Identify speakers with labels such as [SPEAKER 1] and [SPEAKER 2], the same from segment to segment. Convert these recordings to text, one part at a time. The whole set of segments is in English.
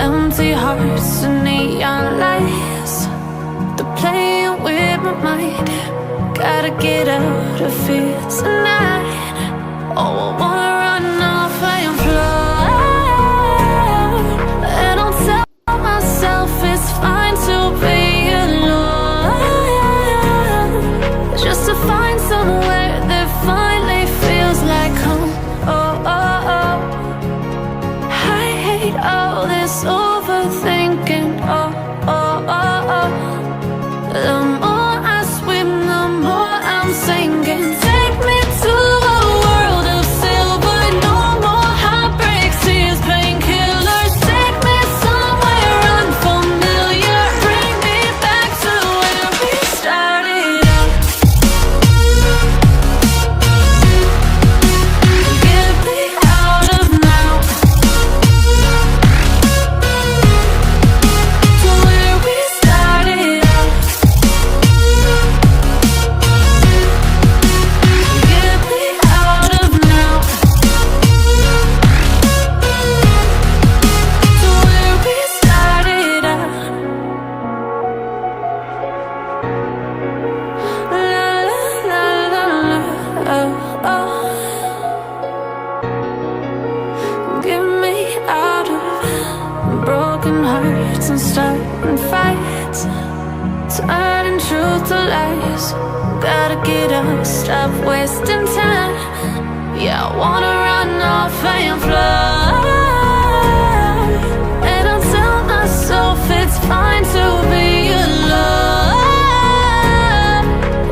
[SPEAKER 1] Empty hearts and neon lights, they're playing with my mind. Gotta get out of here tonight. Oh, I wanna run off and fly, and I'll tell myself it's fine to be alone, just to find somewhere that finally feels like home. Oh, oh, oh. I hate all this overthinking. Oh, oh, oh, oh. The more I swim, the more I'm sinking. Take me to a world of silver. No more heartbreaks, tears, painkillers. Take me somewhere unfamiliar. Bring me back to where we started out. Get me out of now, to where we started out. Get me out of now, to where we started out. La la la la la, oh, oh. Get me out of broken hearts and starting fights, turning truth to lies. Gotta get up, stop wasting time. Yeah, I wanna run off and fly, and I'll tell myself it's fine to be alone,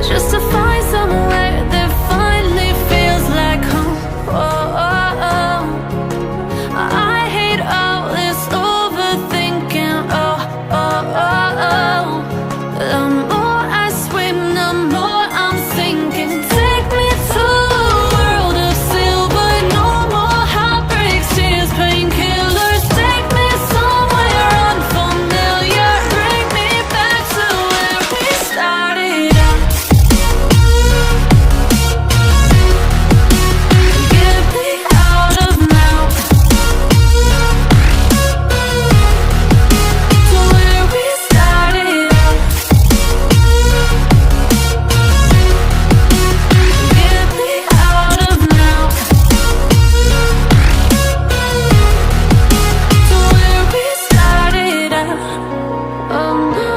[SPEAKER 1] just to find somewhere that finally feels like home. Oh, oh, oh. I hate all this overthinking. Oh, oh, oh, oh. The more I swim, the more I'm sinking. Take me to a world of silver. No more heartbreaks, tears, painkillers. Take me somewhere unfamiliar. Bring me back to where we started out. Get me out of now, to where we started out. Get me out of now, to where we started out. Oh no,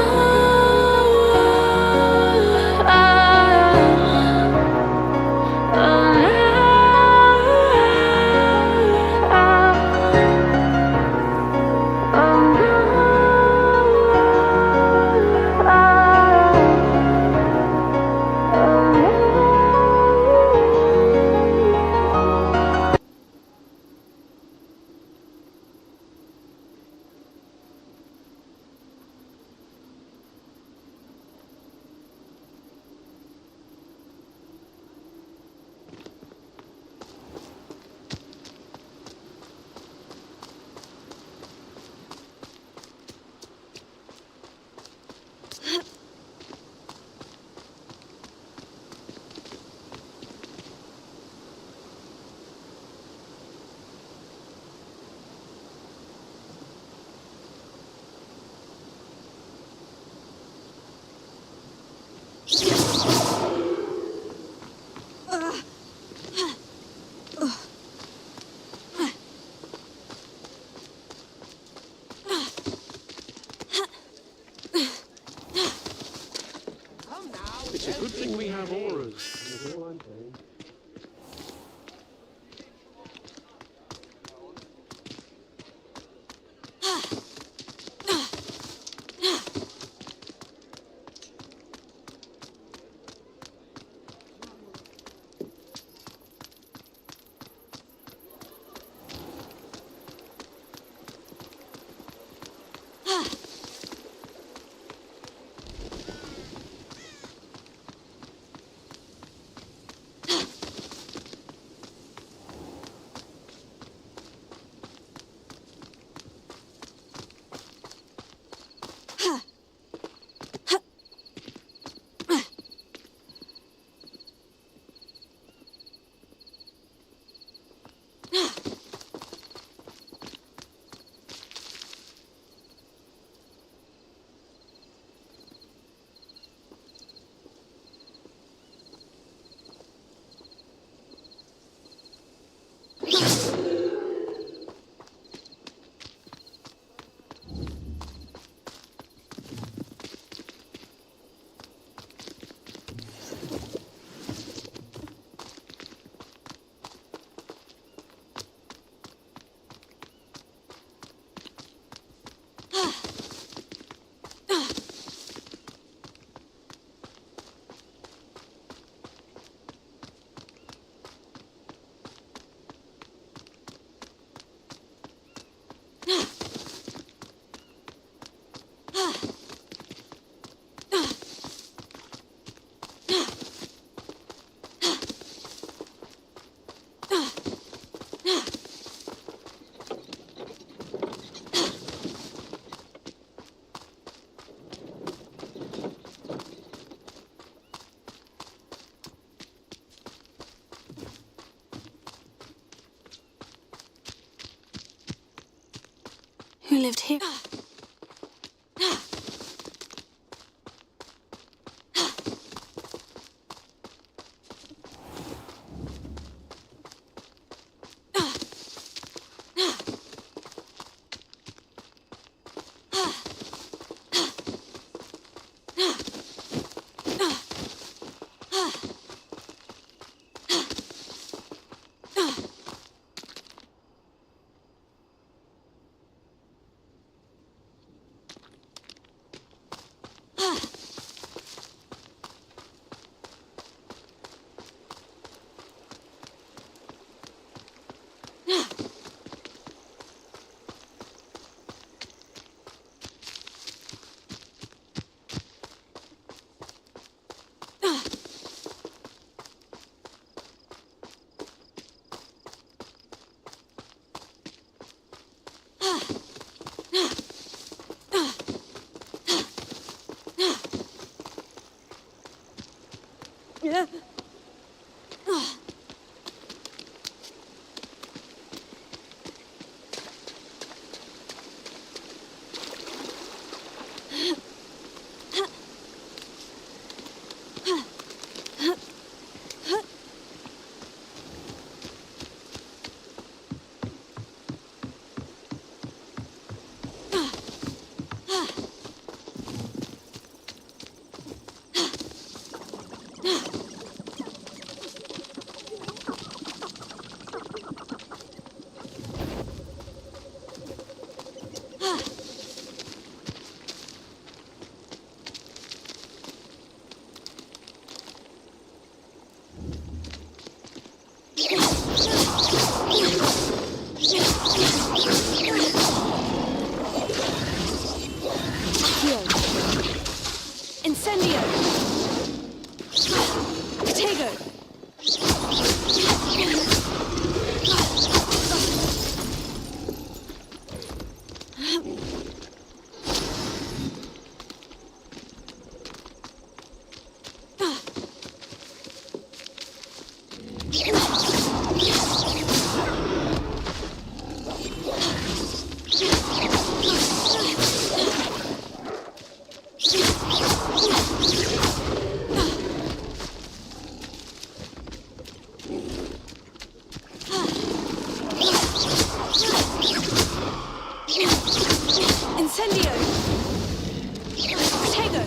[SPEAKER 2] It's a good thing we have auras. That's all I'm saying.
[SPEAKER 1] only lived here. Yeah. Incendio! Potato! Incendio! Potato!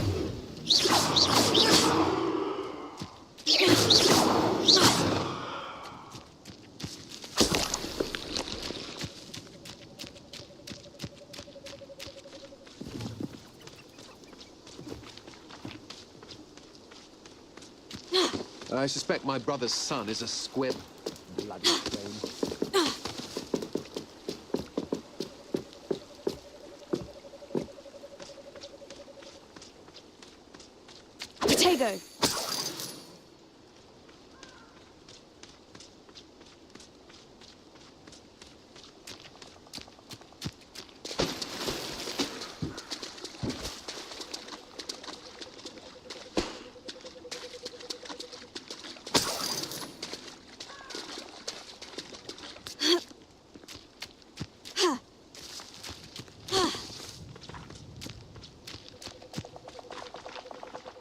[SPEAKER 2] I suspect my brother's son is a squib. Bloody shame.
[SPEAKER 1] Potato!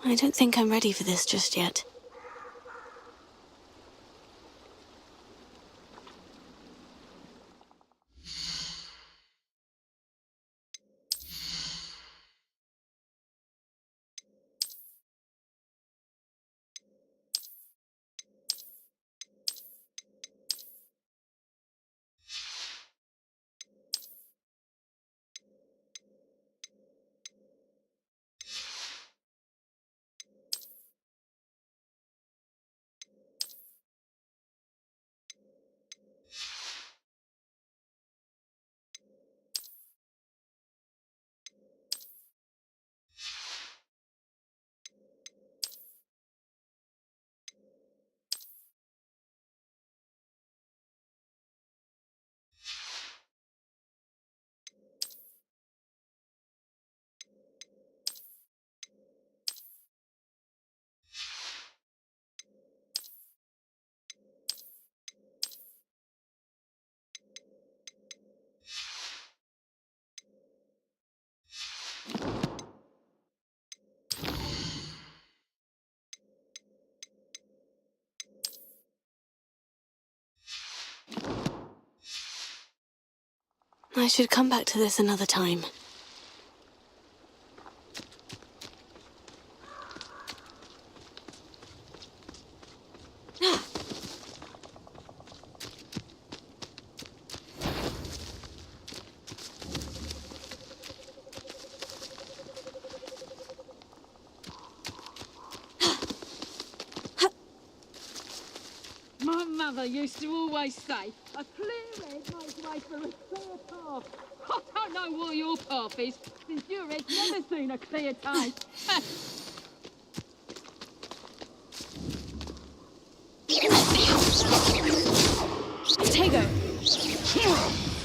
[SPEAKER 1] I don't think I'm ready for this just yet. I should come back to this another time.
[SPEAKER 3] My mother used to always say, a clear head makes way for a clear path. I don't know what your path is, since your head's never seen a clear day.
[SPEAKER 1] Tego!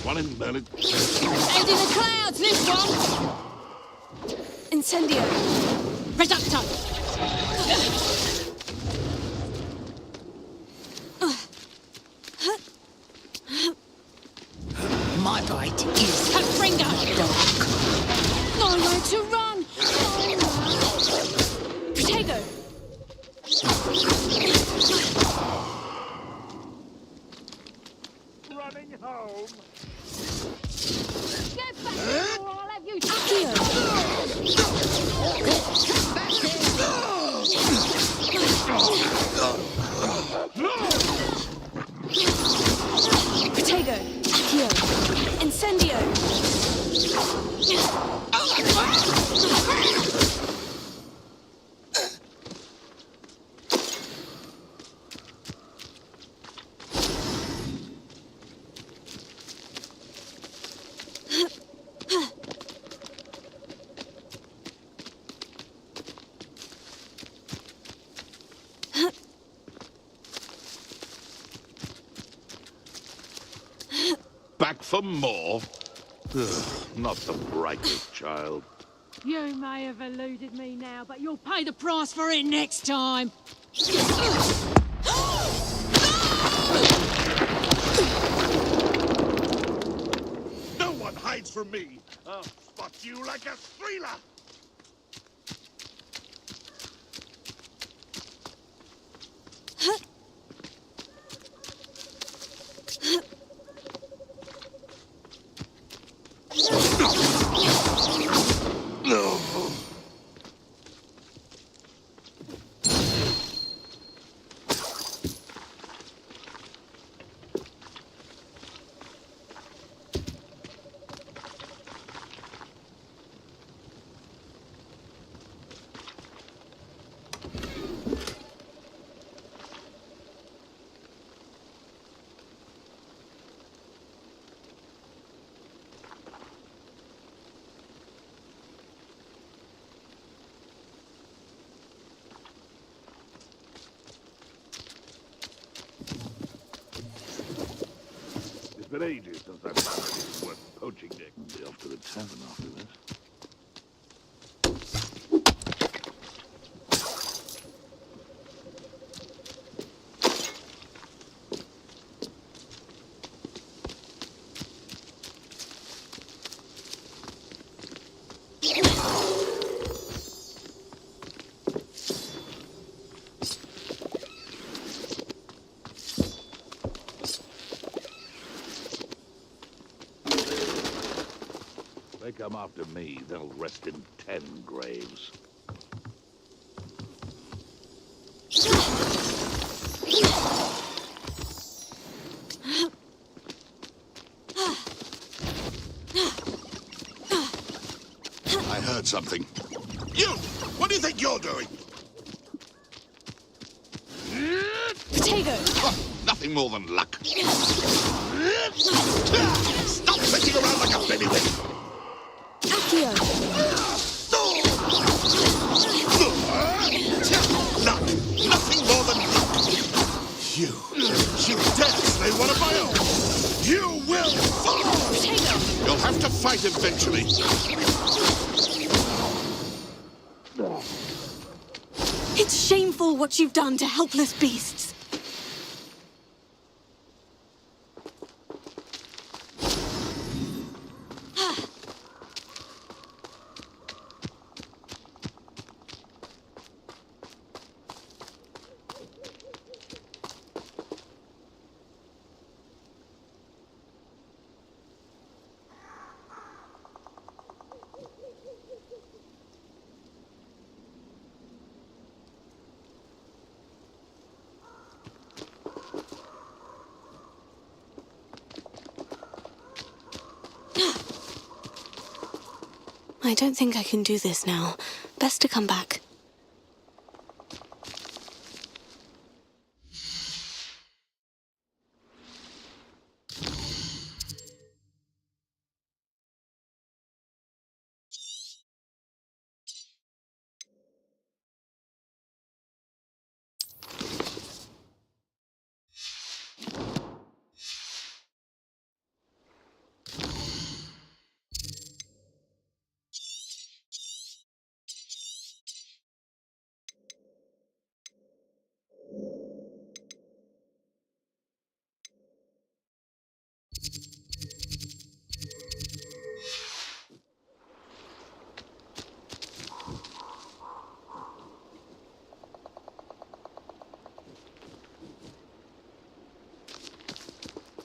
[SPEAKER 2] One in Berlin.
[SPEAKER 3] And in the clouds, this one!
[SPEAKER 1] Incendio!
[SPEAKER 3] Reducto!
[SPEAKER 4] My bite is
[SPEAKER 3] Confringo! Nowhere to run!
[SPEAKER 1] Tego!
[SPEAKER 2] Running home.
[SPEAKER 3] Get back here or I'll have you...
[SPEAKER 1] Accio! Protego! Accio! Incendio!
[SPEAKER 2] Back for more? Ugh, not the brightest child.
[SPEAKER 3] You may have eluded me now, but you'll pay the price for it next time.
[SPEAKER 2] No one hides from me. I'll spot you like a thriller. It's been ages since I've found anything worth poaching, Nick. Be off to the tavern after this. They come after me, they'll rest in 10 graves. I heard something. You! What do you think you're doing?
[SPEAKER 1] Protego!
[SPEAKER 2] Oh, nothing more than luck. Stop flicking around like a bennywit!
[SPEAKER 1] Accio!
[SPEAKER 2] Luck! Nothing more than luck! You dare slay one of my own! You will fall!
[SPEAKER 1] Protego!
[SPEAKER 2] You'll have to fight eventually.
[SPEAKER 1] It's shameful what you've done to helpless beasts.
[SPEAKER 5] I don't think I can do this now. Best to come back.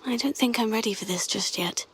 [SPEAKER 5] I don't think I'm ready for this just yet.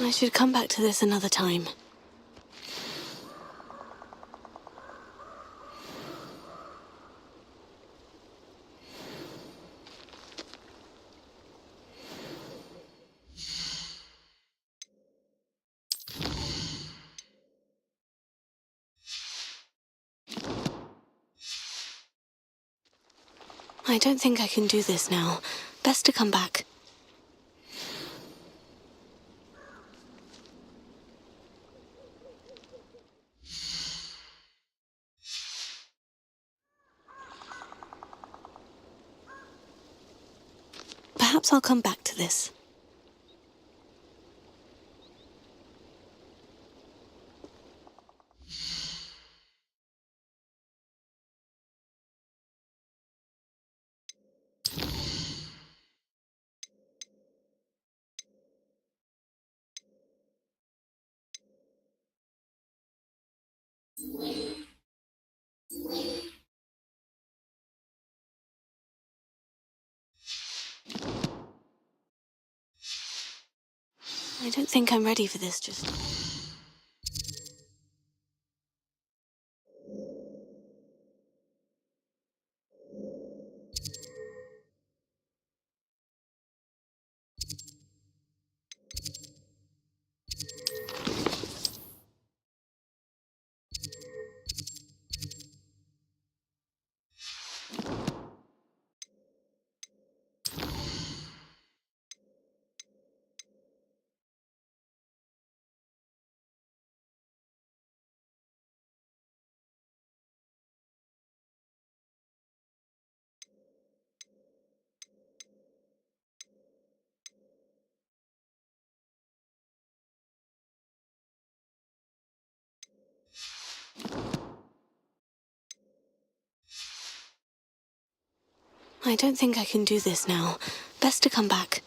[SPEAKER 5] I should come back to this another time. I don't think I can do this now. Best to come back. Perhaps I'll come back to this. I don't think I'm ready for this just... I don't think I can do this now. Best to come back.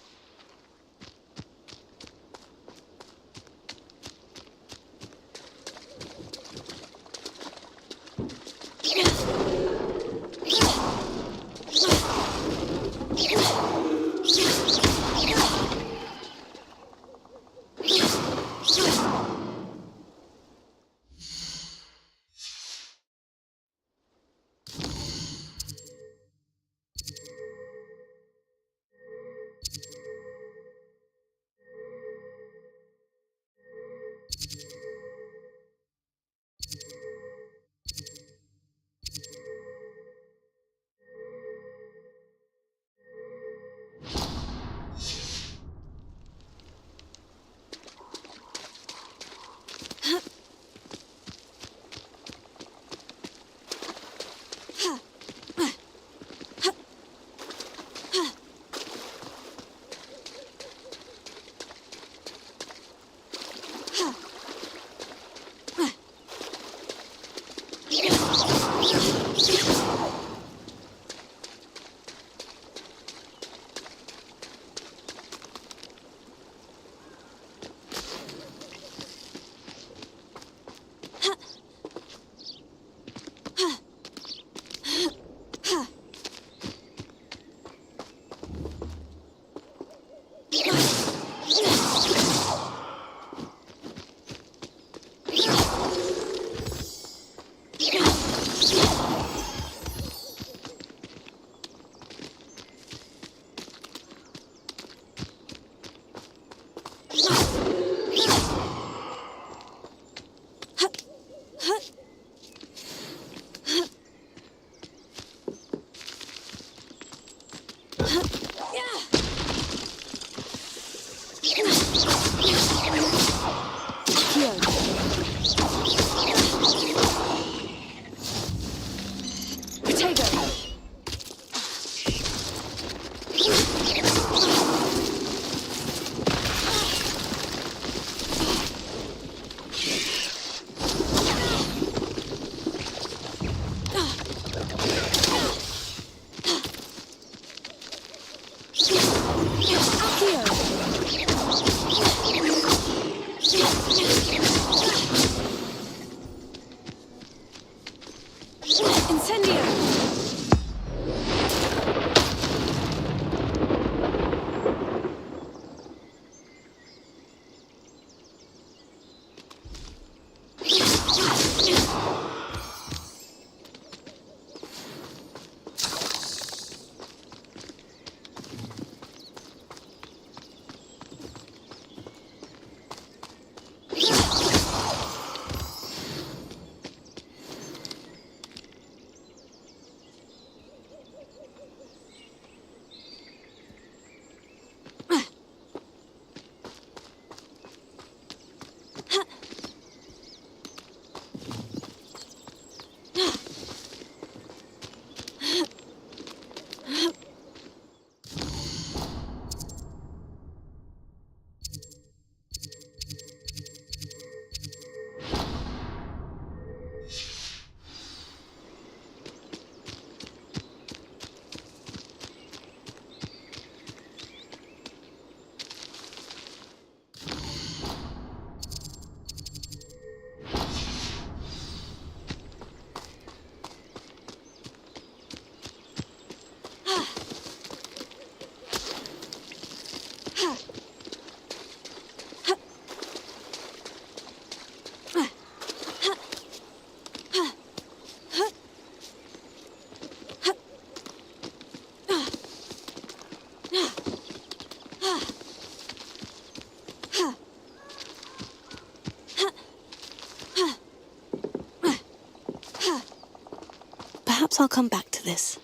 [SPEAKER 5] Perhaps I'll come back to this.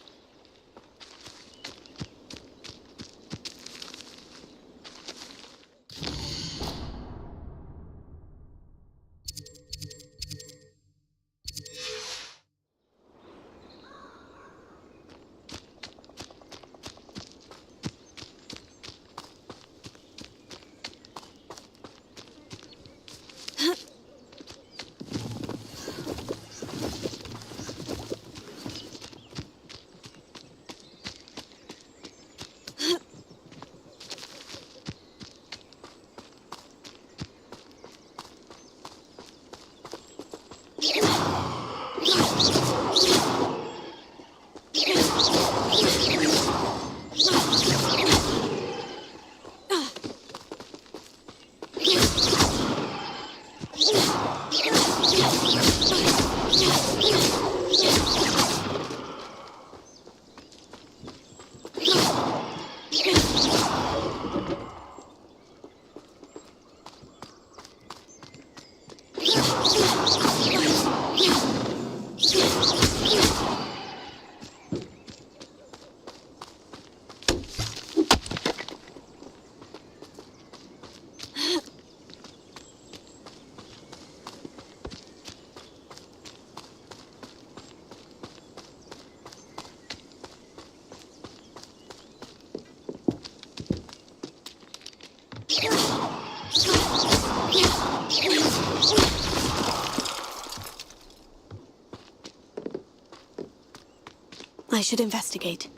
[SPEAKER 5] I should investigate.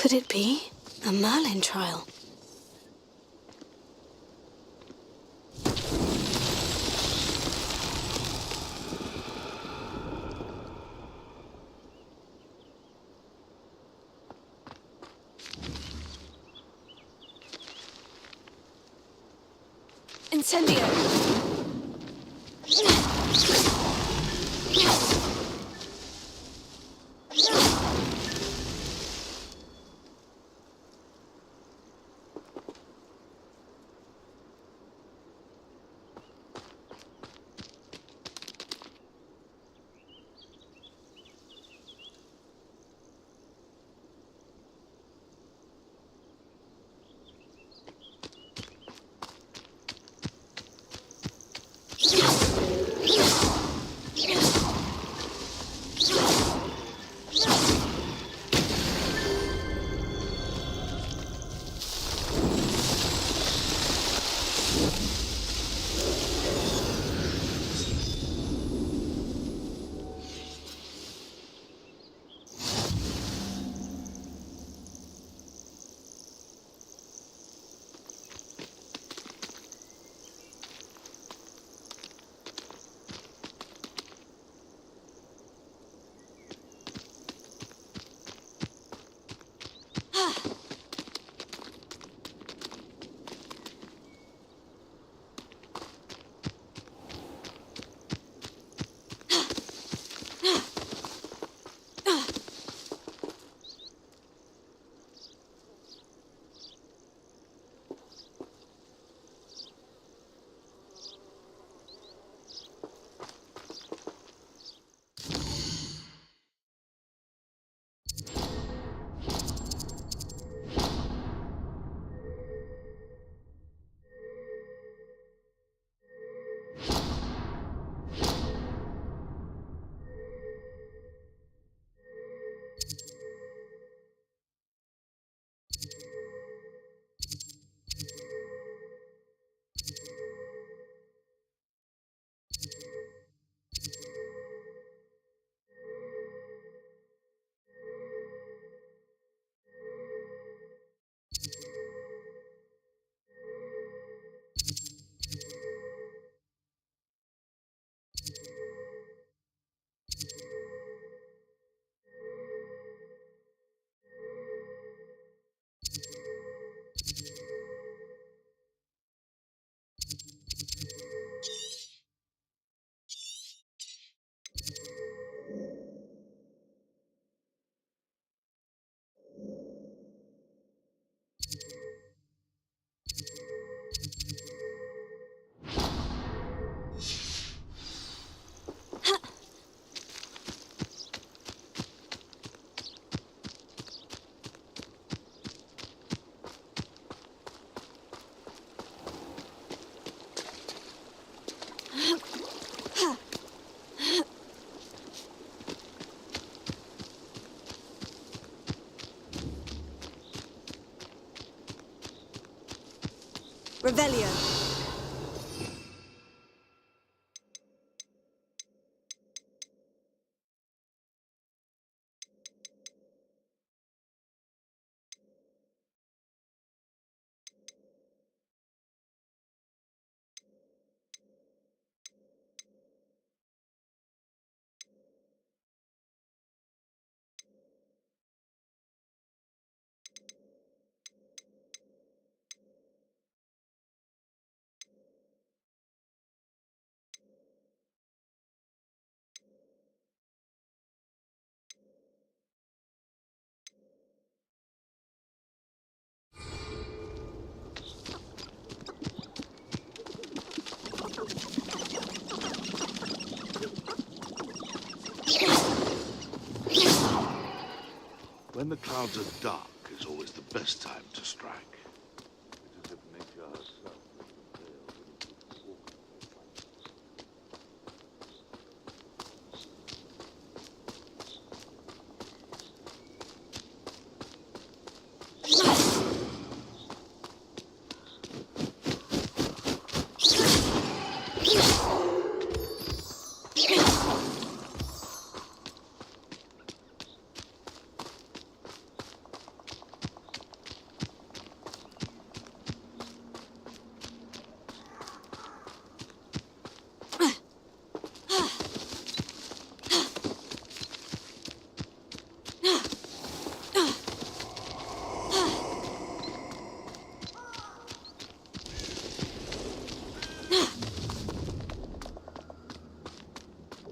[SPEAKER 5] Could it be a Merlin trial? Incendio! Revelio.
[SPEAKER 2] When the clouds are dark is always the best time to strike. It is as if nature herself is prepared with all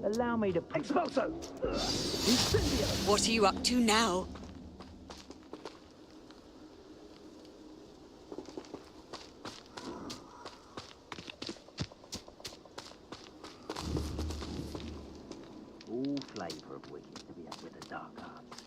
[SPEAKER 6] Allow me to... Expulso! Incendio!
[SPEAKER 5] What are you up to now?
[SPEAKER 6] All flavour of wicked to be had with the dark arts.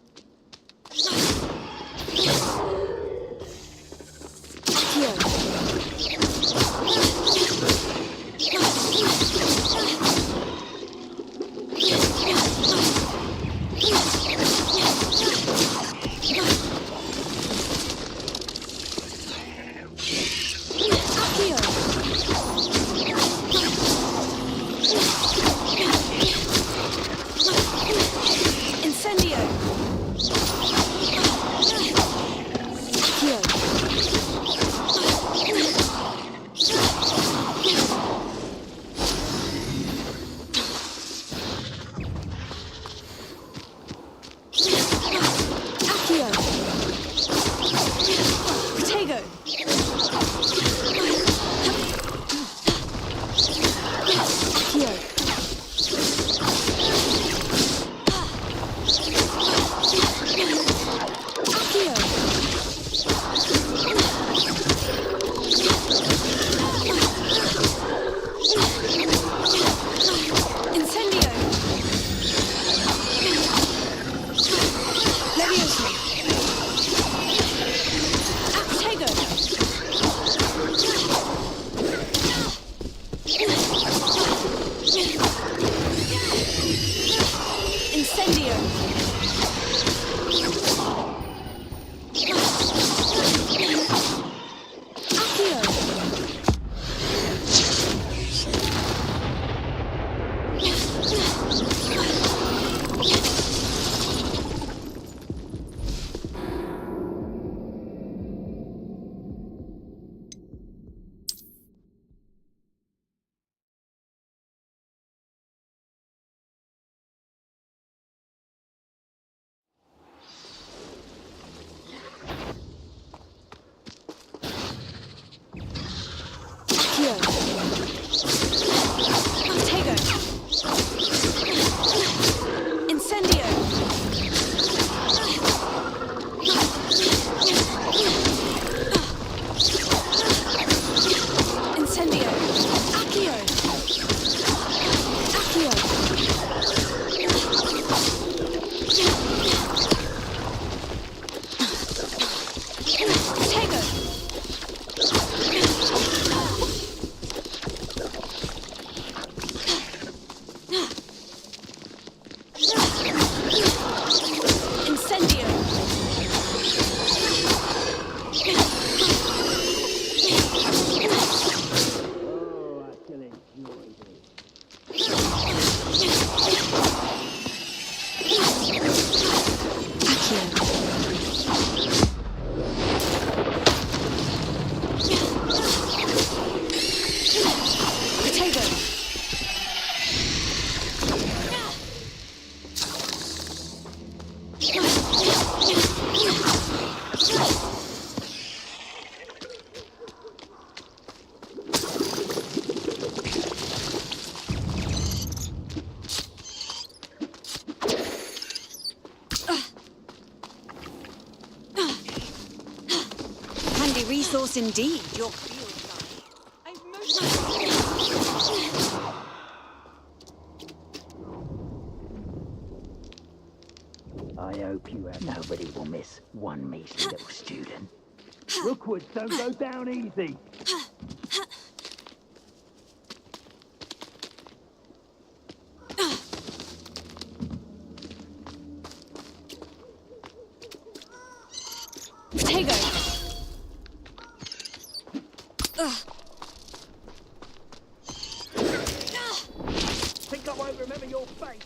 [SPEAKER 5] sauce indeed, your field guide. I've moved.
[SPEAKER 6] I hope nobody will miss one measly little student. Rookwoods don't go down easy.
[SPEAKER 5] Potato.
[SPEAKER 6] Think I won't remember your face.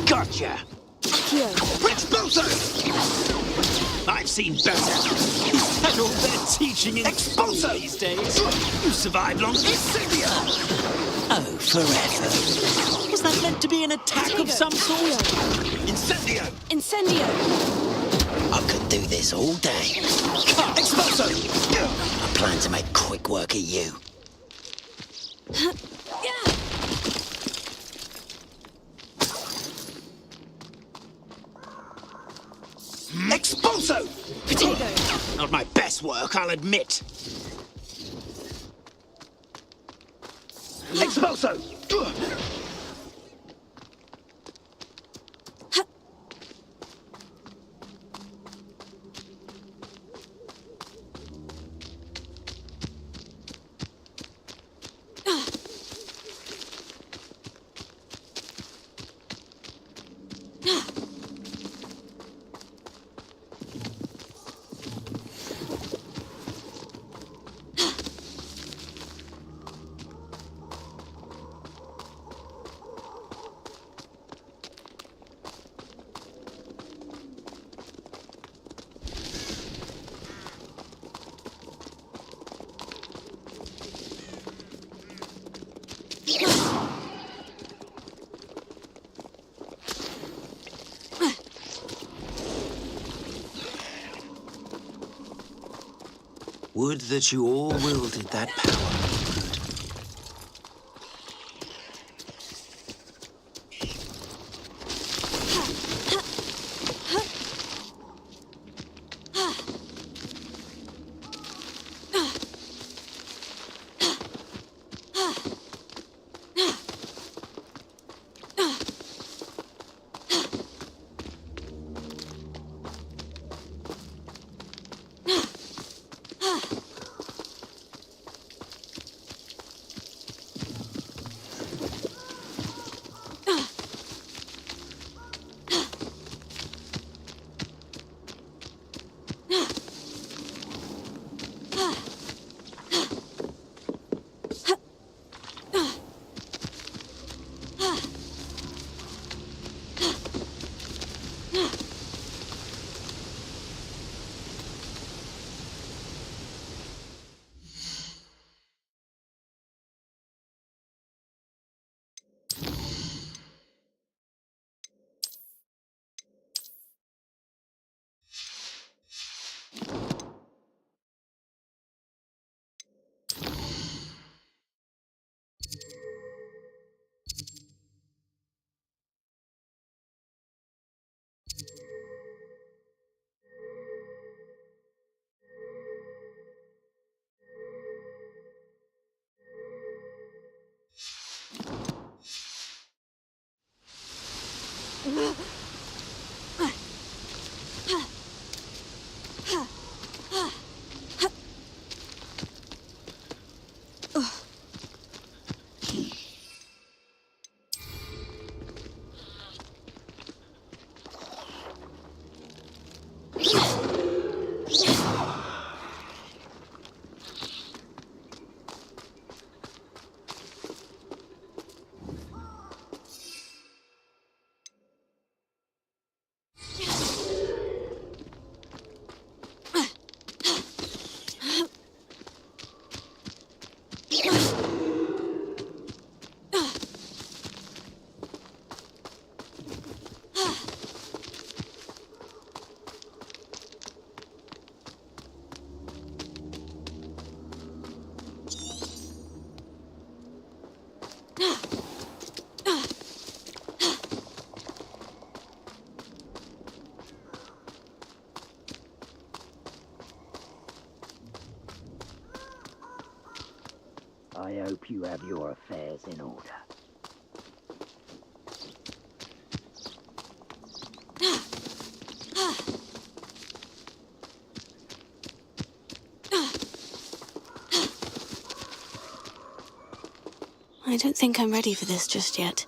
[SPEAKER 6] Gotcha!
[SPEAKER 2] Expulso!
[SPEAKER 7] I've seen better. Is that all they're teaching in
[SPEAKER 2] Expulso!
[SPEAKER 7] these days? You survived long.
[SPEAKER 2] Incendio!
[SPEAKER 7] Oh, forever. Was that meant to be an attack of some sort?
[SPEAKER 2] Incendio!
[SPEAKER 5] Incendio.
[SPEAKER 7] I could do this all day.
[SPEAKER 2] Expulso!
[SPEAKER 7] I plan to make quick work of you.
[SPEAKER 2] Expulso!
[SPEAKER 5] Potato.
[SPEAKER 7] Not my best work, I'll admit.
[SPEAKER 2] Expulso!
[SPEAKER 7] Would that you all wielded that power.
[SPEAKER 6] I hope you have your affairs in order.
[SPEAKER 5] I don't think I'm ready for this just yet.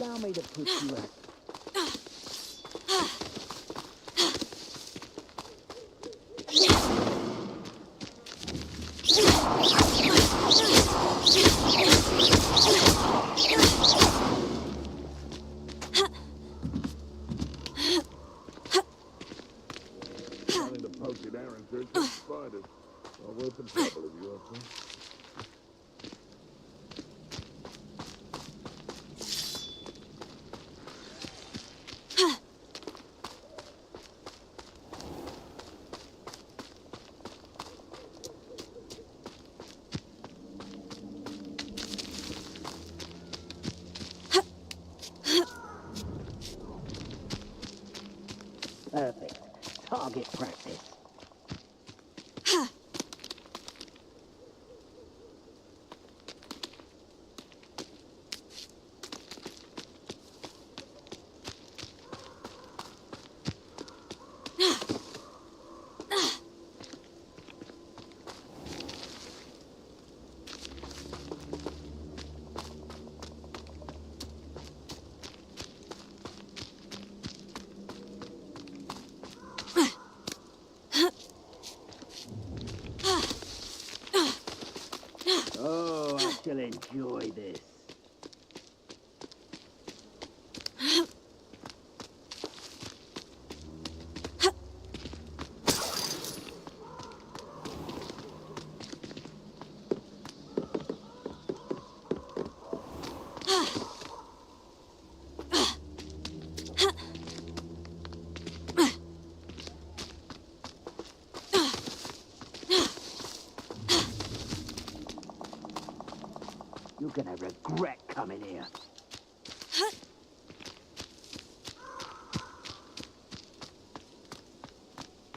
[SPEAKER 6] Allow me to put you out.
[SPEAKER 2] Trying to poke it, Aaron. Search for spiders. Not worth the trouble if you ask me.
[SPEAKER 6] Perfect. Target practice. shall enjoy this. You're gonna regret coming here.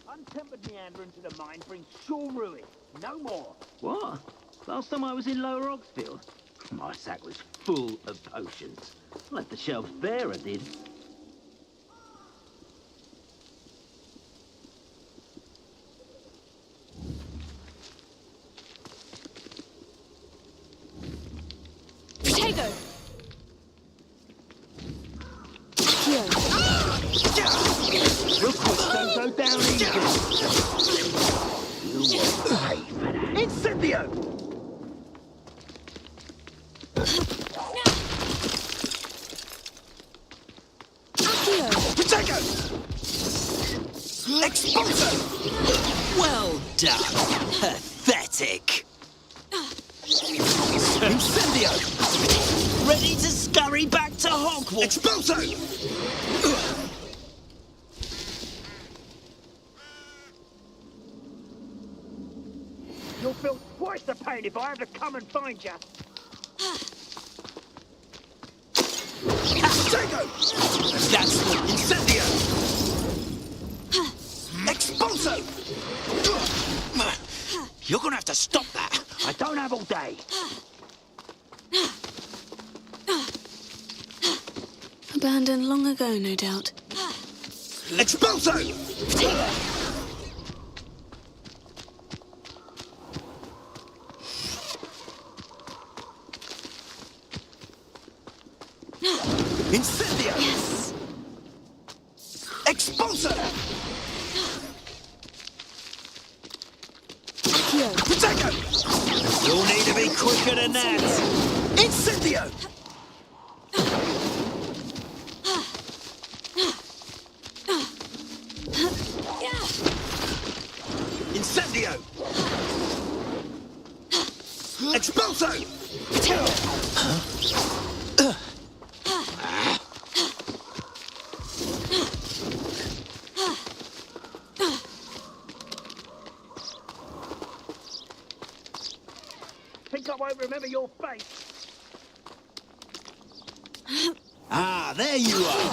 [SPEAKER 6] Untempered meandering to the mine brings sure ruin. No more. What? Last time I was in Lower Oxfield, my sack was full of potions. Left the shelves bare, I did.
[SPEAKER 5] Protego! Here.
[SPEAKER 6] Rookwood, don't go down easy. You will pay for that. Incendio!
[SPEAKER 5] Accio!
[SPEAKER 7] Protego! Expulso! Well done. Pathetic. Incendio! Ready to scurry back to Hogwarts. Expulso!
[SPEAKER 6] You'll feel twice the pain if I have to come and find you.
[SPEAKER 7] Protego! That's the Incendio! Expulso! You're gonna have to stop that.
[SPEAKER 6] I don't have all day.
[SPEAKER 5] Abandoned long ago, no doubt.
[SPEAKER 7] Expulso! Incendio!
[SPEAKER 5] Yes!
[SPEAKER 7] Expulso!
[SPEAKER 5] Accio!
[SPEAKER 7] Protego! You'll need to be quicker than that. Incendio! Incendio! Expulso!
[SPEAKER 6] Think I won't remember your face?
[SPEAKER 7] Ah, there you are.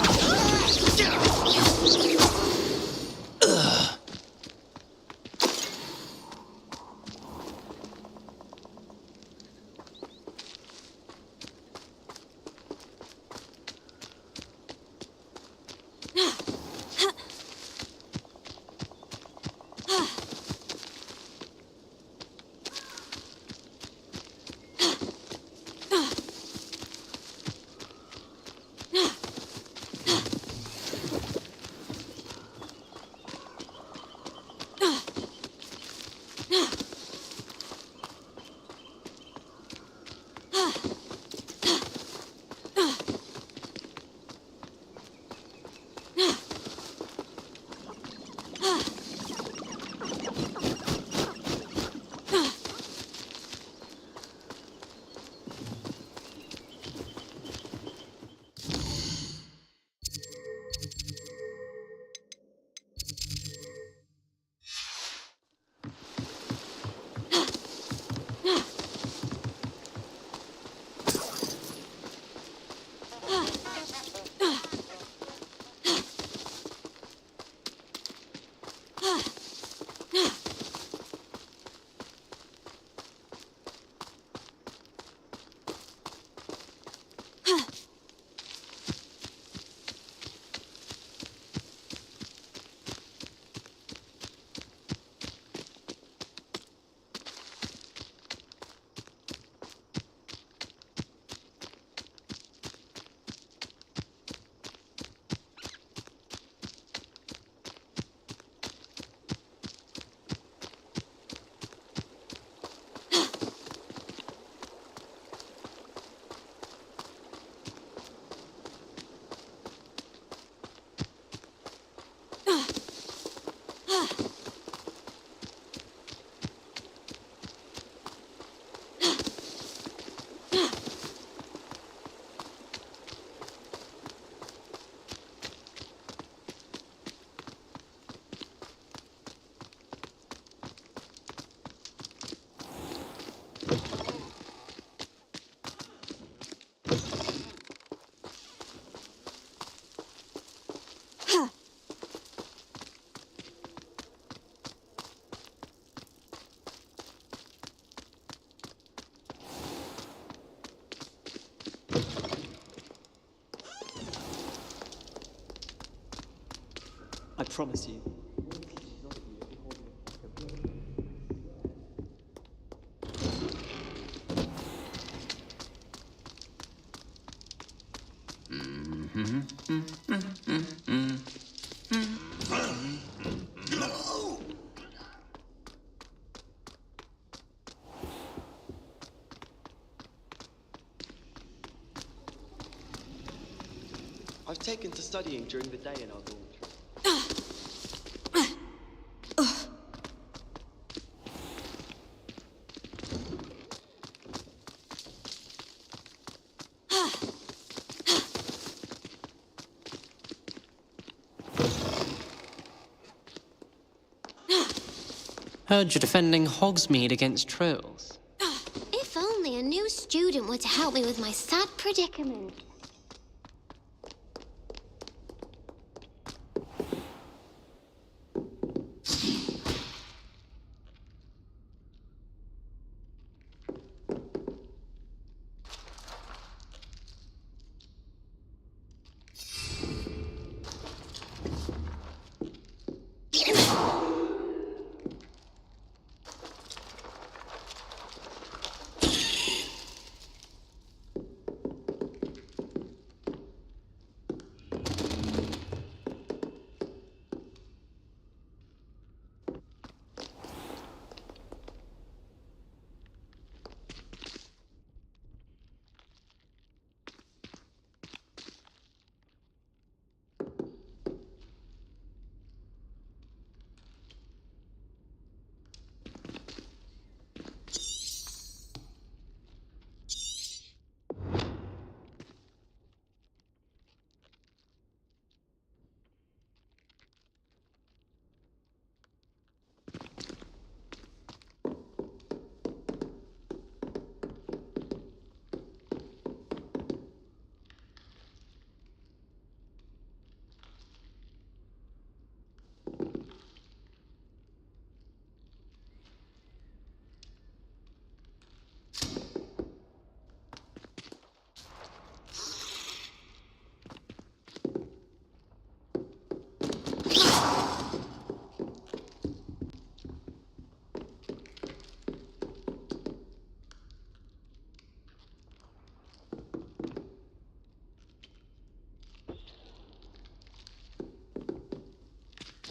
[SPEAKER 8] I promise you. I've taken to studying during the day in our dormitory.
[SPEAKER 9] Heard you're defending Hogsmeade against trolls.
[SPEAKER 10] If only a new student were to help me with my sad predicament.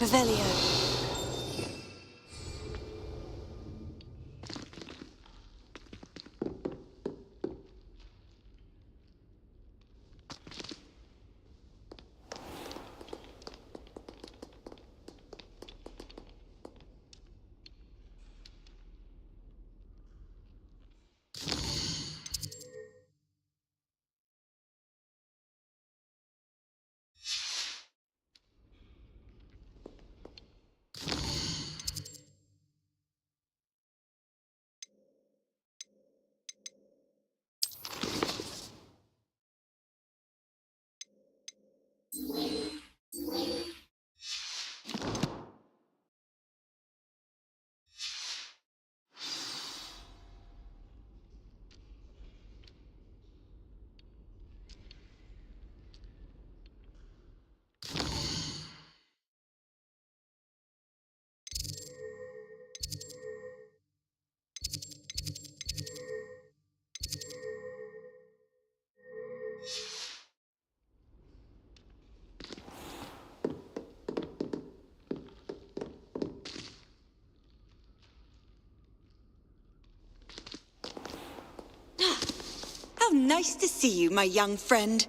[SPEAKER 5] Revelio.
[SPEAKER 4] How nice to see you, my young friend.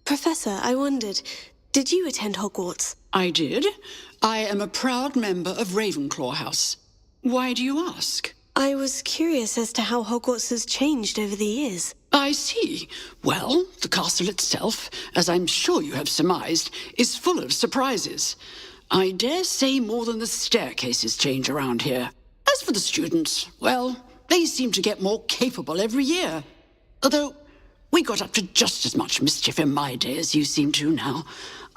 [SPEAKER 5] Professor, I wondered, did you attend Hogwarts?
[SPEAKER 11] I did. I am a proud member of Ravenclaw House. Why do you ask?
[SPEAKER 5] I was curious as to how Hogwarts has changed over the years.
[SPEAKER 11] I see. Well, the castle itself, as I'm sure you have surmised, is full of surprises. I dare say more than the staircases change around here. As for the students, well, they seem to get more capable every year. Although, we got up to just as much mischief in my day as you seem to now.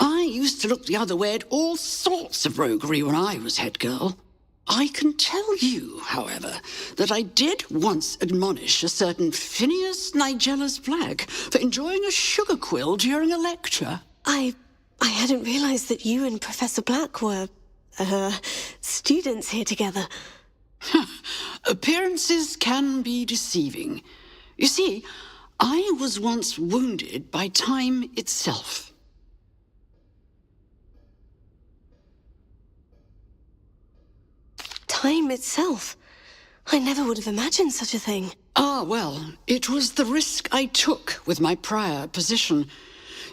[SPEAKER 11] I used to look the other way at all sorts of roguery when I was head girl. I can tell you, however, that I did once admonish a certain Phineas Nigellus Black for enjoying a sugar quill during a lecture.
[SPEAKER 5] I hadn't realized that you and Professor Black were, students here together.
[SPEAKER 11] Appearances can be deceiving. You see, I was once wounded by time itself.
[SPEAKER 5] Time itself? I never would have imagined such a thing.
[SPEAKER 11] Ah, well, it was the risk I took with my prior position.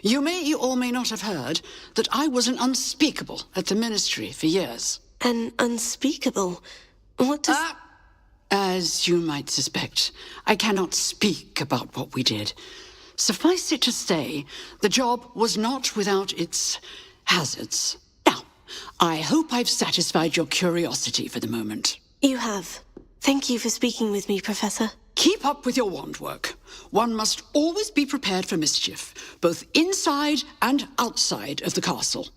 [SPEAKER 11] You may or may not have heard that I was an unspeakable at the Ministry for years.
[SPEAKER 5] An unspeakable? What does...
[SPEAKER 11] As you might suspect, I cannot speak about what we did. Suffice it to say, the job was not without its hazards. Now, I hope I've satisfied your curiosity for the moment.
[SPEAKER 5] You have. Thank you for speaking with me, Professor.
[SPEAKER 11] Keep up with your wand work. One must always be prepared for mischief, both inside and outside of the castle.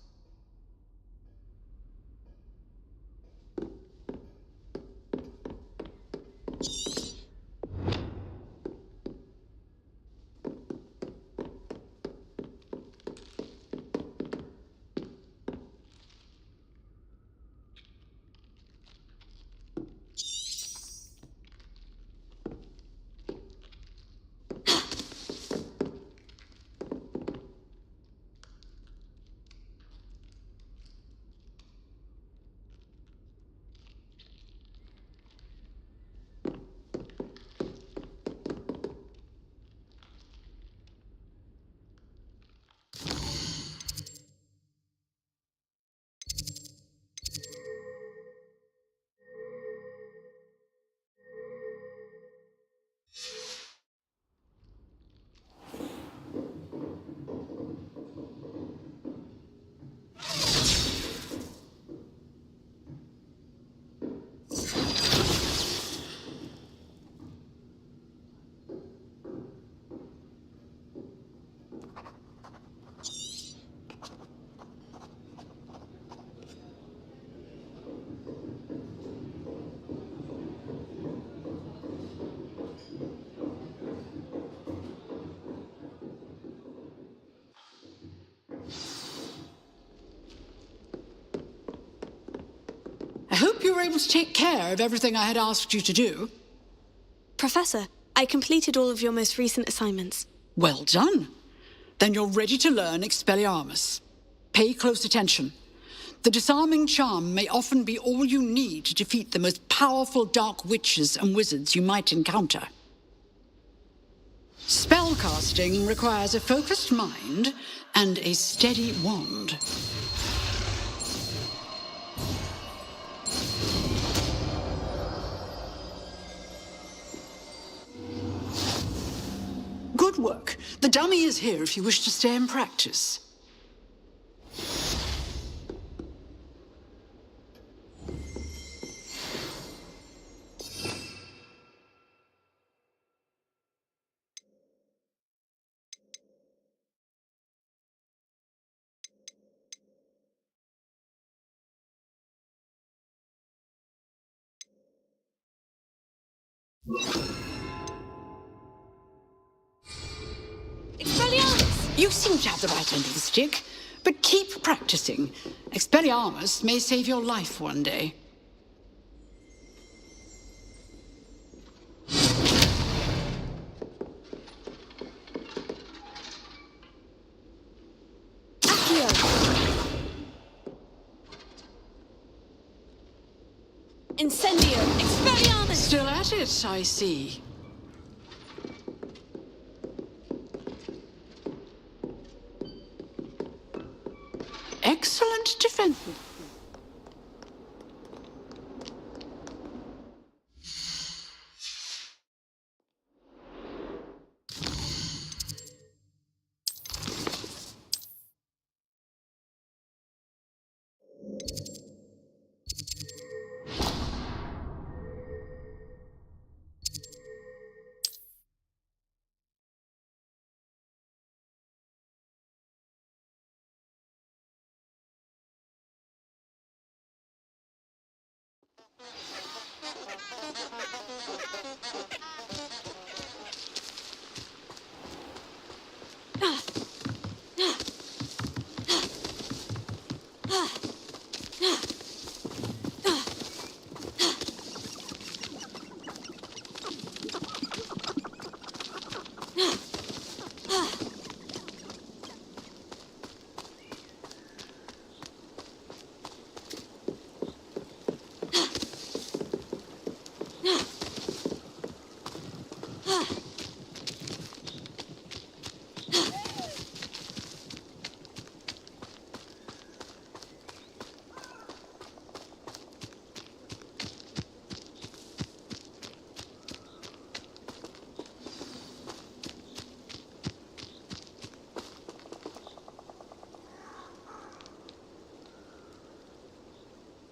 [SPEAKER 11] I hope you were able to take care of everything I had asked you to do.
[SPEAKER 5] Professor, I completed all of your most recent assignments.
[SPEAKER 11] Well done. Then you're ready to learn Expelliarmus. Pay close attention. The disarming charm may often be all you need to defeat the most powerful dark witches and wizards you might encounter. Spellcasting requires a focused mind and a steady wand. Good work. The dummy is here if you wish to stay and practice. You seem to have the right end of the stick, but keep practicing. Expelliarmus may save your life one day.
[SPEAKER 5] Incendio! Expelliarmus!
[SPEAKER 11] Still at it, I see. Excellent defense.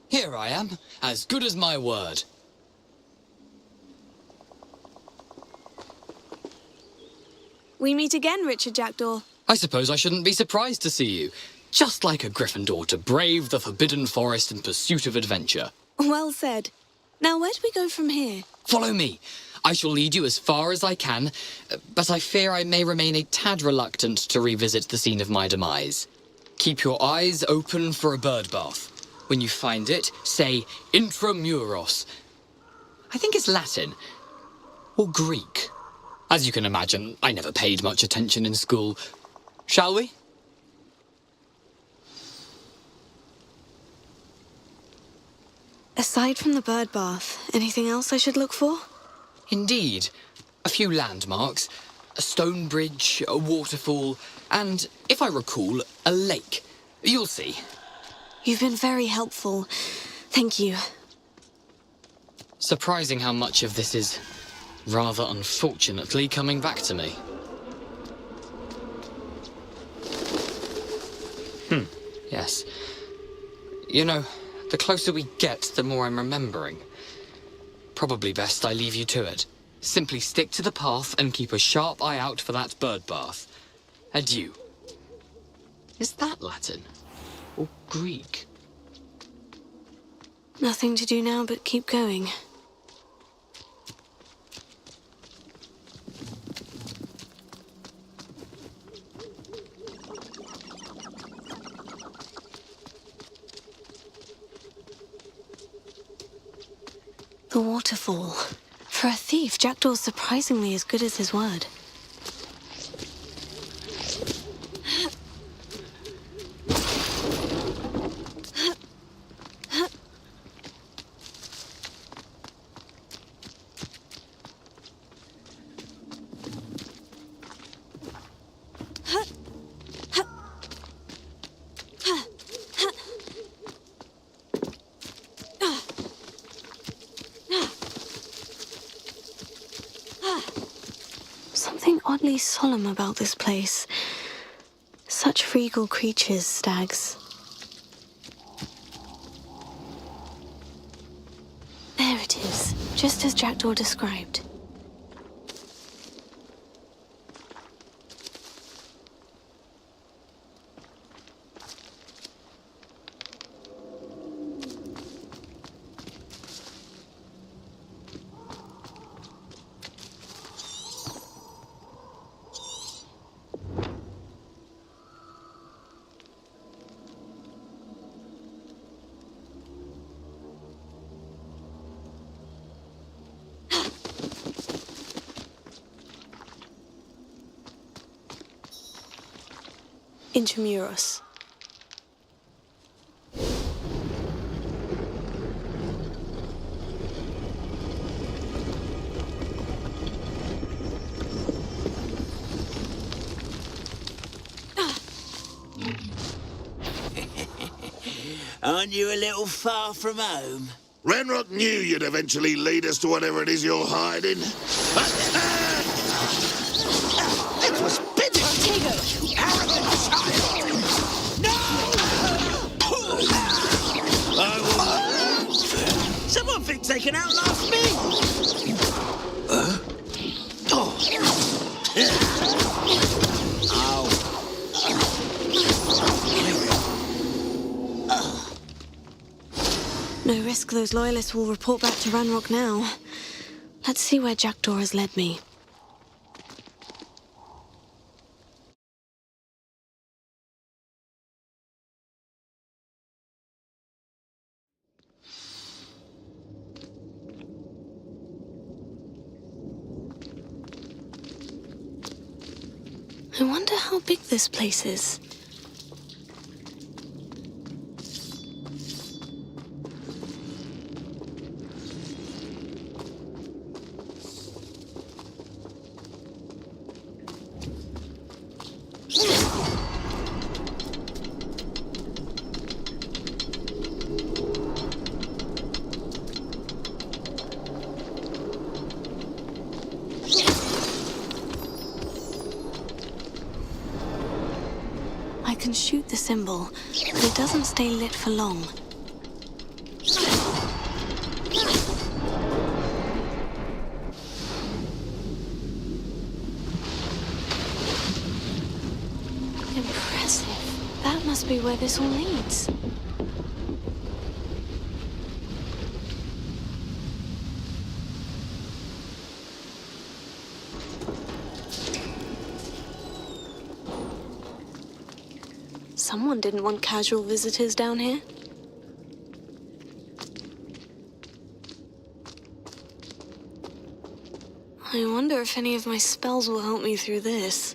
[SPEAKER 12] Here I am, as good as my word.
[SPEAKER 5] We meet again, Richard Jackdaw.
[SPEAKER 12] I suppose I shouldn't be surprised to see you. Just like a Gryffindor to brave the Forbidden Forest in pursuit of adventure.
[SPEAKER 5] Well said. Now, where do we go from here?
[SPEAKER 12] Follow me. I shall lead you as far as I can, but I fear I may remain a tad reluctant to revisit the scene of my demise. Keep your eyes open for a bird bath. When you find it, say intramuros. I think it's Latin. Or Greek. As you can imagine, I never paid much attention in school. Shall we?
[SPEAKER 5] Aside from the bird bath, anything else I should look for?
[SPEAKER 12] Indeed. A few landmarks. A stone bridge, a waterfall, and, if I recall, a lake. You'll see.
[SPEAKER 5] You've been very helpful. Thank you.
[SPEAKER 12] Surprising how much of this is, rather unfortunately, coming back to me. Yes. You know, the closer we get, the more I'm remembering. Probably best I leave you to it. Simply stick to the path and keep a sharp eye out for that bird bath. Adieu. Is that Latin? Or Greek?
[SPEAKER 5] Nothing to do now but keep going. The waterfall. For a thief, Jackdaw's surprisingly as good as his word. Something oddly solemn about this place. Such regal creatures, stags. There it is, just as Jackdaw described. Intramuros.
[SPEAKER 7] Aren't you a little far from home?
[SPEAKER 2] Ranrock knew you'd eventually lead us to whatever it is you're hiding. Attack! It was bidding! You arrogant child! No!
[SPEAKER 7] I will... Someone thinks they can outlast me! Oh.
[SPEAKER 5] No risk those loyalists will report back to Ranrock now. Let's see where Jackdaw has led me. I wonder how big this place is. I can shoot the symbol, but it doesn't stay lit for long. Impressive. That must be where this all leads. Someone didn't want casual visitors down here. I wonder if any of my spells will help me through this.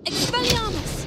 [SPEAKER 5] Expelliarmus!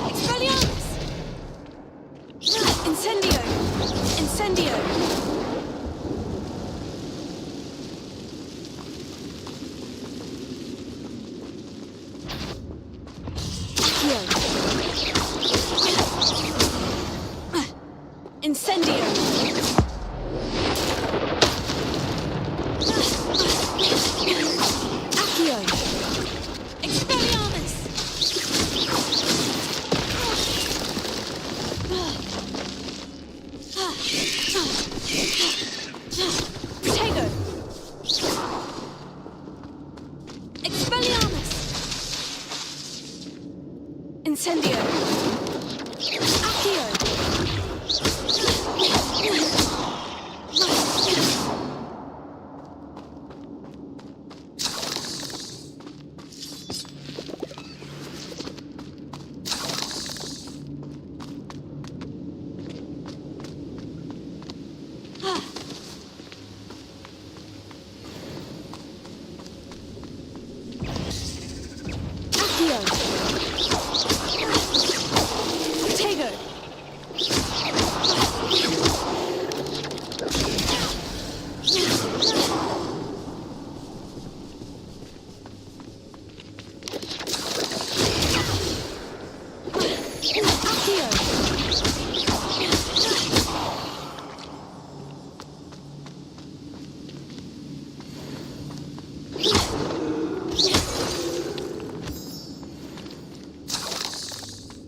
[SPEAKER 5] Expelliarmus! Incendio! Incendio! Incendio! Accio! Expelliarmus! Protego! Expelliarmus! Incendio! Accio!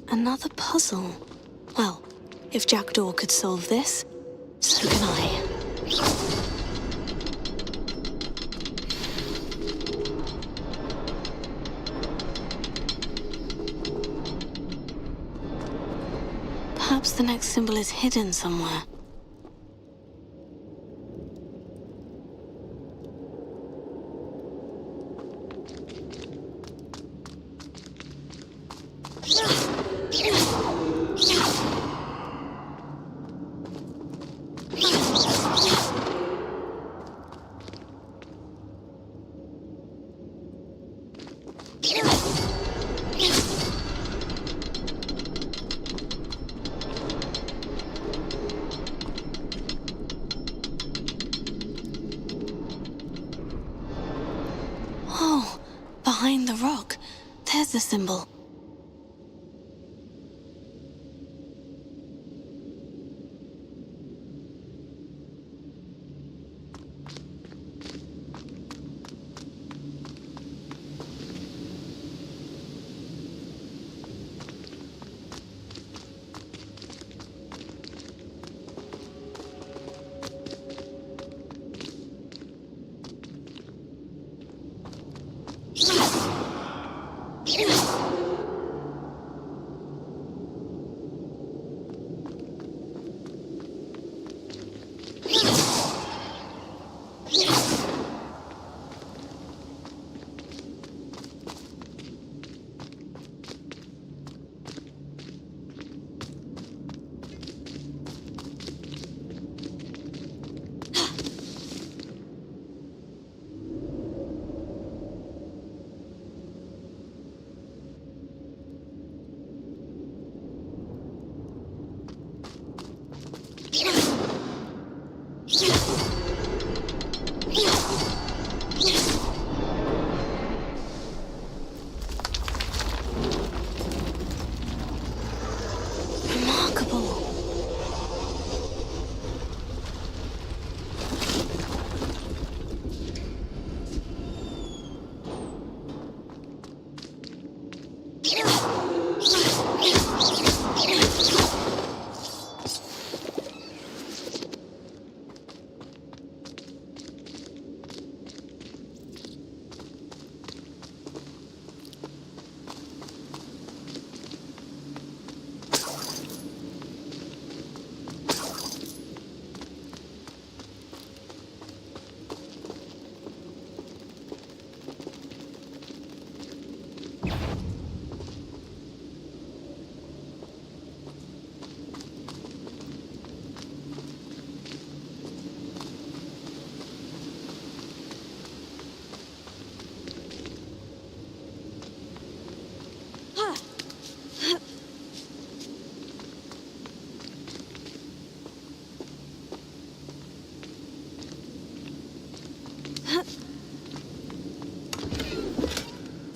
[SPEAKER 5] Another puzzle. Well, if Jackdaw could solve this, so can I. Perhaps the next symbol is hidden somewhere. Oh, behind the rock, there's the symbol.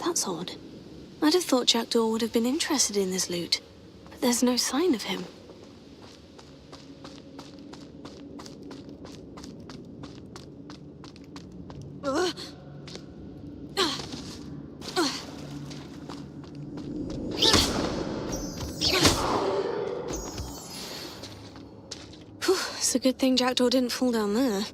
[SPEAKER 5] That's odd. I'd have thought Jackdaw would have been interested in this loot, but there's no sign of him. Whew, it's a good thing Jackdaw didn't fall down there.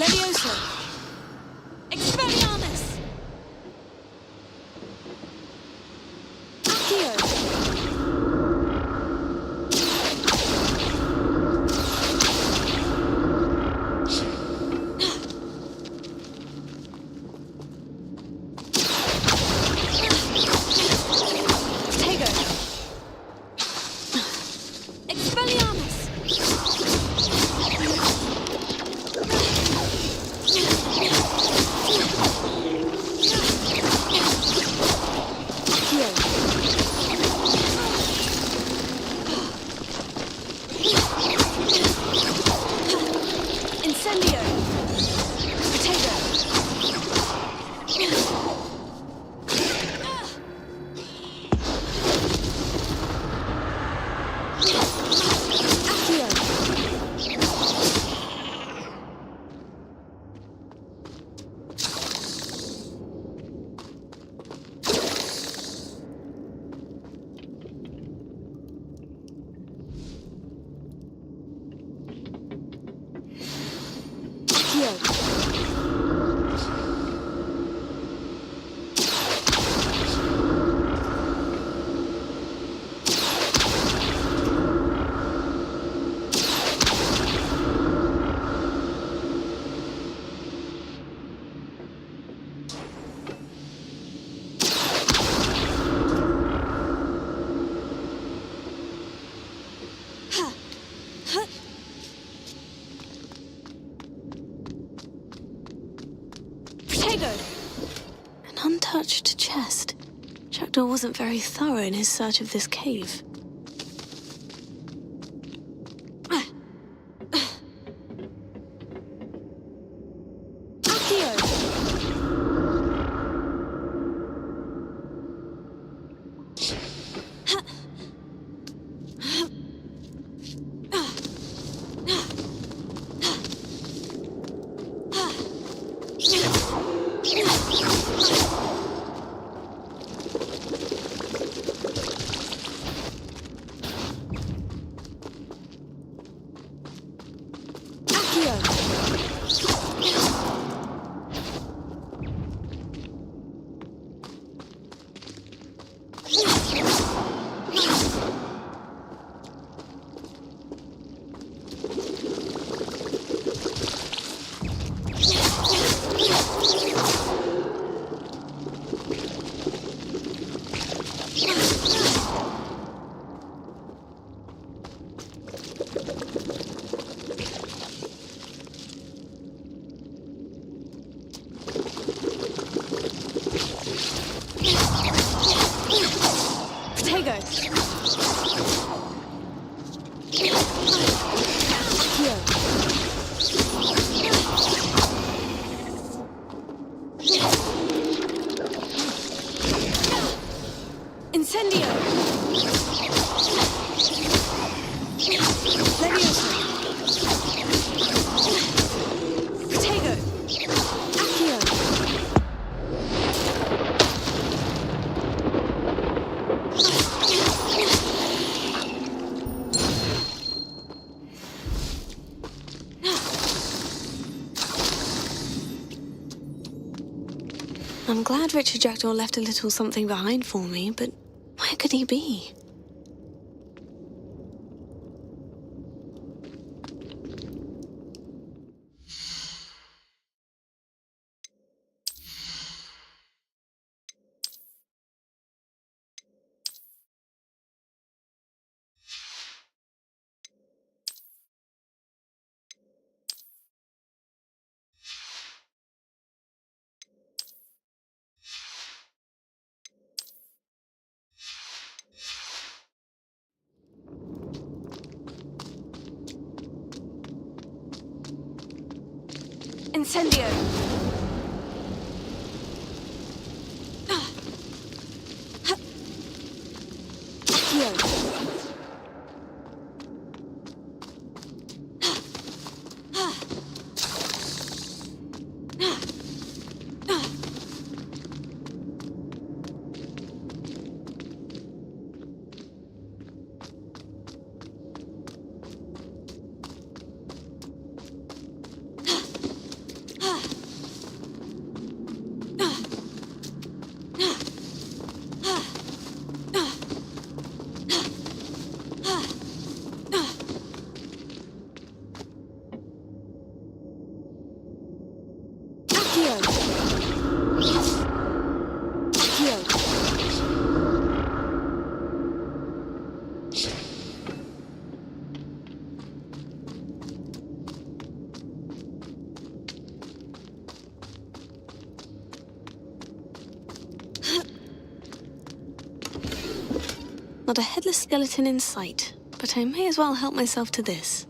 [SPEAKER 5] Levioso! Expelliarmus! Accio! Tego! Expelliarmus! Incendio! Potato! Accio! An untouched chest. Jackdaw wasn't very thorough in his search of this cave. Accio! Incendio! Levioso! Potato! Accio! I'm glad Richard Jackdaw left a little something behind for me, but where could he be? Incendio! Not a headless skeleton in sight, but I may as well help myself to this.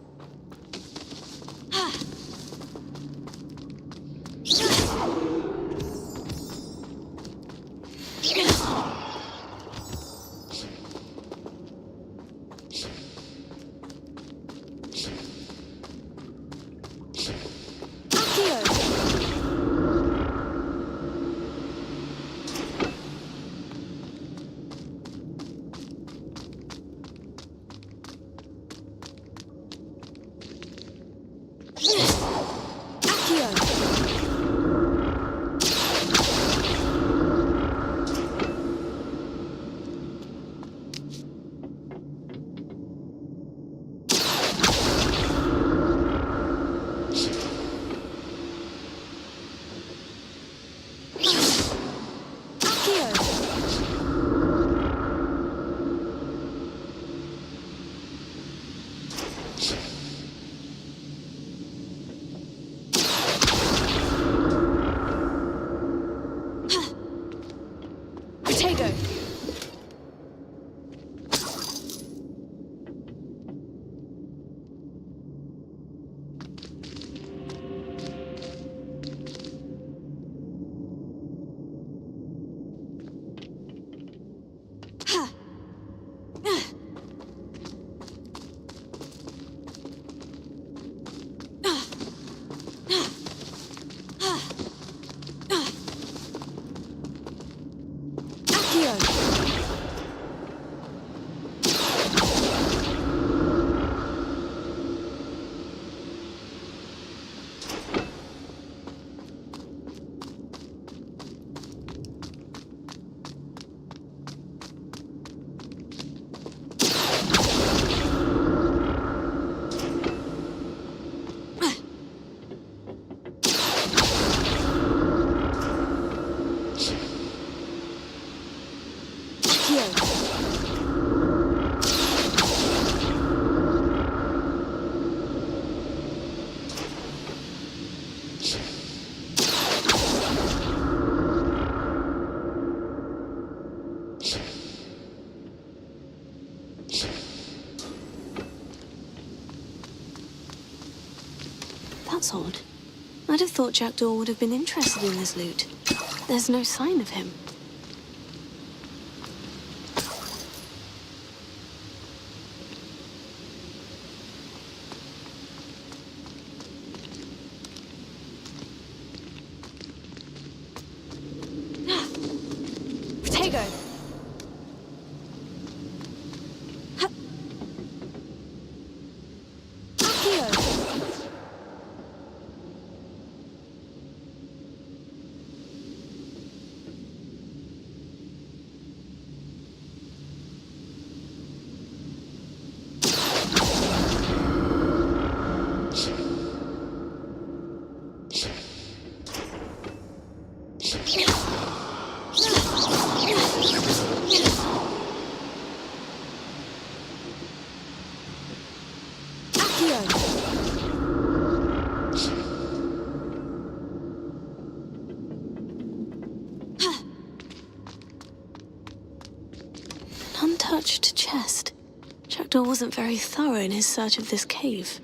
[SPEAKER 5] That's odd. I'd have thought Jackdaw would have been interested in this loot. There's no sign of him. Potato! Untouched chest. Jackdaw wasn't very thorough in his search of this cave.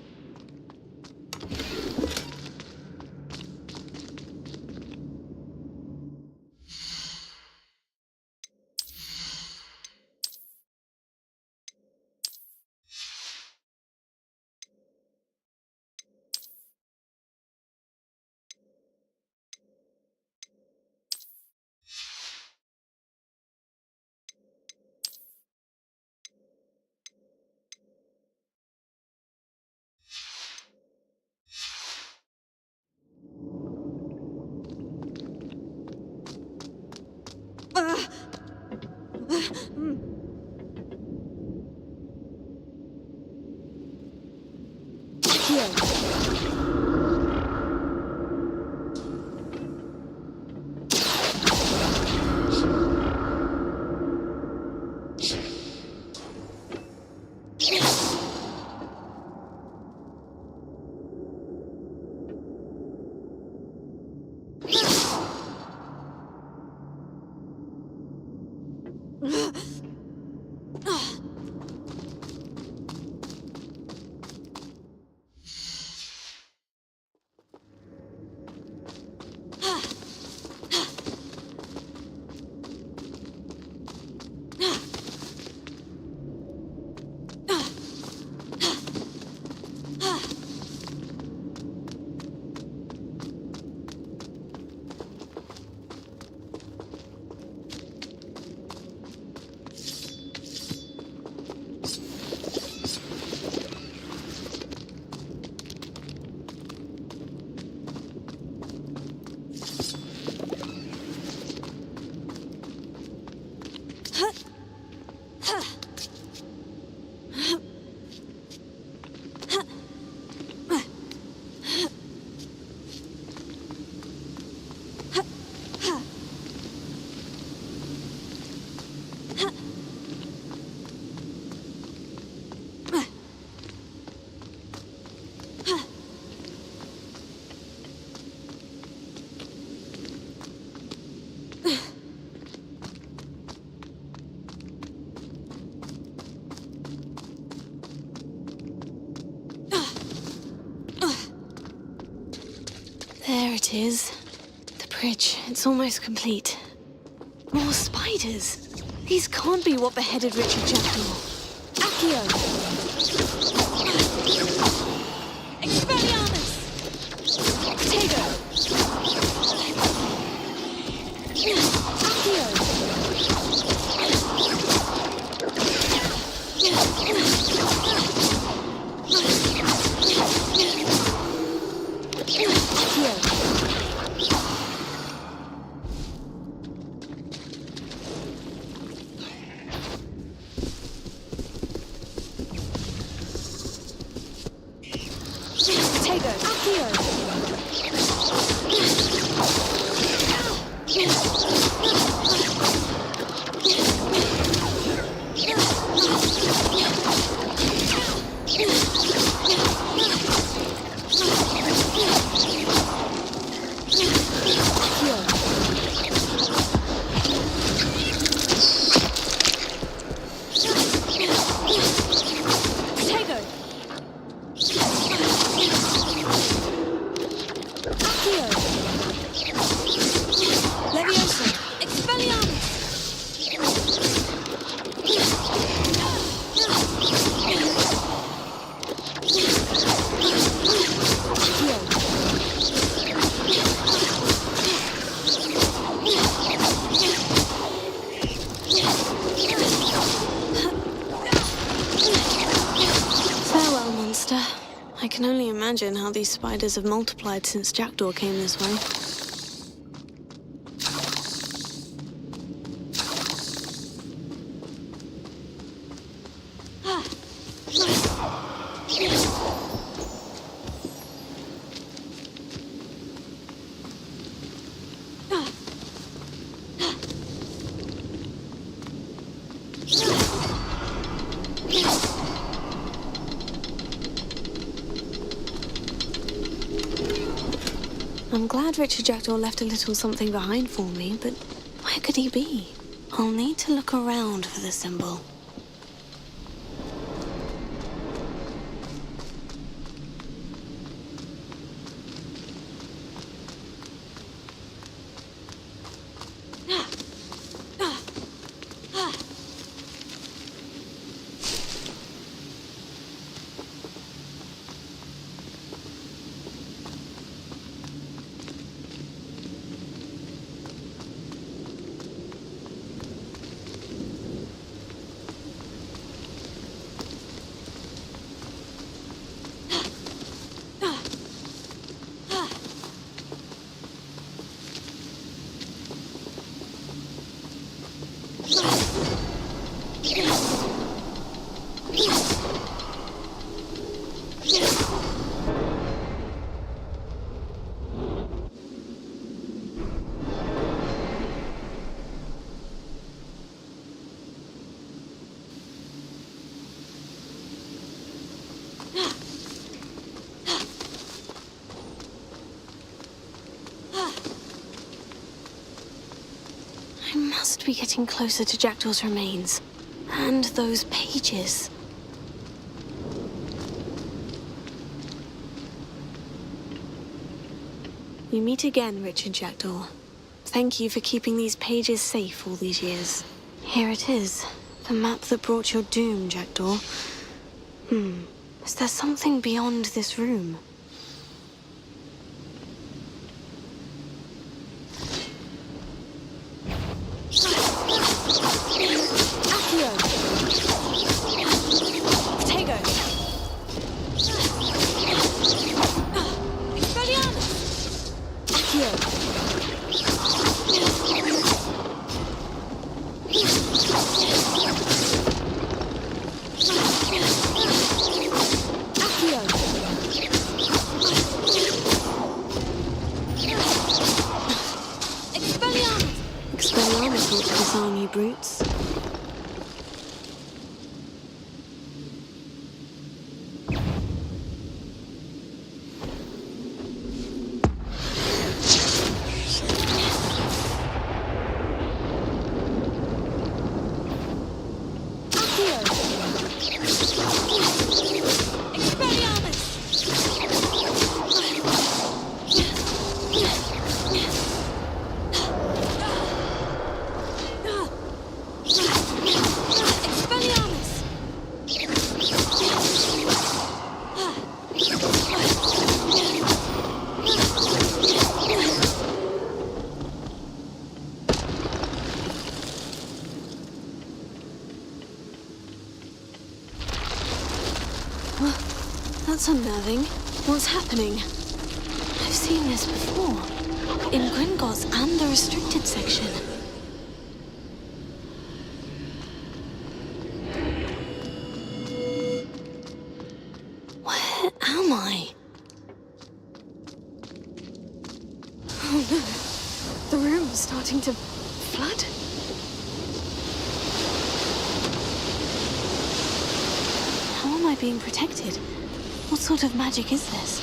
[SPEAKER 5] There it is. The bridge. It's almost complete. More spiders. These can't be what beheaded Richard Jackdaw. Accio! Expelliarmus! Tego! I can only imagine how these spiders have multiplied since Jackdaw came this way. I'm glad Richard Jackdaw left a little something behind for me, but where could he be? I'll need to look around for the symbol. I must be getting closer to Jackdaw's remains. And those pages. We meet again, Richard Jackdaw. Thank you for keeping these pages safe all these years. Here it is. The map that brought your doom, Jackdaw. Is there something beyond this room? Expelliarmus ought to disarm you brutes. That's unnerving. What's happening? I've seen this before. In Gringotts and the restricted section. Where am I? Oh no. The room is starting to flood. How am I being protected? What sort of magic is this?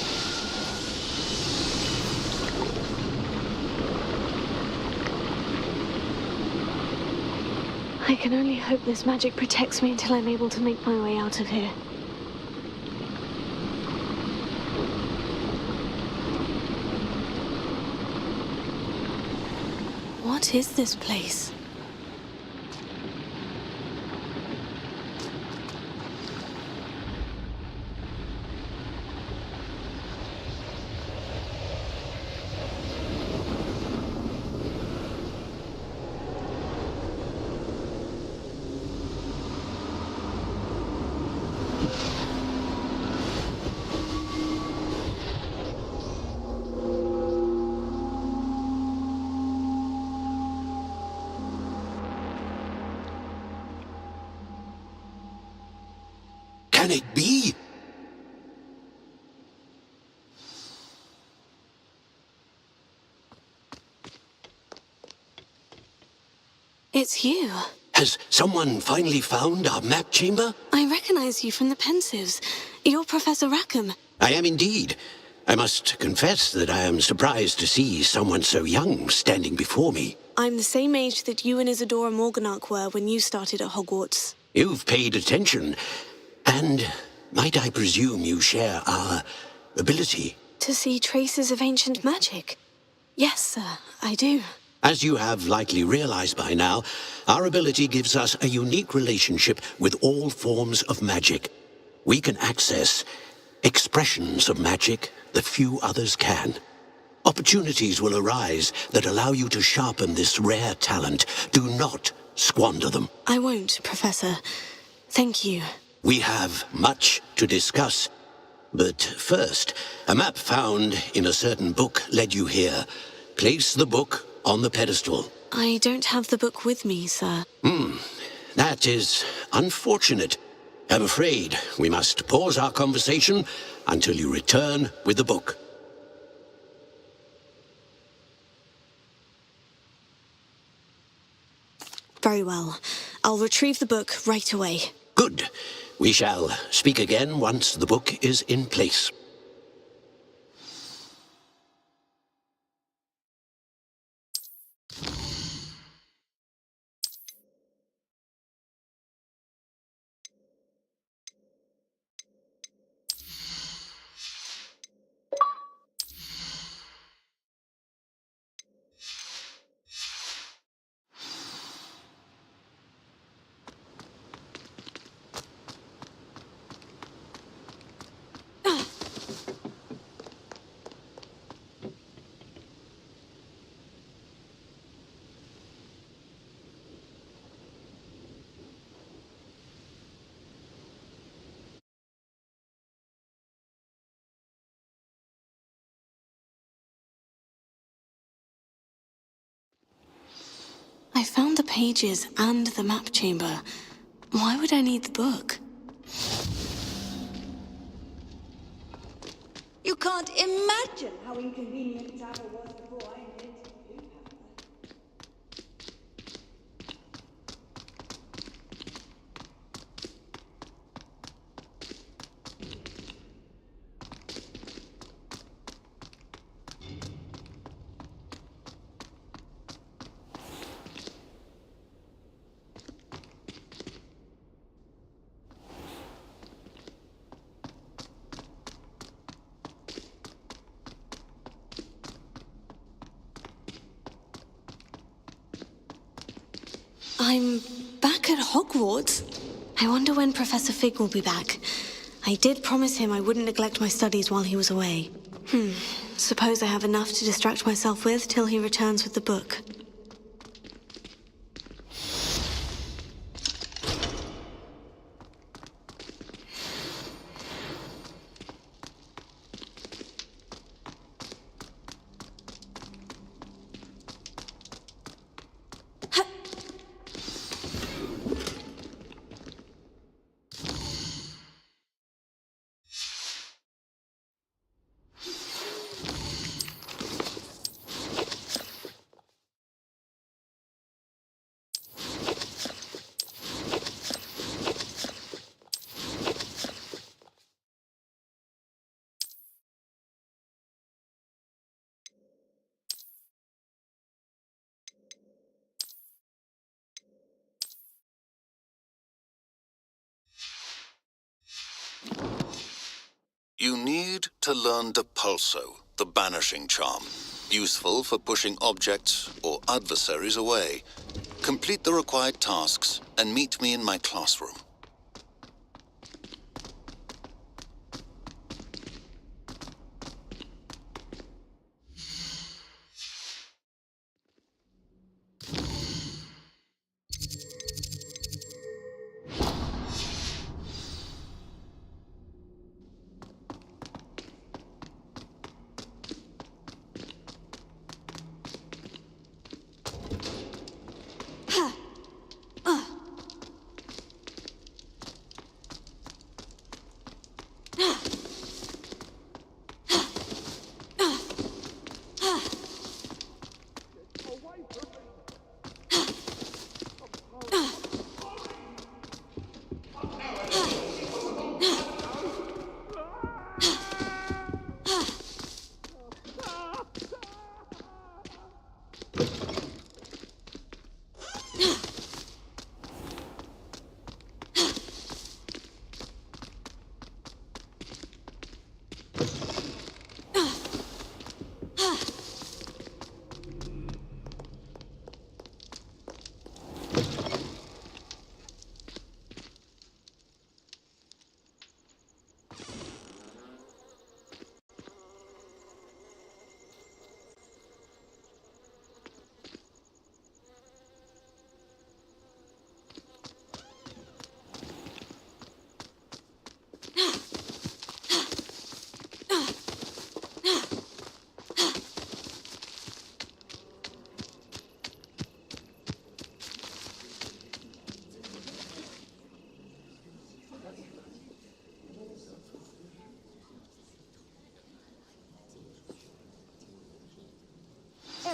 [SPEAKER 5] I can only hope this magic protects me until I'm able to make my way out of here. What is this place?
[SPEAKER 2] Can it be?
[SPEAKER 5] It's you.
[SPEAKER 2] Has someone finally found our map chamber?
[SPEAKER 5] I recognize you from the Pensives. You're Professor Rackham.
[SPEAKER 2] I am indeed. I must confess that I am surprised to see someone so young standing before me.
[SPEAKER 5] I'm the same age that you and Isadora Morganach were when you started at Hogwarts.
[SPEAKER 2] You've paid attention. And might I presume you share our ability?
[SPEAKER 5] To see traces of ancient magic? Yes, sir, I do.
[SPEAKER 2] As you have likely realized by now, our ability gives us a unique relationship with all forms of magic. We can access expressions of magic that few others can. Opportunities will arise that allow you to sharpen this rare talent. Do not squander them.
[SPEAKER 5] I won't, Professor. Thank you.
[SPEAKER 2] We have much to discuss. But first, a map found in a certain book led you here. Place the book on the pedestal.
[SPEAKER 5] I don't have the book with me, sir.
[SPEAKER 2] That is unfortunate. I'm afraid we must pause our conversation until you return with the book.
[SPEAKER 5] Very well. I'll retrieve the book right away.
[SPEAKER 2] Good. We shall speak again once the book is in place.
[SPEAKER 5] I found the pages and the map chamber. Why would I need the book?
[SPEAKER 4] You can't imagine how inconvenient travel was before I invented you, Pamela.
[SPEAKER 5] I'm back at Hogwarts. I wonder when Professor Fig will be back. I did promise him I wouldn't neglect my studies while he was away. Suppose I have enough to distract myself with till he returns with the book.
[SPEAKER 13] You need to learn Depulso, the banishing charm, useful for pushing objects or adversaries away. Complete the required tasks and meet me in my classroom.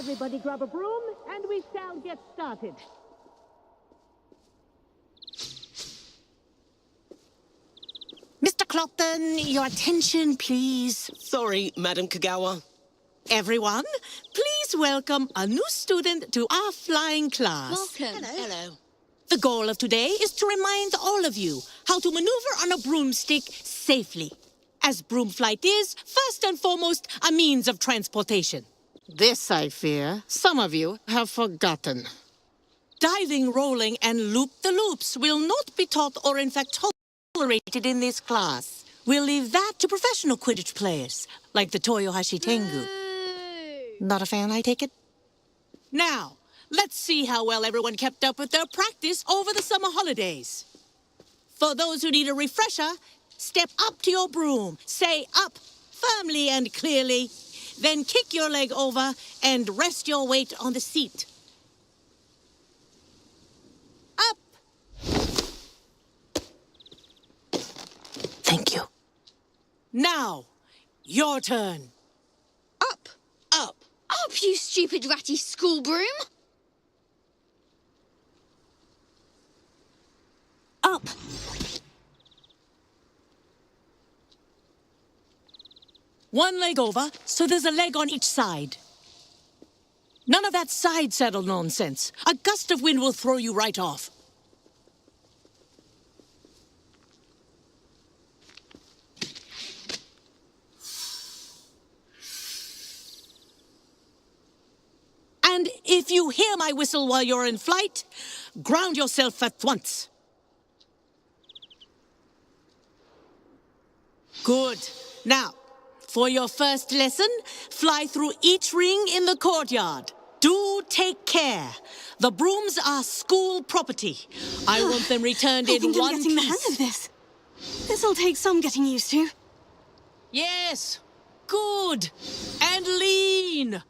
[SPEAKER 14] Everybody grab a broom, and we shall get started.
[SPEAKER 15] Mr. Clopton, your attention, please.
[SPEAKER 7] Sorry, Madam Kagawa.
[SPEAKER 15] Everyone, please welcome a new student to our flying class.
[SPEAKER 10] Welcome.
[SPEAKER 7] Hello.
[SPEAKER 15] The goal of today is to remind all of you how to maneuver on a broomstick safely, as broom flight is, first and foremost, a means of transportation.
[SPEAKER 14] This, I fear, some of you have forgotten.
[SPEAKER 15] Diving, rolling, and loop-the-loops will not be taught or in fact tolerated in this class. We'll leave that to professional Quidditch players, like the Toyohashi Tengu. Not a fan, I take it? Now, let's see how well everyone kept up with their practice over the summer holidays. For those who need a refresher, step up to your broom, say up firmly and clearly, then kick your leg over and rest your weight on the seat. Up!
[SPEAKER 7] Thank you.
[SPEAKER 15] Now, your turn.
[SPEAKER 10] Up!
[SPEAKER 7] Up!
[SPEAKER 10] Up, you stupid ratty school broom!
[SPEAKER 5] Up!
[SPEAKER 15] One leg over, so there's a leg on each side. None of that side saddle nonsense. A gust of wind will throw you right off. And if you hear my whistle while you're in flight, ground yourself at once. Good. Now, for your first lesson, fly through each ring in the courtyard. Do take care. The brooms are school property. I want them returned in one piece.
[SPEAKER 5] I'm getting the hang of this. This'll take some getting used to.
[SPEAKER 15] Yes. Good. And lean.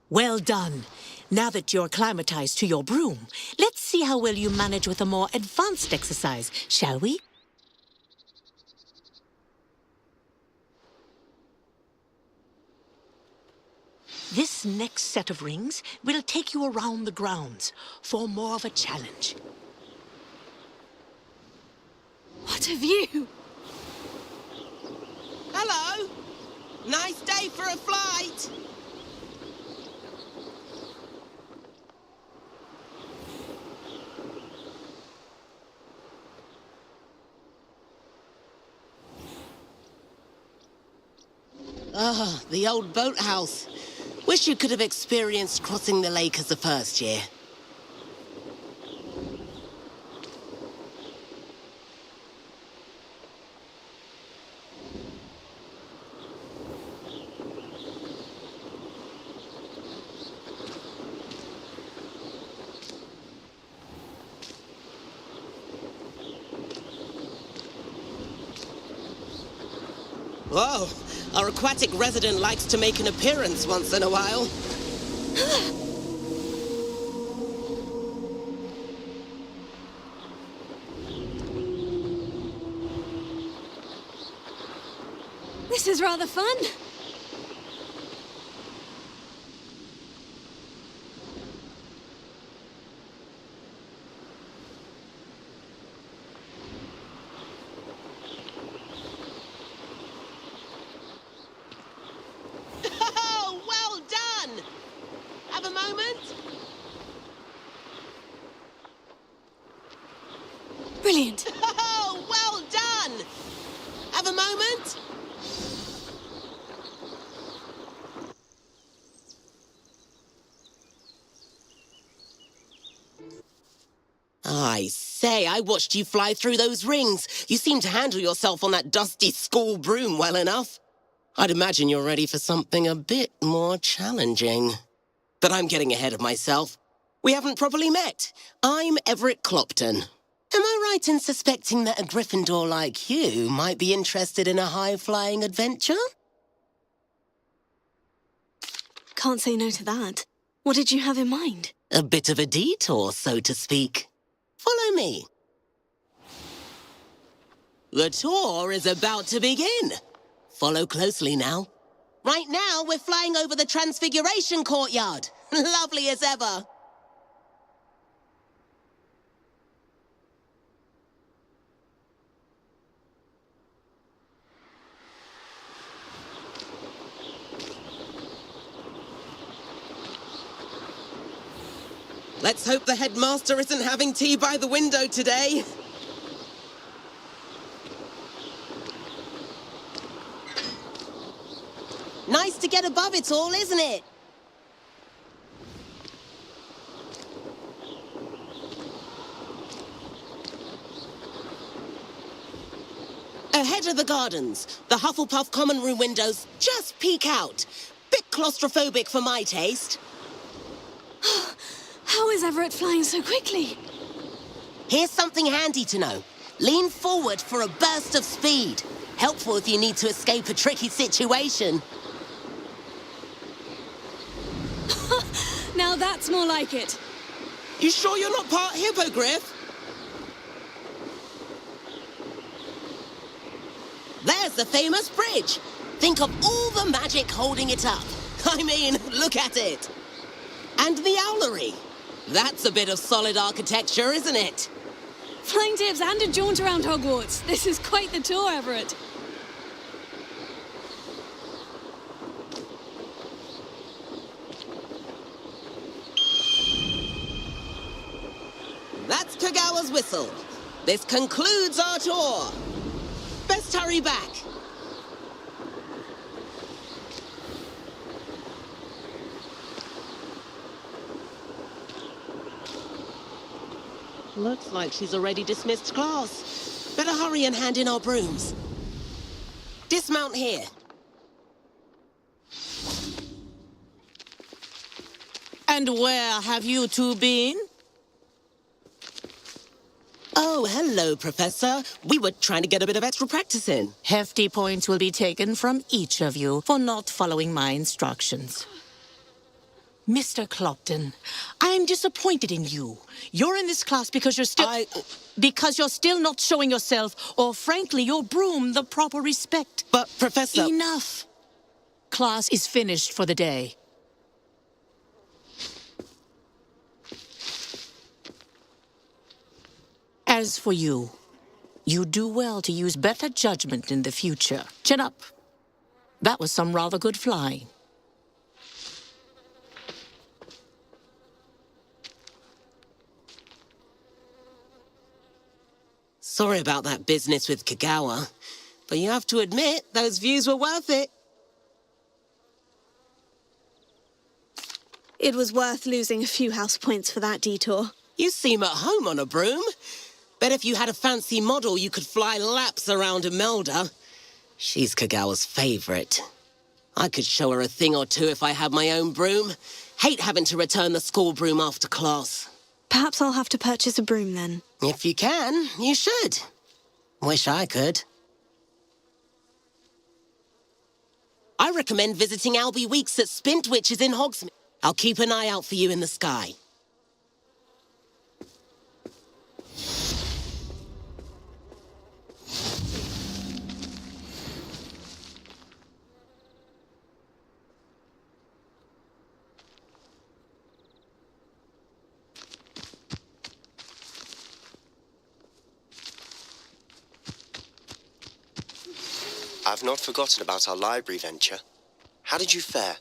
[SPEAKER 15] Well done. Now that you're acclimatized to your broom, let's see how well you manage with a more advanced exercise, shall we? This next set of rings will take you around the grounds for more of a challenge.
[SPEAKER 5] What a view!
[SPEAKER 7] Hello! Nice day for a flight! Ah, the old boathouse. Wish you could have experienced crossing the lake as a first year. Whoa, our aquatic resident likes to make an appearance once in a while.
[SPEAKER 5] This is rather fun.
[SPEAKER 7] Oh, well done! Have a moment?
[SPEAKER 5] Brilliant.
[SPEAKER 7] Oh, well done! Have a moment? I say, I watched you fly through those rings. You seem to handle yourself on that dusty school broom well enough. I'd imagine you're ready for something a bit more challenging. But I'm getting ahead of myself. We haven't properly met. I'm Everett Clopton. Am I right in suspecting that a Gryffindor like you might be interested in a high-flying adventure?
[SPEAKER 5] Can't say no to that. What did you have in mind?
[SPEAKER 7] A bit of a detour, so to speak. Follow me. The tour is about to begin. Follow closely now. Right now, we're flying over the Transfiguration Courtyard. Lovely as ever. Let's hope the headmaster isn't having tea by the window today. Nice to get above it all, isn't it? Ahead of the gardens, the Hufflepuff common room windows just peek out. Bit claustrophobic for my taste.
[SPEAKER 5] How is Everett flying so quickly?
[SPEAKER 7] Here's something handy to know. Lean forward for a burst of speed. Helpful if you need to escape a tricky situation.
[SPEAKER 5] Now that's more like it.
[SPEAKER 7] You sure you're not part hippogriff? There's the famous bridge. Think of all the magic holding it up. I mean, look at it. And the owlery. That's a bit of solid architecture, isn't it?
[SPEAKER 5] Flying tips and a jaunt around Hogwarts. This is quite the tour, Everett.
[SPEAKER 7] That's Kagawa's whistle. This concludes our tour. Best hurry back. Looks like she's already dismissed class. Better hurry and hand in our brooms. Dismount here.
[SPEAKER 15] And where have you two been?
[SPEAKER 7] Oh, hello, Professor. We were trying to get a bit of extra practice in.
[SPEAKER 15] Hefty points will be taken from each of you for not following my instructions. Mr. Clopton, I'm disappointed in you. You're in this class because you're still... Because you're still not showing yourself, or frankly, your broom, the proper respect.
[SPEAKER 7] But, Professor...
[SPEAKER 15] Enough. Class is finished for the day. As for you, you do well to use better judgment in the future. Chin up. That was some rather good flying.
[SPEAKER 7] Sorry about that business with Kagawa, but you have to admit, those views were worth it.
[SPEAKER 5] It was worth losing a few house points for that detour.
[SPEAKER 7] You seem at home on a broom. Bet if you had a fancy model, you could fly laps around Imelda. She's Kagawa's favorite. I could show her a thing or two if I had my own broom. Hate having to return the school broom after class.
[SPEAKER 5] Perhaps I'll have to purchase a broom then.
[SPEAKER 7] If you can, you should. Wish I could. I recommend visiting Albie Weeks at Spint, which is in Hogsmeade. I'll keep an eye out for you in the sky.
[SPEAKER 8] I've not forgotten about our library venture. How did you fare?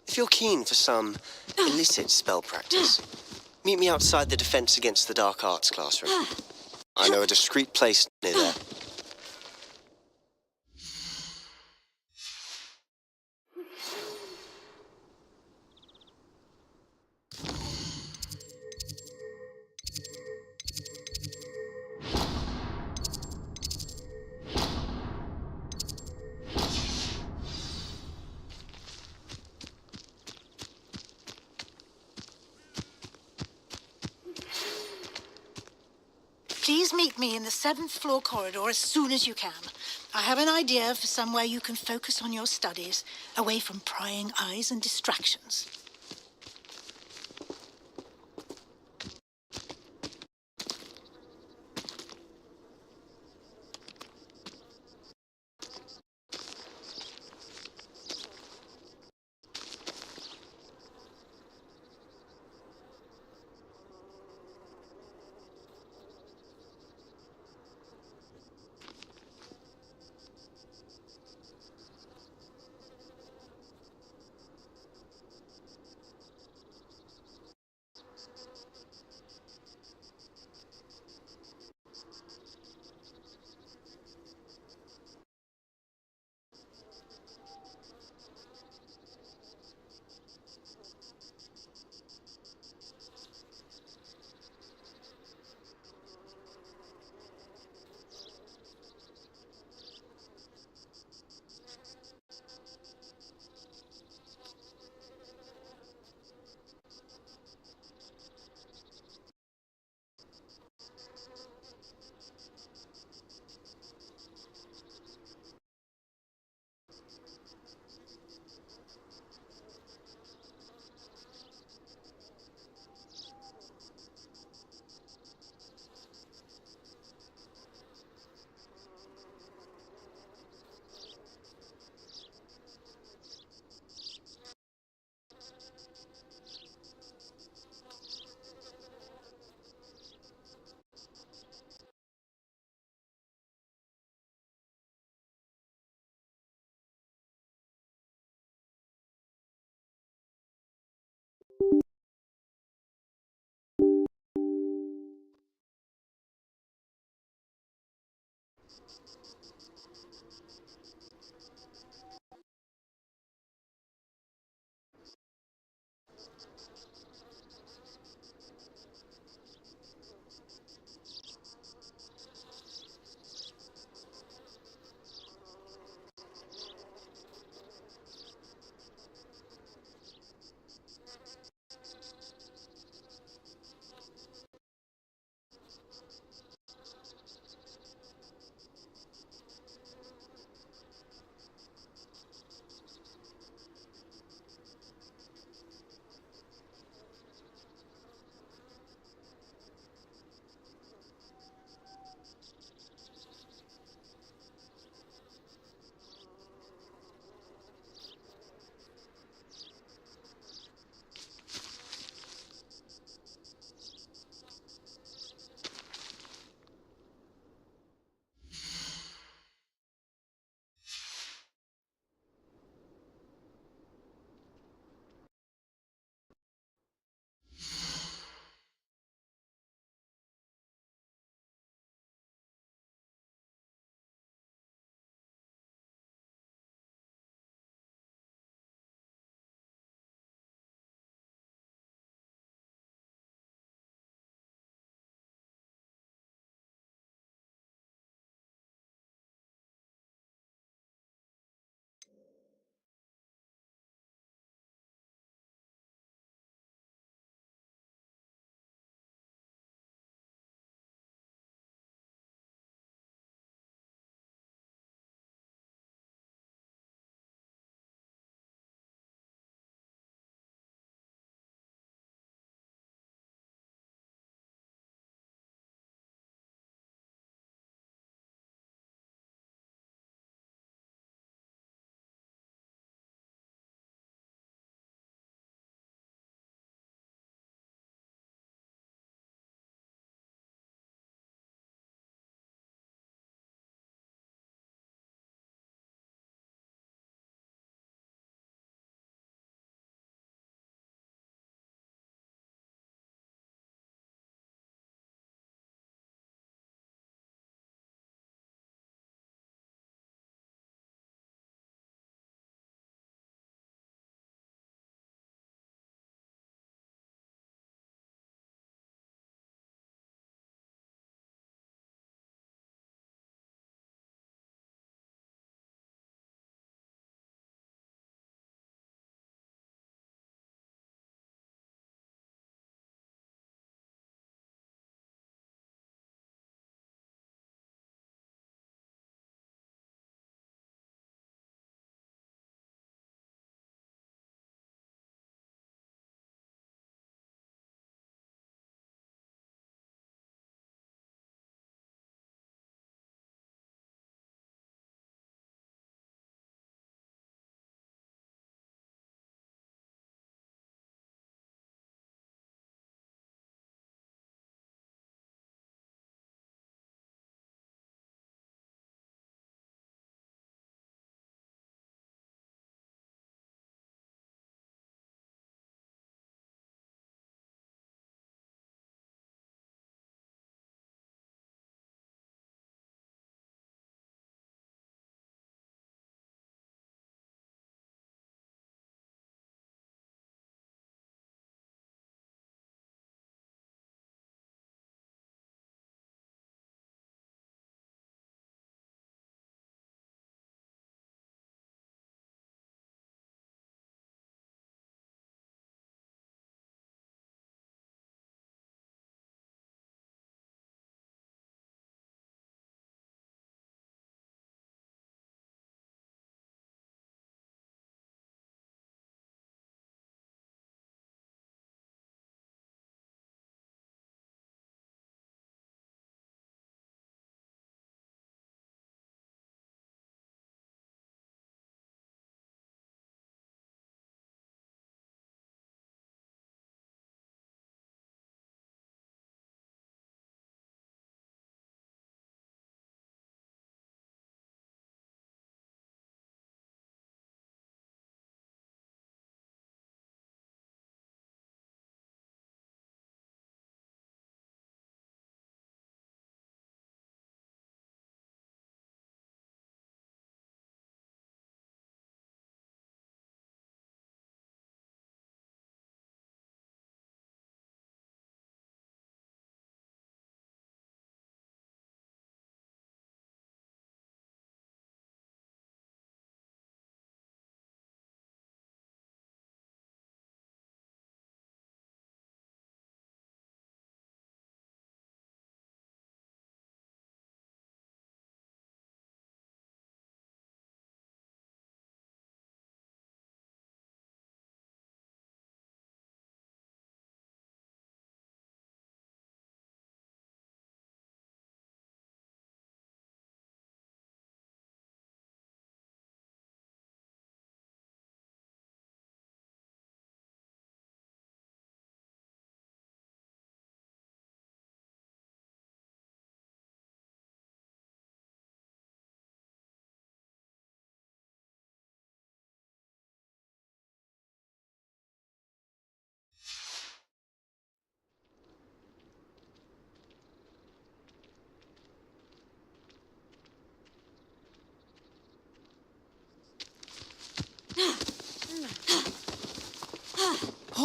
[SPEAKER 8] If you're keen for some illicit spell practice, meet me outside the Defense Against the Dark Arts classroom. I know a discreet place near there.
[SPEAKER 16] Please meet me in the 7th floor corridor as soon as you can. I have an idea for somewhere you can focus on your studies, away from prying eyes and distractions.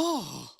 [SPEAKER 7] Oh.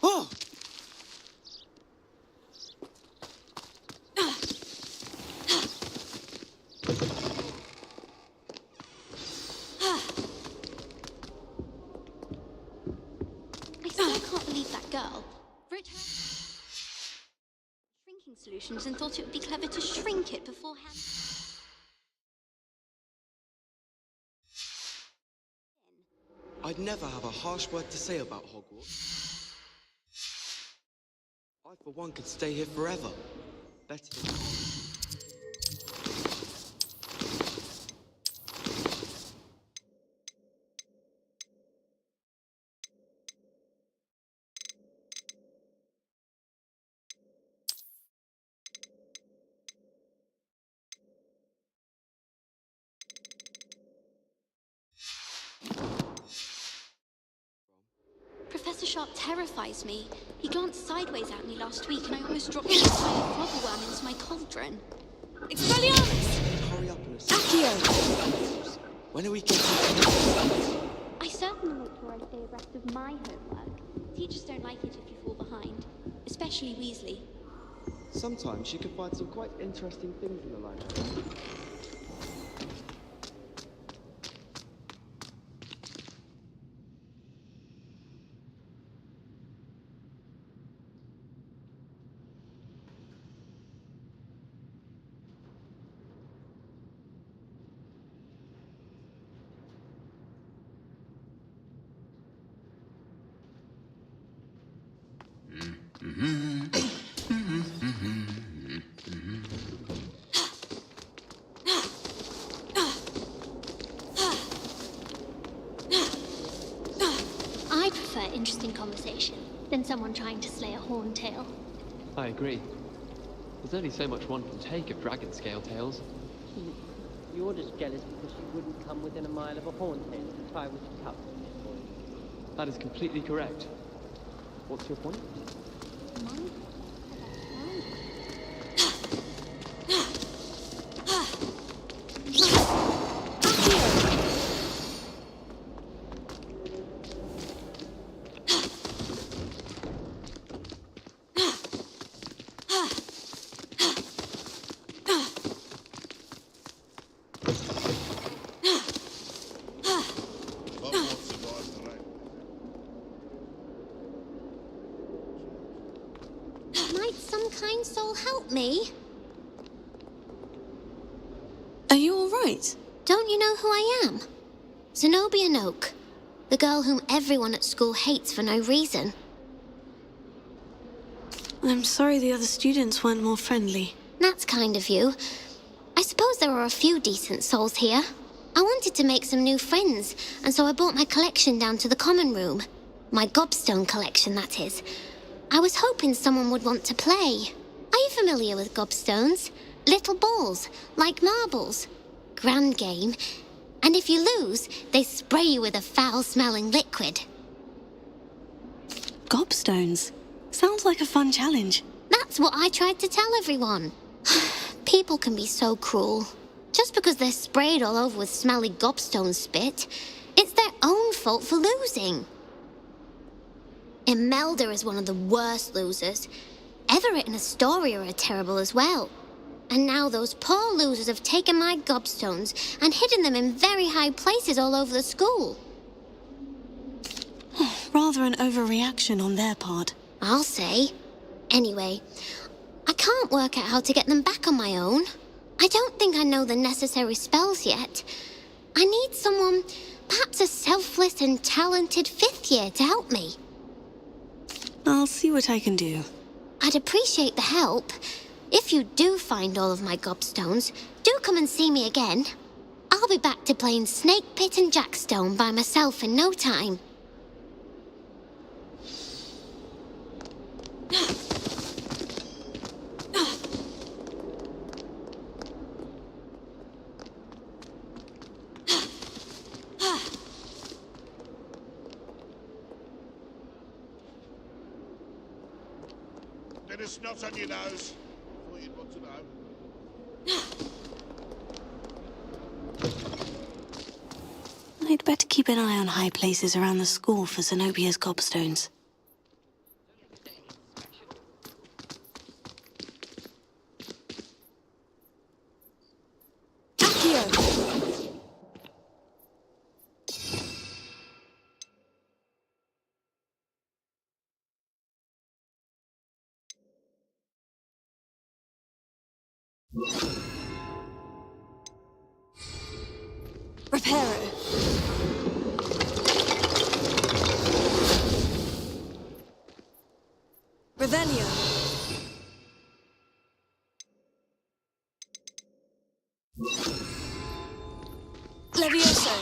[SPEAKER 7] Oh!
[SPEAKER 10] I still can't believe that girl. Brit had shrinking solutions and thought it would be clever to shrink it beforehand.
[SPEAKER 17] I'd never have a harsh word to say about Hogwarts. I, for one, could stay here forever. Better than...
[SPEAKER 10] Professor Sharp terrifies me. He glanced sideways at me last week and I almost dropped an entire floggerworm into my cauldron.
[SPEAKER 5] Expelliarmus!
[SPEAKER 17] Hurry up in a
[SPEAKER 5] Accio!
[SPEAKER 17] When are we getting...
[SPEAKER 10] I certainly make sure I stay abreast of my homework. Teachers don't like it if you fall behind, especially Weasley.
[SPEAKER 17] Sometimes you can find some quite interesting things in the library.
[SPEAKER 10] I prefer interesting conversation than someone trying to slay a horntail.
[SPEAKER 18] I agree. There's only so much one can take of dragon scale tales.
[SPEAKER 19] You're just jealous because she wouldn't come within a mile of a horntail if I was tough.
[SPEAKER 18] That is completely correct. What's your point?
[SPEAKER 10] Might some kind soul help me?
[SPEAKER 5] Are you all right?
[SPEAKER 10] Don't you know who I am? Zenobia Noak, the girl whom everyone at school hates for no reason.
[SPEAKER 5] I'm sorry the other students weren't more friendly.
[SPEAKER 10] That's kind of you. I suppose there are a few decent souls here. I wanted to make some new friends, and so I brought my collection down to the common room. My gobstone collection, that is. I was hoping someone would want to play. Are you familiar with gobstones? Little balls, like marbles. Grand game. And if you lose, they spray you with a foul-smelling liquid.
[SPEAKER 5] Gobstones? Sounds like a fun challenge.
[SPEAKER 10] That's what I tried to tell everyone. People can be so cruel. Just because they're sprayed all over with smelly gobstone spit, it's their own fault for losing. Imelda is one of the worst losers. Everett and Astoria are terrible as well. And now those poor losers have taken my gobstones and hidden them in very high places all over the school.
[SPEAKER 5] Rather an overreaction on their part.
[SPEAKER 10] I'll say. Anyway, I can't work out how to get them back on my own. I don't think I know the necessary spells yet. I need someone, perhaps a selfless and talented 5th year to help me.
[SPEAKER 5] I'll see what I can do.
[SPEAKER 10] I'd appreciate the help. If you do find all of my gobstones, do come and see me again. I'll be back to playing Snake Pit and Jackstone by myself in no time.
[SPEAKER 20] Bit of snot on your nose. Thought you'd want to know.
[SPEAKER 5] I'd better keep an eye on high places around the school for Zenobia's gobstones.
[SPEAKER 21] Reparo. Revelio. Levioso.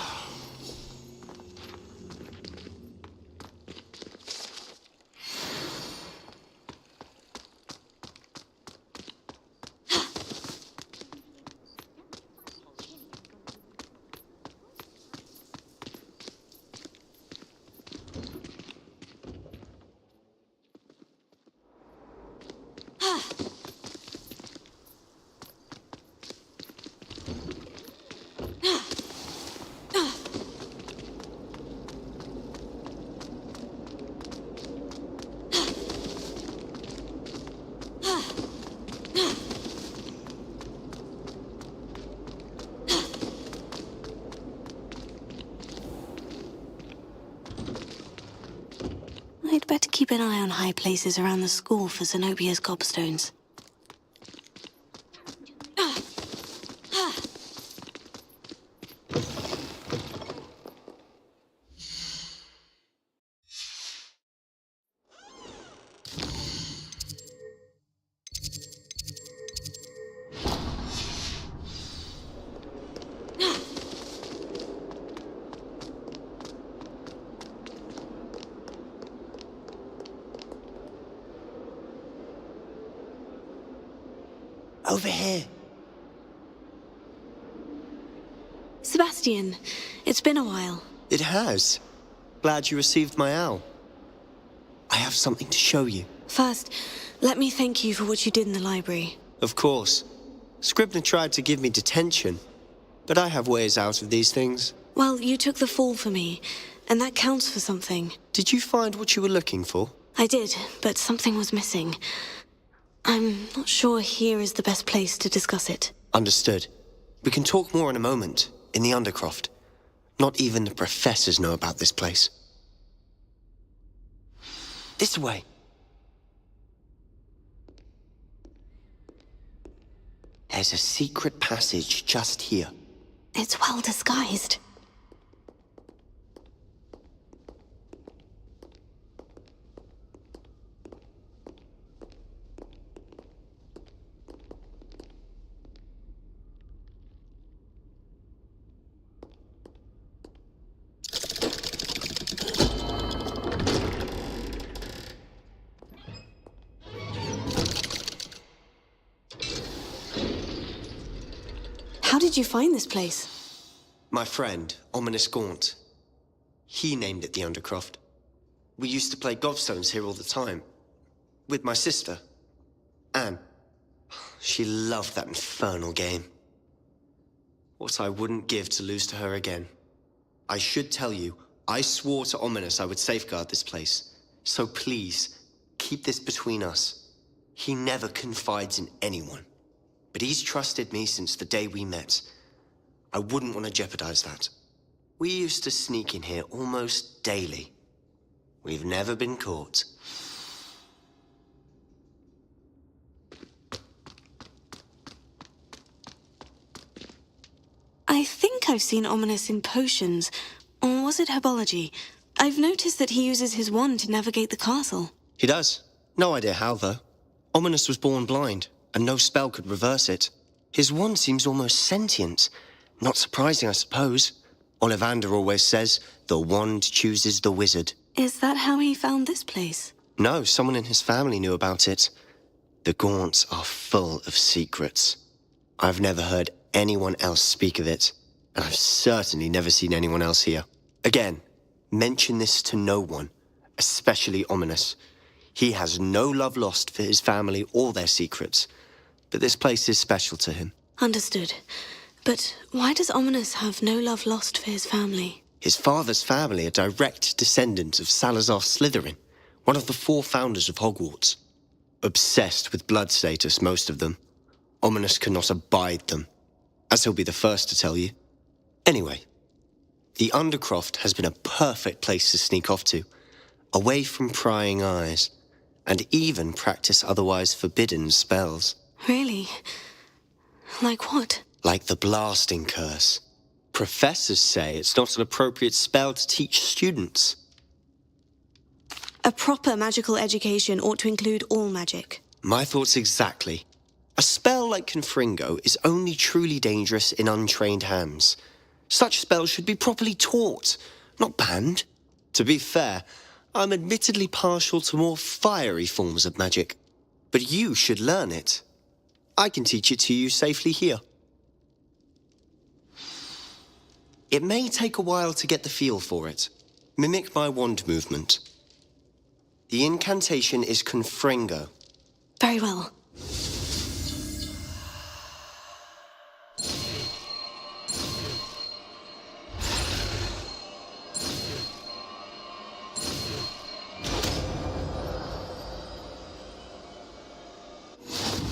[SPEAKER 5] I'd better keep an eye on high places around the school for Zenobia's gobstones.
[SPEAKER 8] Over here.
[SPEAKER 5] Sebastian, it's been a while.
[SPEAKER 8] It has. Glad you received my owl. I have something to show you.
[SPEAKER 5] First, let me thank you for what you did in the library.
[SPEAKER 8] Of course. Scribner tried to give me detention, but I have ways out of these things.
[SPEAKER 5] Well, you took the fall for me, and that counts for something.
[SPEAKER 8] Did you find what you were looking for?
[SPEAKER 5] I did, but something was missing. I'm not sure here is the best place to discuss it.
[SPEAKER 8] Understood. We can talk more in a moment, in the Undercroft. Not even the professors know about this place. This way. There's a secret passage just here.
[SPEAKER 5] It's well disguised. How did you find this place?
[SPEAKER 8] My friend, Ominous Gaunt. He named it the Undercroft. We used to play gobstones here all the time. With my sister, Anne. She loved that infernal game. What I wouldn't give to lose to her again. I should tell you, I swore to Ominous I would safeguard this place. So please, keep this between us. He never confides in anyone. but he's trusted me since the day we met. I wouldn't want to jeopardize that. We used to sneak in here almost daily. We've never been caught.
[SPEAKER 5] I think I've seen Ominous in potions. Or was it herbology? I've noticed that he uses his wand to navigate the castle.
[SPEAKER 8] He does. No idea how, though. Ominous was born blind, and no spell could reverse it. His wand seems almost sentient. Not surprising, I suppose. Ollivander always says, the wand chooses the wizard.
[SPEAKER 5] Is that how he found this place?
[SPEAKER 8] No, someone in his family knew about it. The Gaunts are full of secrets. I've never heard anyone else speak of it, and I've certainly never seen anyone else here. Again, mention this to no one, especially Ominous. He has no love lost for his family or their secrets, but this place is special to him.
[SPEAKER 5] Understood. But why does Ominous have no love lost for his family?
[SPEAKER 8] His father's family are direct descendants of Salazar Slytherin, one of the 4 founders of Hogwarts. Obsessed with blood status, most of them. Ominous cannot abide them, as he'll be the first to tell you. Anyway, the Undercroft has been a perfect place to sneak off to, away from prying eyes, and even practice otherwise forbidden spells.
[SPEAKER 5] Really? Like what?
[SPEAKER 8] Like the blasting curse. Professors say it's not an appropriate spell to teach students.
[SPEAKER 5] A proper magical education ought to include all magic.
[SPEAKER 8] My thoughts exactly. A spell like Confringo is only truly dangerous in untrained hands. Such spells should be properly taught, not banned. To be fair, I'm admittedly partial to more fiery forms of magic. But you should learn it. I can teach it to you safely here. It may take a while to get the feel for it. Mimic my wand movement. The incantation is Confringo.
[SPEAKER 5] Very well.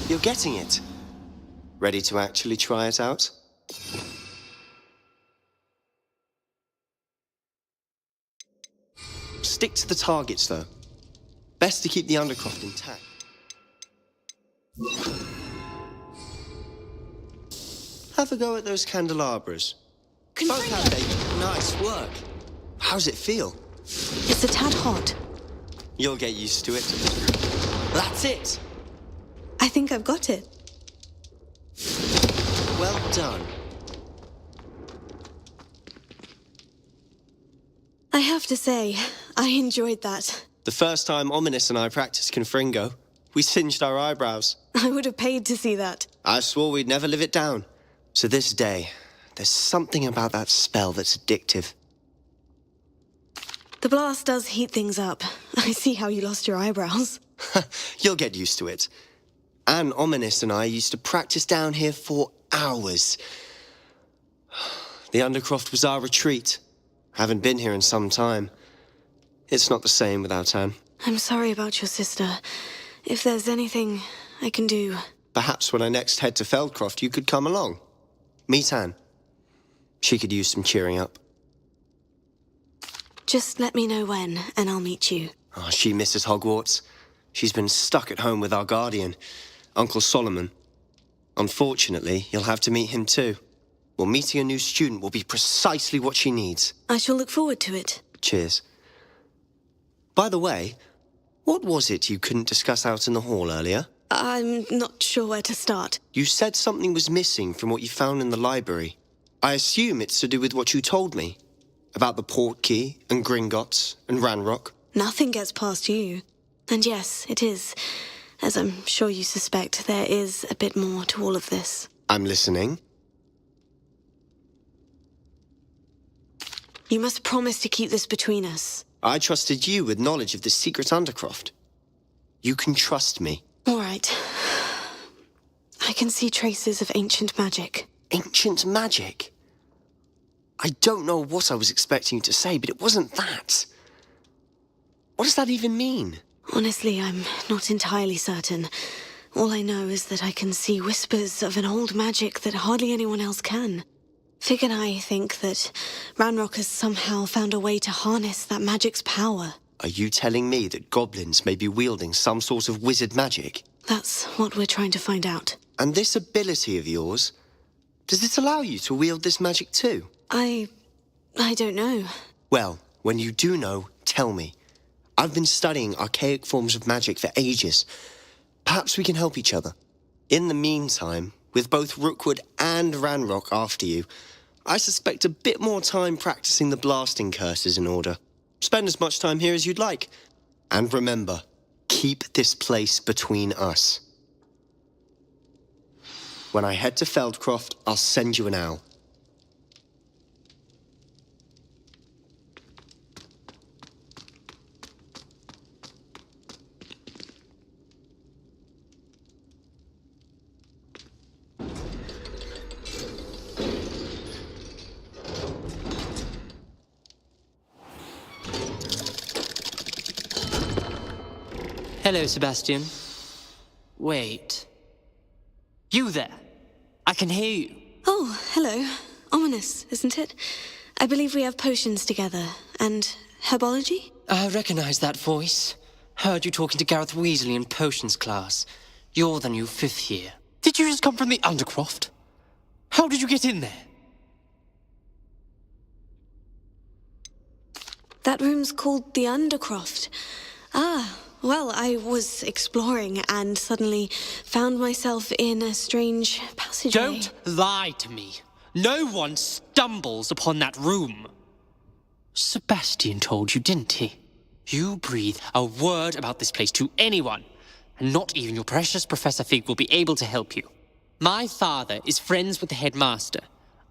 [SPEAKER 8] You're getting it. Ready to actually try it out? Stick to the targets, though. Best to keep the Undercroft intact. Have a go at those candelabras. Both have they? Nice work. How's it feel?
[SPEAKER 5] It's a tad hot.
[SPEAKER 8] You'll get used to it. That's it!
[SPEAKER 5] I think I've got it.
[SPEAKER 8] Well done.
[SPEAKER 5] I have to say, I enjoyed that.
[SPEAKER 8] The first time Ominous and I practiced Confringo, we singed our eyebrows.
[SPEAKER 5] I would have paid to see that.
[SPEAKER 8] I swore we'd never live it down. To this day, there's something about that spell that's addictive.
[SPEAKER 5] The blast does heat things up. I see how you lost your eyebrows.
[SPEAKER 8] You'll get used to it. Anne Ominous and I used to practice down here for hours. The Undercroft was our retreat. Haven't been here in some time. It's not the same without Anne.
[SPEAKER 5] I'm sorry about your sister. If there's anything I can do...
[SPEAKER 8] Perhaps when I next head to Feldcroft, you could come along. Meet Anne. She could use some cheering up.
[SPEAKER 5] Just let me know when, and I'll meet you.
[SPEAKER 8] Oh, she misses Hogwarts. She's been stuck at home with our guardian, Uncle Solomon. Unfortunately, you'll have to meet him too. Well, meeting a new student will be precisely what she needs.
[SPEAKER 5] I shall look forward to it.
[SPEAKER 8] Cheers. By the way, what was it you couldn't discuss out in the hall earlier?
[SPEAKER 5] I'm not sure where to start.
[SPEAKER 8] You said something was missing from what you found in the library. I assume it's to do with what you told me. About the Portkey, and Gringotts, and Ranrock.
[SPEAKER 5] Nothing gets past you. And yes, it is. As I'm sure you suspect, there is a bit more to all of this.
[SPEAKER 8] I'm listening.
[SPEAKER 5] You must promise to keep this between us.
[SPEAKER 8] I trusted you with knowledge of the secret Undercroft. You can trust me.
[SPEAKER 5] All right. I can see traces of ancient magic.
[SPEAKER 8] Ancient magic? I don't know what I was expecting you to say, but it wasn't that. What does that even mean?
[SPEAKER 5] Honestly, I'm not entirely certain. All I know is that I can see whispers of an old magic that hardly anyone else can. Fig and I think that Ranrock has somehow found a way to harness that magic's power.
[SPEAKER 8] Are you telling me that goblins may be wielding some sort of wizard magic?
[SPEAKER 5] That's what we're trying to find out.
[SPEAKER 8] And this ability of yours, does it allow you to wield this magic too?
[SPEAKER 5] I don't know.
[SPEAKER 8] Well, when you do know, tell me. I've been studying archaic forms of magic for ages. Perhaps we can help each other. In the meantime, with both Rookwood and Ranrock after you, I suspect a bit more time practicing the blasting curse is in order. Spend as much time here as you'd like. And remember, keep this place between us. When I head to Feldcroft, I'll send you an owl.
[SPEAKER 9] Hello, Sebastian. Wait. You there? I can hear you.
[SPEAKER 5] Oh, hello. Ominous, isn't it? I believe we have potions together. And herbology?
[SPEAKER 9] I recognize that voice. Heard you talking to Gareth Weasley in potions class. You're the new 5th year. Did you just come from the Undercroft? How did you get in there?
[SPEAKER 5] That room's called the Undercroft. Ah, well, I was exploring and suddenly found myself in a strange passageway.
[SPEAKER 9] Don't lie to me. No one stumbles upon that room. Sebastian told you, didn't he? You breathe a word about this place to anyone, and not even your precious Professor Fig will be able to help you. My father is friends with the headmaster.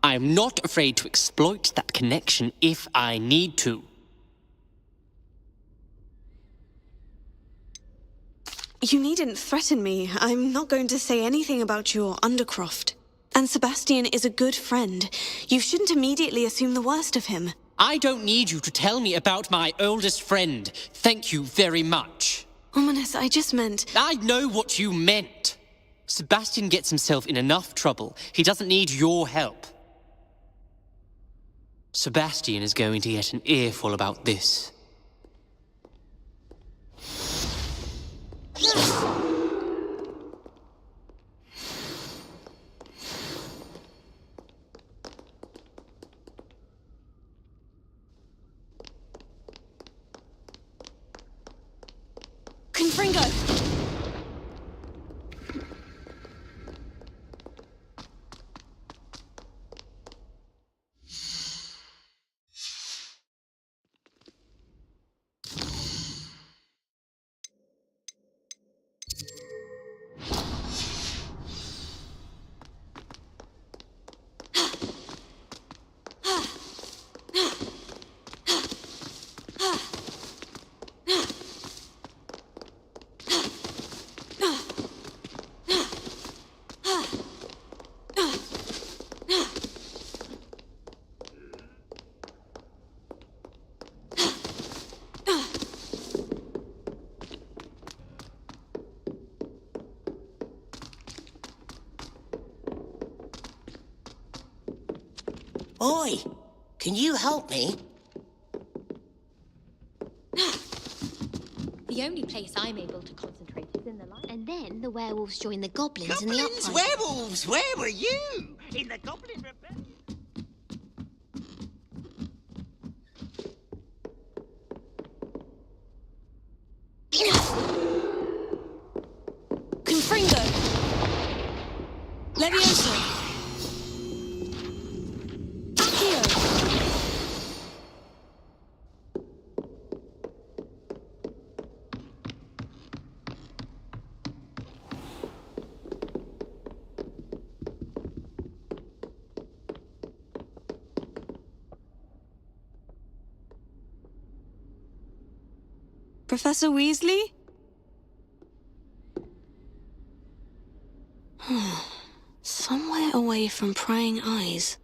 [SPEAKER 9] I am not afraid to exploit that connection if I need to.
[SPEAKER 5] You needn't threaten me. I'm not going to say anything about your Undercroft. And Sebastian is a good friend. You shouldn't immediately assume the worst of him.
[SPEAKER 9] I don't need you to tell me about my oldest friend. Thank you very much.
[SPEAKER 5] Ominous, I just meant...
[SPEAKER 9] I know what you meant. Sebastian gets himself in enough trouble. He doesn't need your help. Sebastian is going to get an earful about this.
[SPEAKER 5] Confringo!
[SPEAKER 7] Oi, can you help me?
[SPEAKER 10] The only place I'm able to concentrate is in the light. And then the werewolves join the goblins in the
[SPEAKER 6] Goblins,
[SPEAKER 10] uprising.
[SPEAKER 6] werewolves, where were you? In the Goblin Rebellion?
[SPEAKER 21] Confringo! Levioso! Accio!
[SPEAKER 5] Professor Weasley? Somewhere away from prying eyes.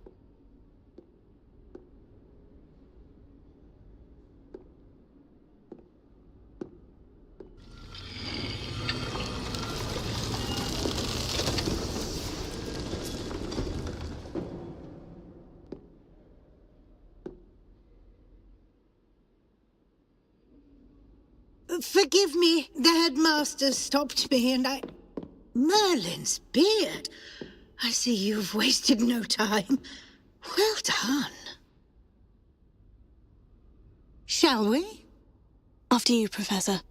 [SPEAKER 16] Forgive me, the headmaster stopped me and I... Merlin's beard. I see you've wasted no time. Well done. Shall we?
[SPEAKER 5] After you, Professor.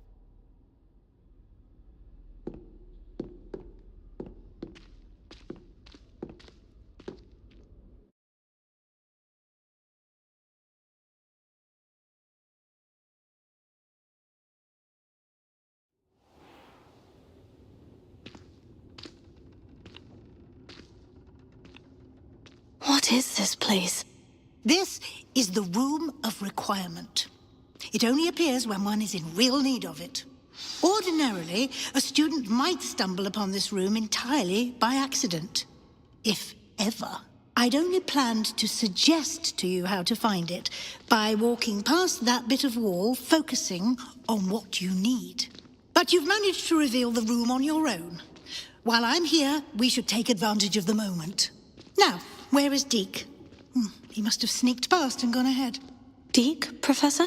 [SPEAKER 5] What is this place?
[SPEAKER 16] This is the Room of Requirement. It only appears when one is in real need of it. Ordinarily, a student might stumble upon this room entirely by accident. If ever. I'd only planned to suggest to you how to find it by walking past that bit of wall, focusing on what you need. But you've managed to reveal the room on your own. While I'm here, we should take advantage of the moment. Now, where is Deke? He must have sneaked past and gone ahead.
[SPEAKER 5] Deke, Professor?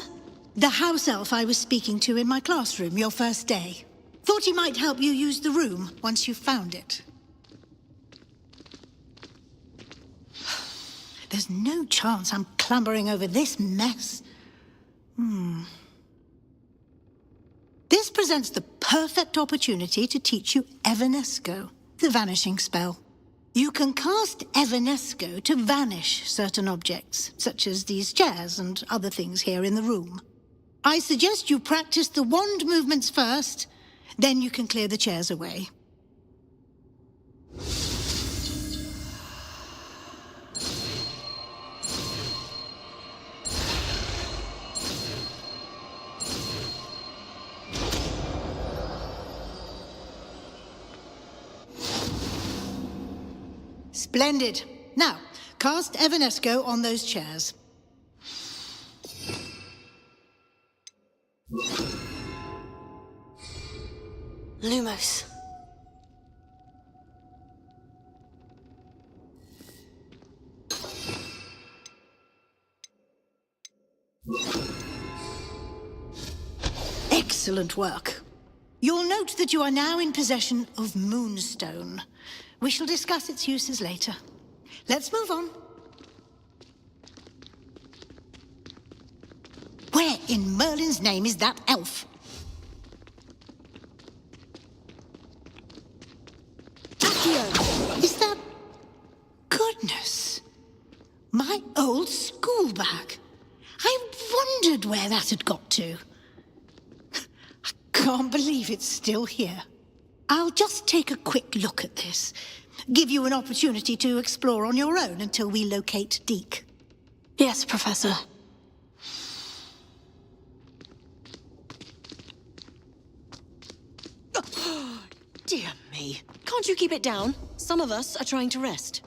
[SPEAKER 16] The house elf I was speaking to in my classroom your first day. Thought he might help you use the room once you found it. There's no chance I'm clambering over this mess. This presents the perfect opportunity to teach you Evanesco, the vanishing spell. You can cast Evanesco to vanish certain objects, such as these chairs and other things here in the room. I suggest you practice the wand movements first, then you can clear the chairs away. Splendid. Now, cast Evanesco on those chairs.
[SPEAKER 5] Lumos.
[SPEAKER 16] Excellent work. You'll note that you are now in possession of Moonstone. We shall discuss its uses later. Let's move on. Where in Merlin's name is that elf? Accio! Is that... Goodness! My old school bag. I wondered where that had got to. I can't believe it's still here. I'll just take a quick look at this. Give you an opportunity to explore on your own until we locate Deke.
[SPEAKER 5] Yes, Professor.
[SPEAKER 3] Dear me. Can't you keep it down? Some of us are trying to rest.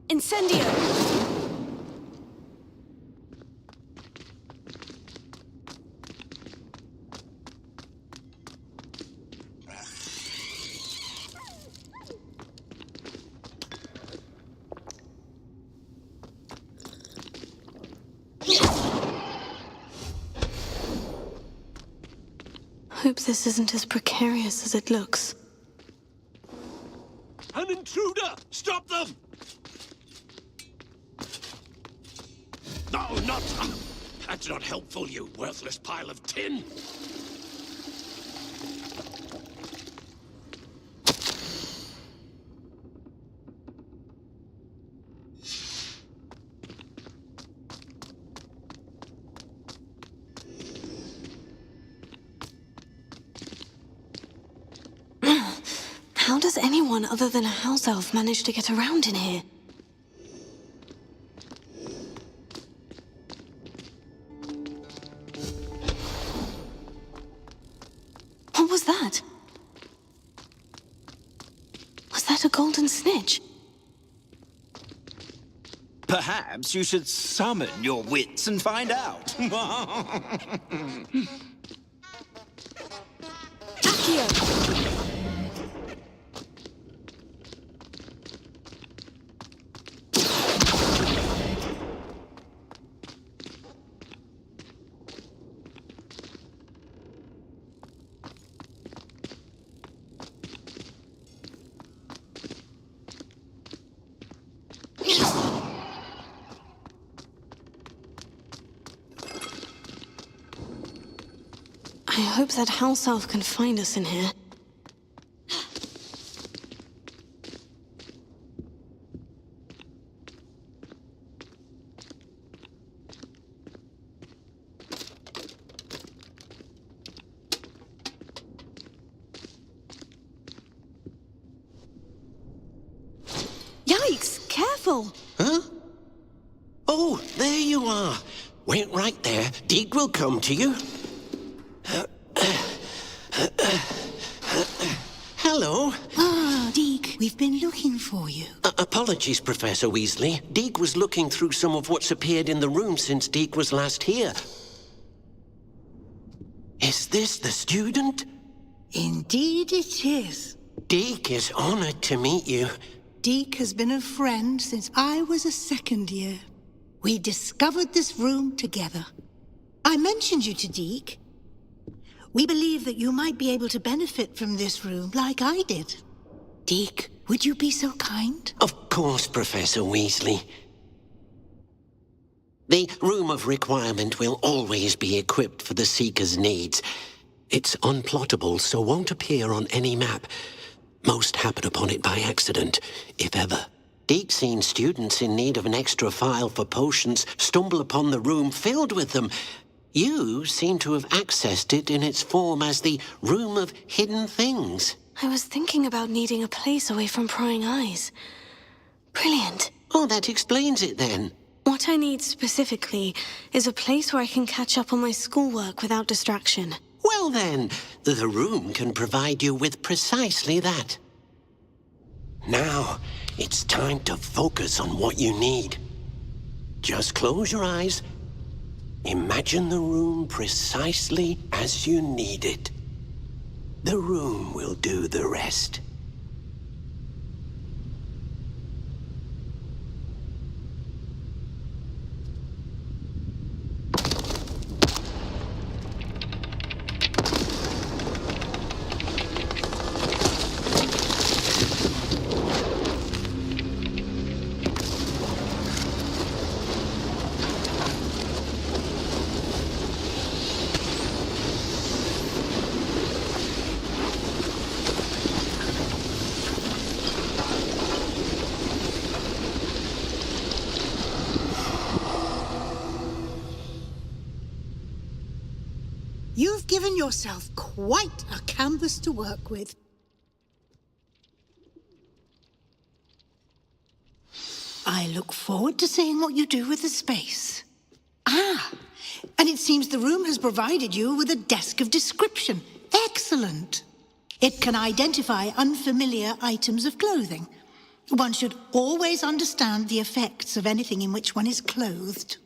[SPEAKER 5] Incendio! Hope this isn't as precarious as it looks.
[SPEAKER 2] An intruder! Stop them! No, not... That's not helpful, you worthless pile of tin!
[SPEAKER 5] How does anyone other than a house elf manage to get around in here? that a golden snitch?
[SPEAKER 1] Perhaps you should summon your wits and find out.
[SPEAKER 21] Accio!
[SPEAKER 5] I hope that house elf can find us in here.
[SPEAKER 3] Yikes! Careful!
[SPEAKER 2] Huh? Oh, there you are. Wait right there. Deke will come to you. Hello.
[SPEAKER 16] Ah, Deke, we've been looking for you.
[SPEAKER 2] Apologies, Professor Weasley. Deke was looking through some of what's appeared in the room since Deke was last here. Is this the student?
[SPEAKER 16] Indeed it is.
[SPEAKER 2] Deke is honored to meet you.
[SPEAKER 16] Deke has been a friend since I was a second year. We discovered this room together. I mentioned you to Deke. We believe that you might be able to benefit from this room like I did. Deke, would you be so kind?
[SPEAKER 2] Of course, Professor Weasley. The Room of Requirement will always be equipped for the Seeker's needs. It's unplottable, so won't appear on any map. Most happen upon it by accident, if ever. Deke's seen students in need of an extra file for potions stumble upon the room filled with them. You seem to have accessed it in its form as the Room of Hidden Things.
[SPEAKER 5] I was thinking about needing a place away from prying eyes. Brilliant.
[SPEAKER 2] Oh, that explains it then.
[SPEAKER 5] What I need specifically is a place where I can catch up on my schoolwork without distraction.
[SPEAKER 2] Well then, the room can provide you with precisely that. Now, it's time to focus on what you need. Just close your eyes. Imagine the room precisely as you need it. The room will do the rest.
[SPEAKER 16] You've given yourself quite a canvas to work with. I look forward to seeing what you do with the space. Ah, and it seems the room has provided you with a desk of description. Excellent. It can identify unfamiliar items of clothing. One should always understand the effects of anything in which one is clothed.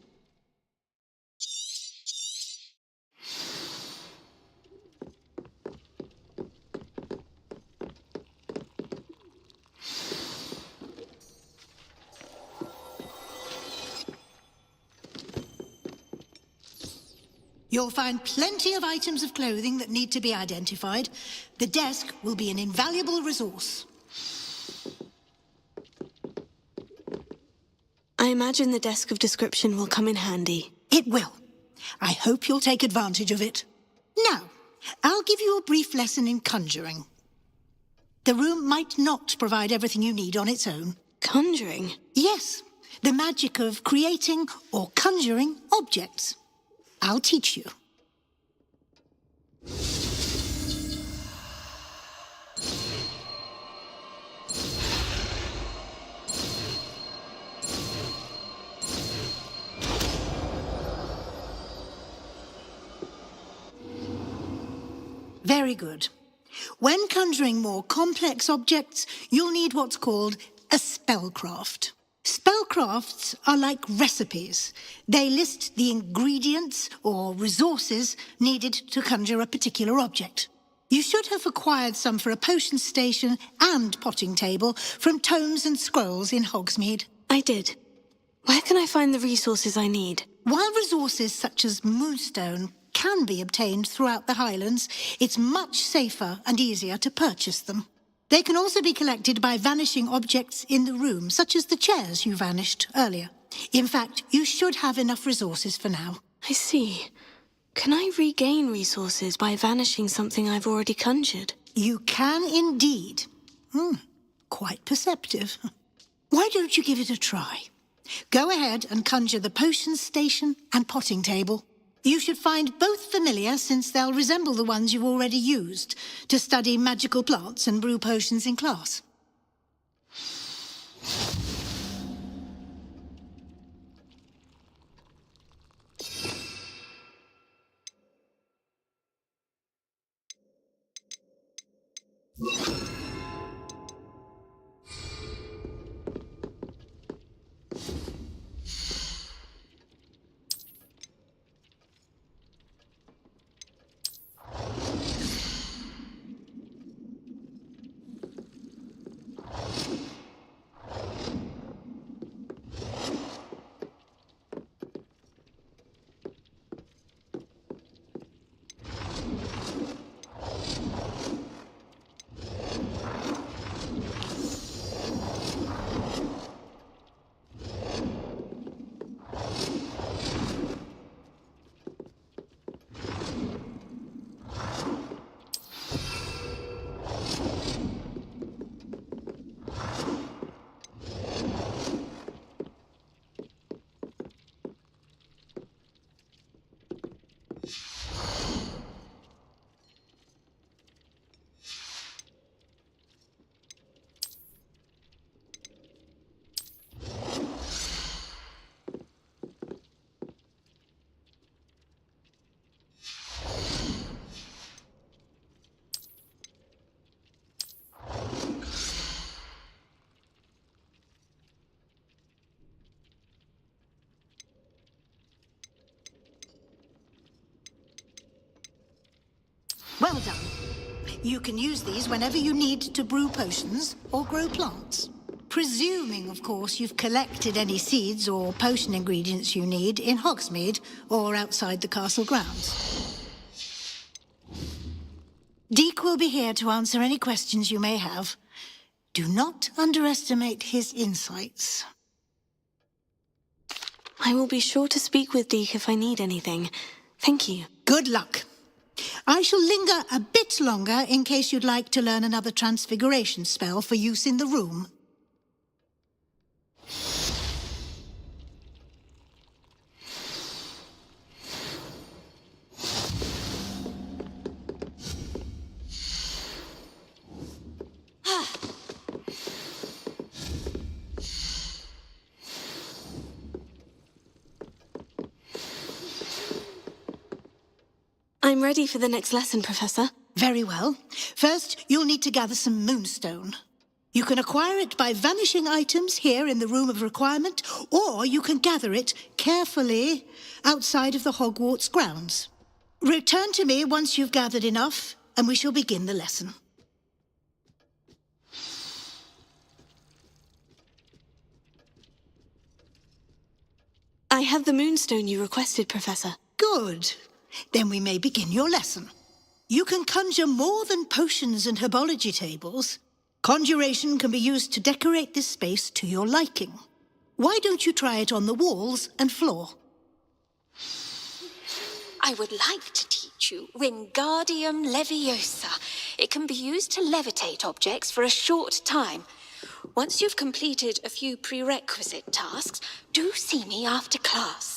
[SPEAKER 16] You'll find plenty of items of clothing that need to be identified. The desk will be an invaluable resource.
[SPEAKER 5] I imagine the desk of description will come in handy.
[SPEAKER 16] It will. I hope you'll take advantage of it. Now, I'll give you a brief lesson in conjuring. The room might not provide everything you need on its own.
[SPEAKER 5] Conjuring?
[SPEAKER 16] Yes, the magic of creating or conjuring objects. I'll teach you. Very good. When conjuring more complex objects, you'll need what's called a spellcraft. Spellcrafts are like recipes. They list the ingredients or resources needed to conjure a particular object. You should have acquired some for a potion station and potting table from tomes and scrolls in Hogsmeade.
[SPEAKER 5] I did. Where can I find the resources I need?
[SPEAKER 16] While resources such as moonstone can be obtained throughout the Highlands, it's much safer and easier to purchase them. They can also be collected by vanishing objects in the room, such as the chairs you vanished earlier. In fact, you should have enough resources for now.
[SPEAKER 5] I see. Can I regain resources by vanishing something I've already conjured?
[SPEAKER 16] You can indeed. Quite perceptive. Why don't you give it a try? Go ahead and conjure the potion station and potting table. You should find both familiar, since they'll resemble the ones you've already used to study magical plants and brew potions in class. Well done. You can use these whenever you need to brew potions or grow plants. Presuming, of course, you've collected any seeds or potion ingredients you need in Hogsmeade or outside the castle grounds. Deke will be here to answer any questions you may have. Do not underestimate his insights.
[SPEAKER 5] I will be sure to speak with Deke if I need anything. Thank you.
[SPEAKER 16] Good luck. I shall linger a bit longer in case you'd like to learn another transfiguration spell for use in the room.
[SPEAKER 5] I'm ready for the next lesson, Professor.
[SPEAKER 16] Very well. First, you'll need to gather some moonstone. You can acquire it by vanishing items here in the Room of Requirement, or you can gather it carefully outside of the Hogwarts grounds. Return to me once you've gathered enough, and we shall begin the lesson.
[SPEAKER 5] I have the moonstone you requested, Professor.
[SPEAKER 16] Good. Then we may begin your lesson. You can conjure more than potions and herbology tables. Conjuration can be used to decorate this space to your liking. Why don't you try it on the walls and floor?
[SPEAKER 11] I would like to teach you Wingardium Leviosa. It can be used to levitate objects for a short time. Once you've completed a few prerequisite tasks, do see me after class.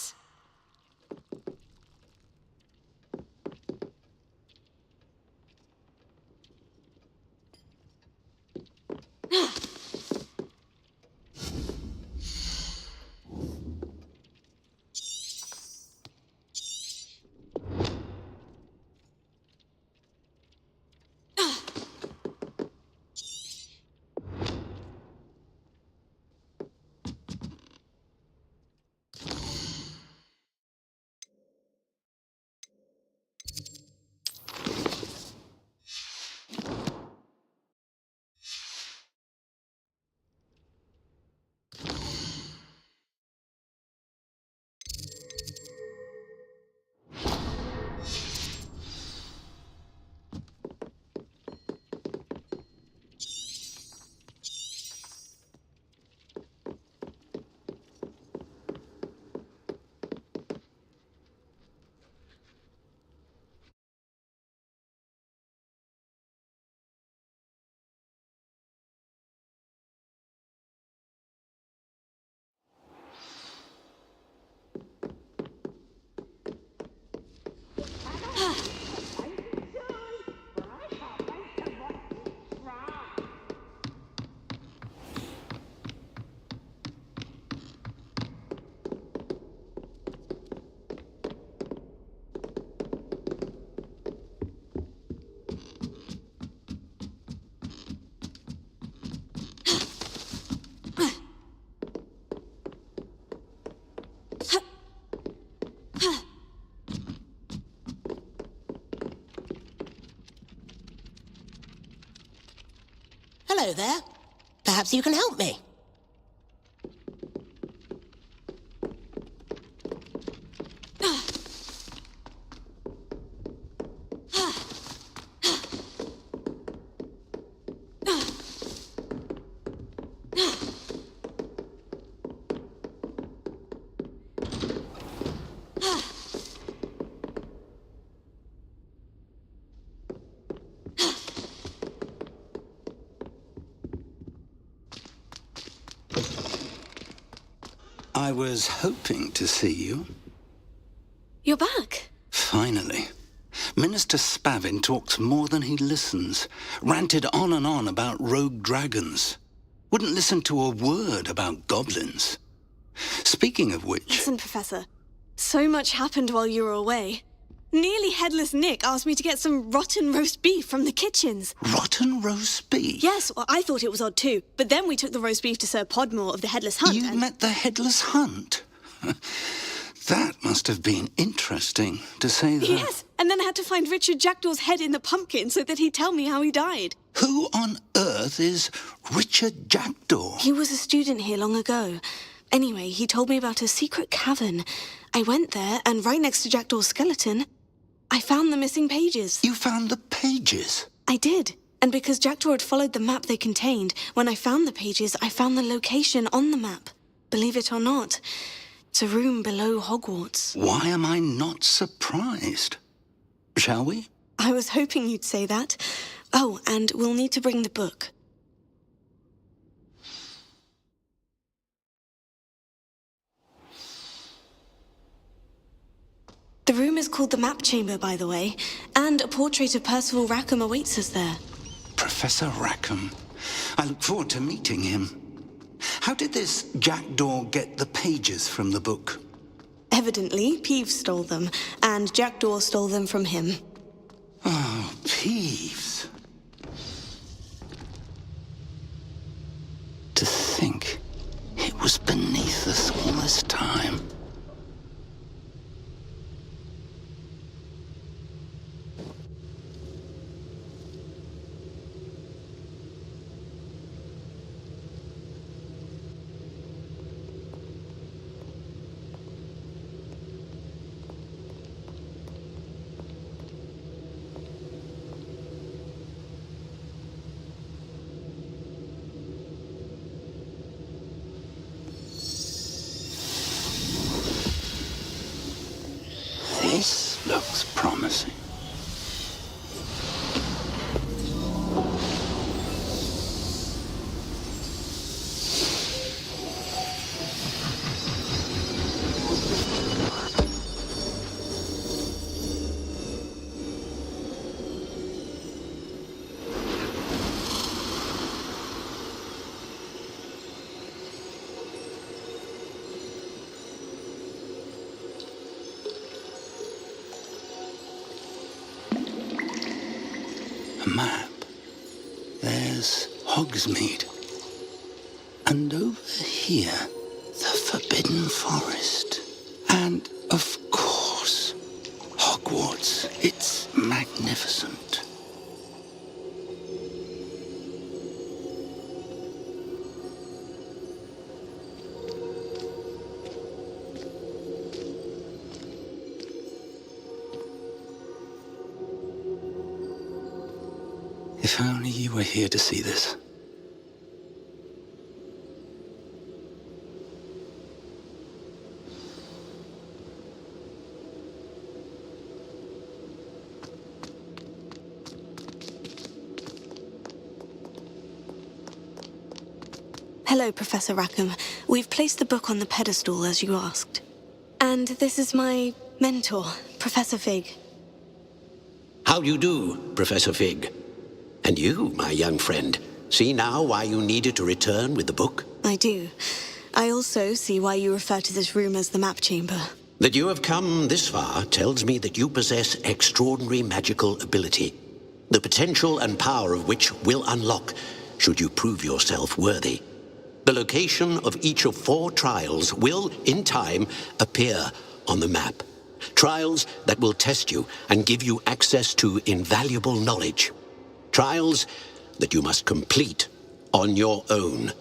[SPEAKER 7] Hello there. Perhaps you can help me.
[SPEAKER 12] I was hoping to see you.
[SPEAKER 5] You're back.
[SPEAKER 12] Finally. Minister Spavin talks more than he listens. Ranted on and on about rogue dragons. Wouldn't listen to a word about goblins. Speaking of which...
[SPEAKER 5] Listen, Professor. So much happened while you were away. Nearly Headless Nick asked me to get some rotten roast beef from the kitchens.
[SPEAKER 12] Rotten roast beef?
[SPEAKER 5] Yes, well, I thought it was odd too. But then we took the roast beef to Sir Podmore of the Headless Hunt.
[SPEAKER 12] You met the Headless Hunt? That must have been interesting, to say the...
[SPEAKER 5] Yes, and then I had to find Richard Jackdaw's head in the pumpkin so that he'd tell me how he died.
[SPEAKER 12] Who on earth is Richard Jackdaw?
[SPEAKER 5] He was a student here long ago. Anyway, he told me about a secret cavern. I went there, and right next to Jackdaw's skeleton, I found the missing pages.
[SPEAKER 12] You found the pages?
[SPEAKER 5] I did. And because Jackdaw had followed the map they contained, when I found the pages, I found the location on the map. Believe it or not, it's a room below Hogwarts.
[SPEAKER 12] Why am I not surprised? Shall we?
[SPEAKER 5] I was hoping you'd say that. Oh, and we'll need to bring the book. The room is called the Map Chamber, by the way, and a portrait of Percival Rackham awaits us there.
[SPEAKER 12] Professor Rackham. I look forward to meeting him. How did this Jackdaw get the pages from the book?
[SPEAKER 5] Evidently, Peeves stole them, and Jackdaw stole them from him.
[SPEAKER 12] Oh, Peeves. To think it was beneath us all this time. This looks promising. A map. There's Hogsmeade. And over here, the Forbidden Forest. And, of course, Hogwarts. It's magnificent. If only you were here to see this.
[SPEAKER 5] Hello, Professor Rackham. We've placed the book on the pedestal, as you asked. And this is my mentor, Professor Fig.
[SPEAKER 2] How do you do, Professor Fig? And you, my young friend, see now why you needed to return with the book?
[SPEAKER 5] I do. I also see why you refer to this room as the Map Chamber.
[SPEAKER 2] That you have come this far tells me that you possess extraordinary magical ability, the potential and power of which will unlock should you prove yourself worthy. The location of each of 4 trials will, in time, appear on the map. Trials that will test you and give you access to invaluable knowledge. Trials that you must complete on your own.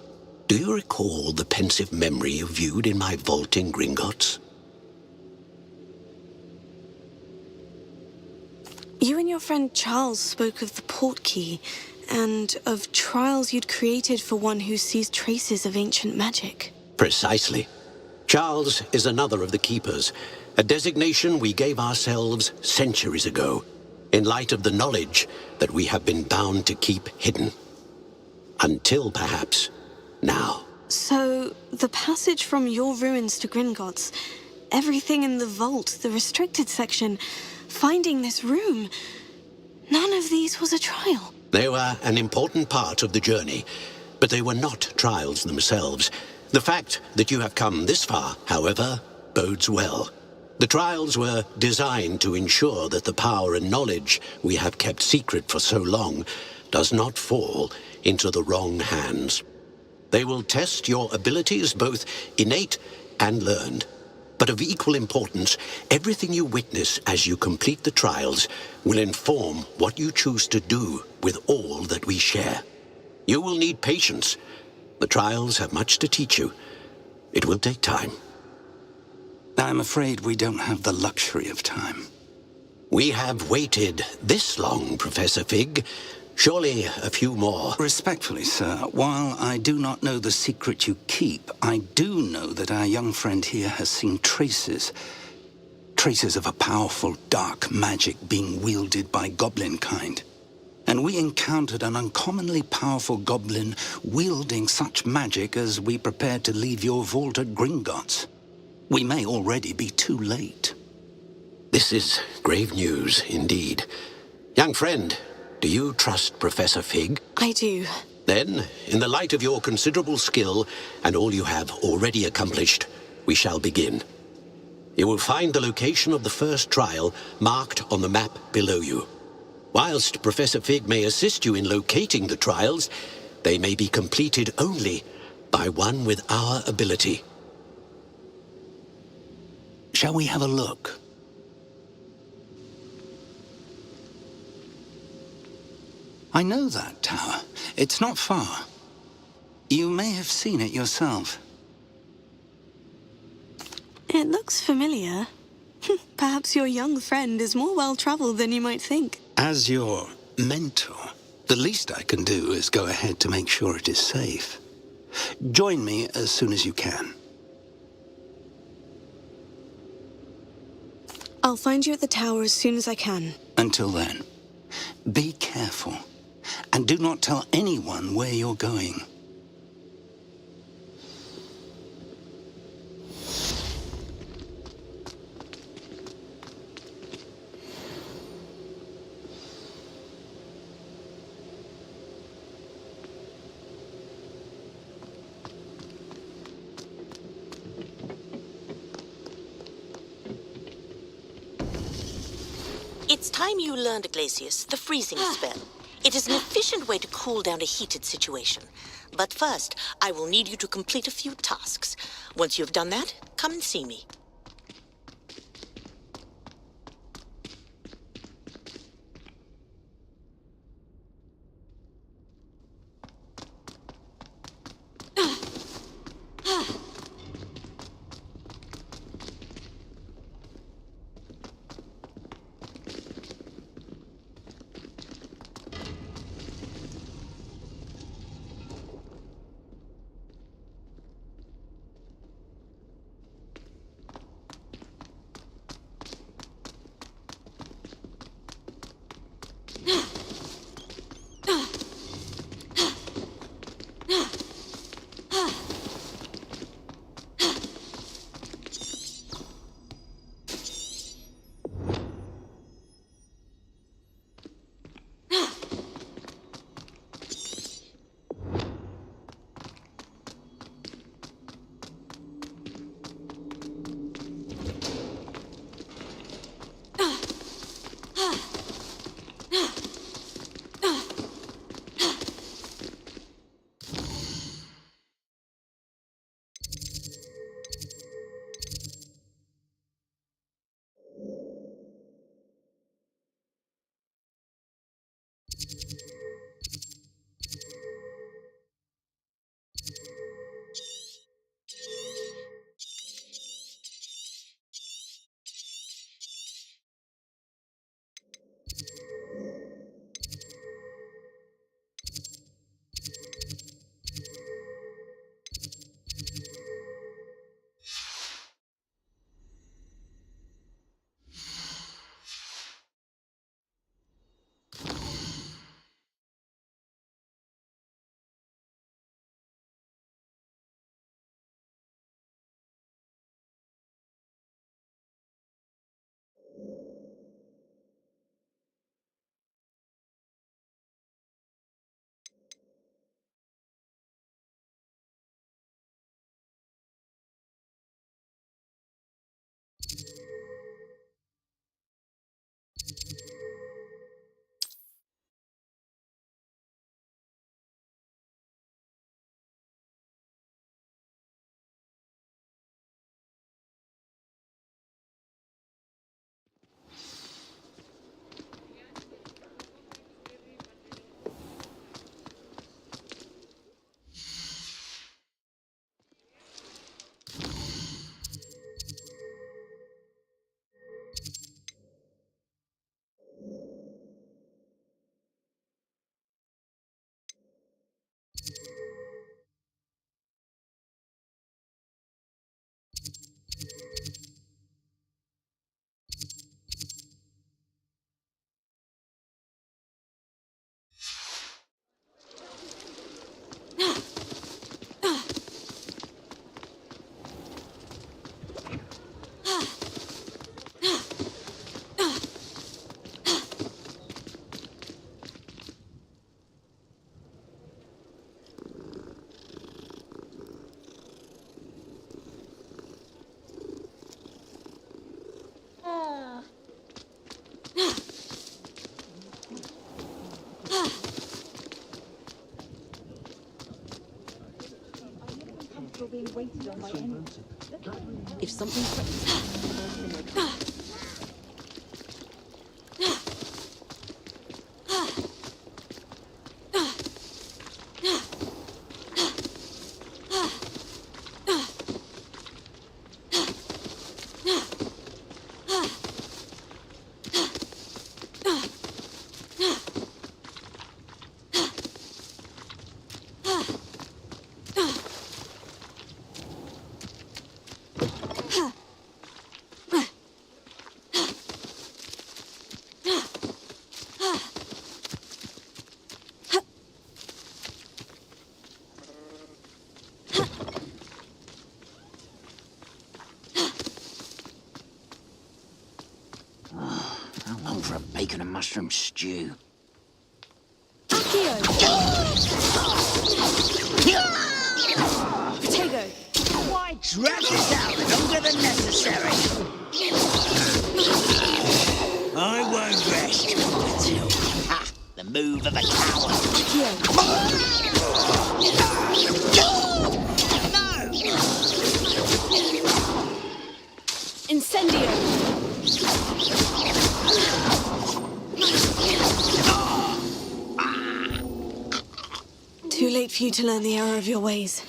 [SPEAKER 2] Do you recall the pensive memory you viewed in my vault in Gringotts?
[SPEAKER 5] You and your friend Charles spoke of the portkey, and of trials you'd created for one who sees traces of ancient magic.
[SPEAKER 2] Precisely. Charles is another of the Keepers, a designation we gave ourselves centuries ago, in light of the knowledge that we have been bound to keep hidden. Until, perhaps, now.
[SPEAKER 5] So, the passage from your ruins to Gringotts, everything in the vault, the restricted section, finding this room, none of these was a trial.
[SPEAKER 2] They were an important part of the journey, but they were not trials themselves. The fact that you have come this far, however, bodes well. The trials were designed to ensure that the power and knowledge we have kept secret for so long does not fall into the wrong hands. They will test your abilities, both innate and learned. But of equal importance, everything you witness as you complete the trials will inform what you choose to do with all that we share. You will need patience. The trials have much to teach you. It will take time.
[SPEAKER 12] I'm afraid we don't have the luxury of time.
[SPEAKER 2] We have waited this long, Professor Fig. Surely a few more.
[SPEAKER 12] Respectfully, sir, while I do not know the secret you keep, I do know that our young friend here has seen traces of a powerful dark magic being wielded by goblin kind. And we encountered an uncommonly powerful goblin wielding such magic as we prepared to leave your vault at Gringotts. We may already be too late.
[SPEAKER 2] This is grave news, indeed. Young friend, do you trust Professor Fig?
[SPEAKER 5] I do.
[SPEAKER 2] Then, in the light of your considerable skill and all you have already accomplished, we shall begin. You will find the location of the first trial marked on the map below you. Whilst Professor Fig may assist you in locating the trials, they may be completed only by one with our ability.
[SPEAKER 12] Shall we have a look? I know that tower. It's not far. You may have seen it yourself.
[SPEAKER 5] It looks familiar. Perhaps your young friend is more well-traveled than you might think.
[SPEAKER 12] As your mentor, the least I can do is go ahead to make sure it is safe. Join me as soon as you can.
[SPEAKER 5] I'll find you at the tower as soon as I can.
[SPEAKER 12] Until then, be careful, and do not tell anyone where you're going.
[SPEAKER 4] It's time you learned, Iglesias, the freezing spell. It is an efficient way to cool down a heated situation. But first, I will need you to complete a few tasks. Once you've done that, come and see me.
[SPEAKER 3] If something
[SPEAKER 1] How long for a bacon and mushroom stew?
[SPEAKER 21] Accio! Potato!
[SPEAKER 1] Why drag this out longer than necessary? I won't rest until the move of a coward.
[SPEAKER 21] Incendio!
[SPEAKER 5] Too late for you to learn the error of your ways.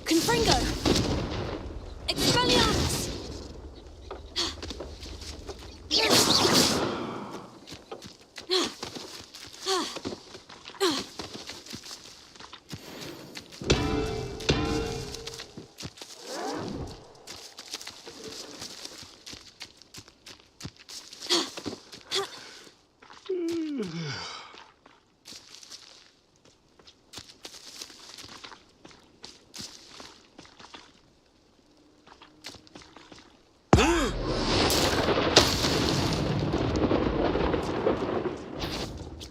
[SPEAKER 21] Confringo! Expelliarmus!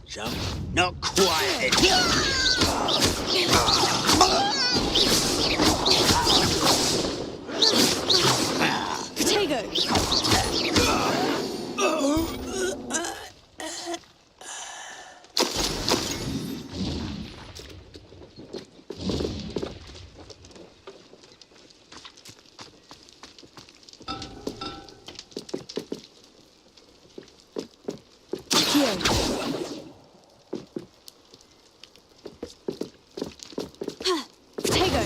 [SPEAKER 1] So, not quiet.
[SPEAKER 21] Potato! Potato!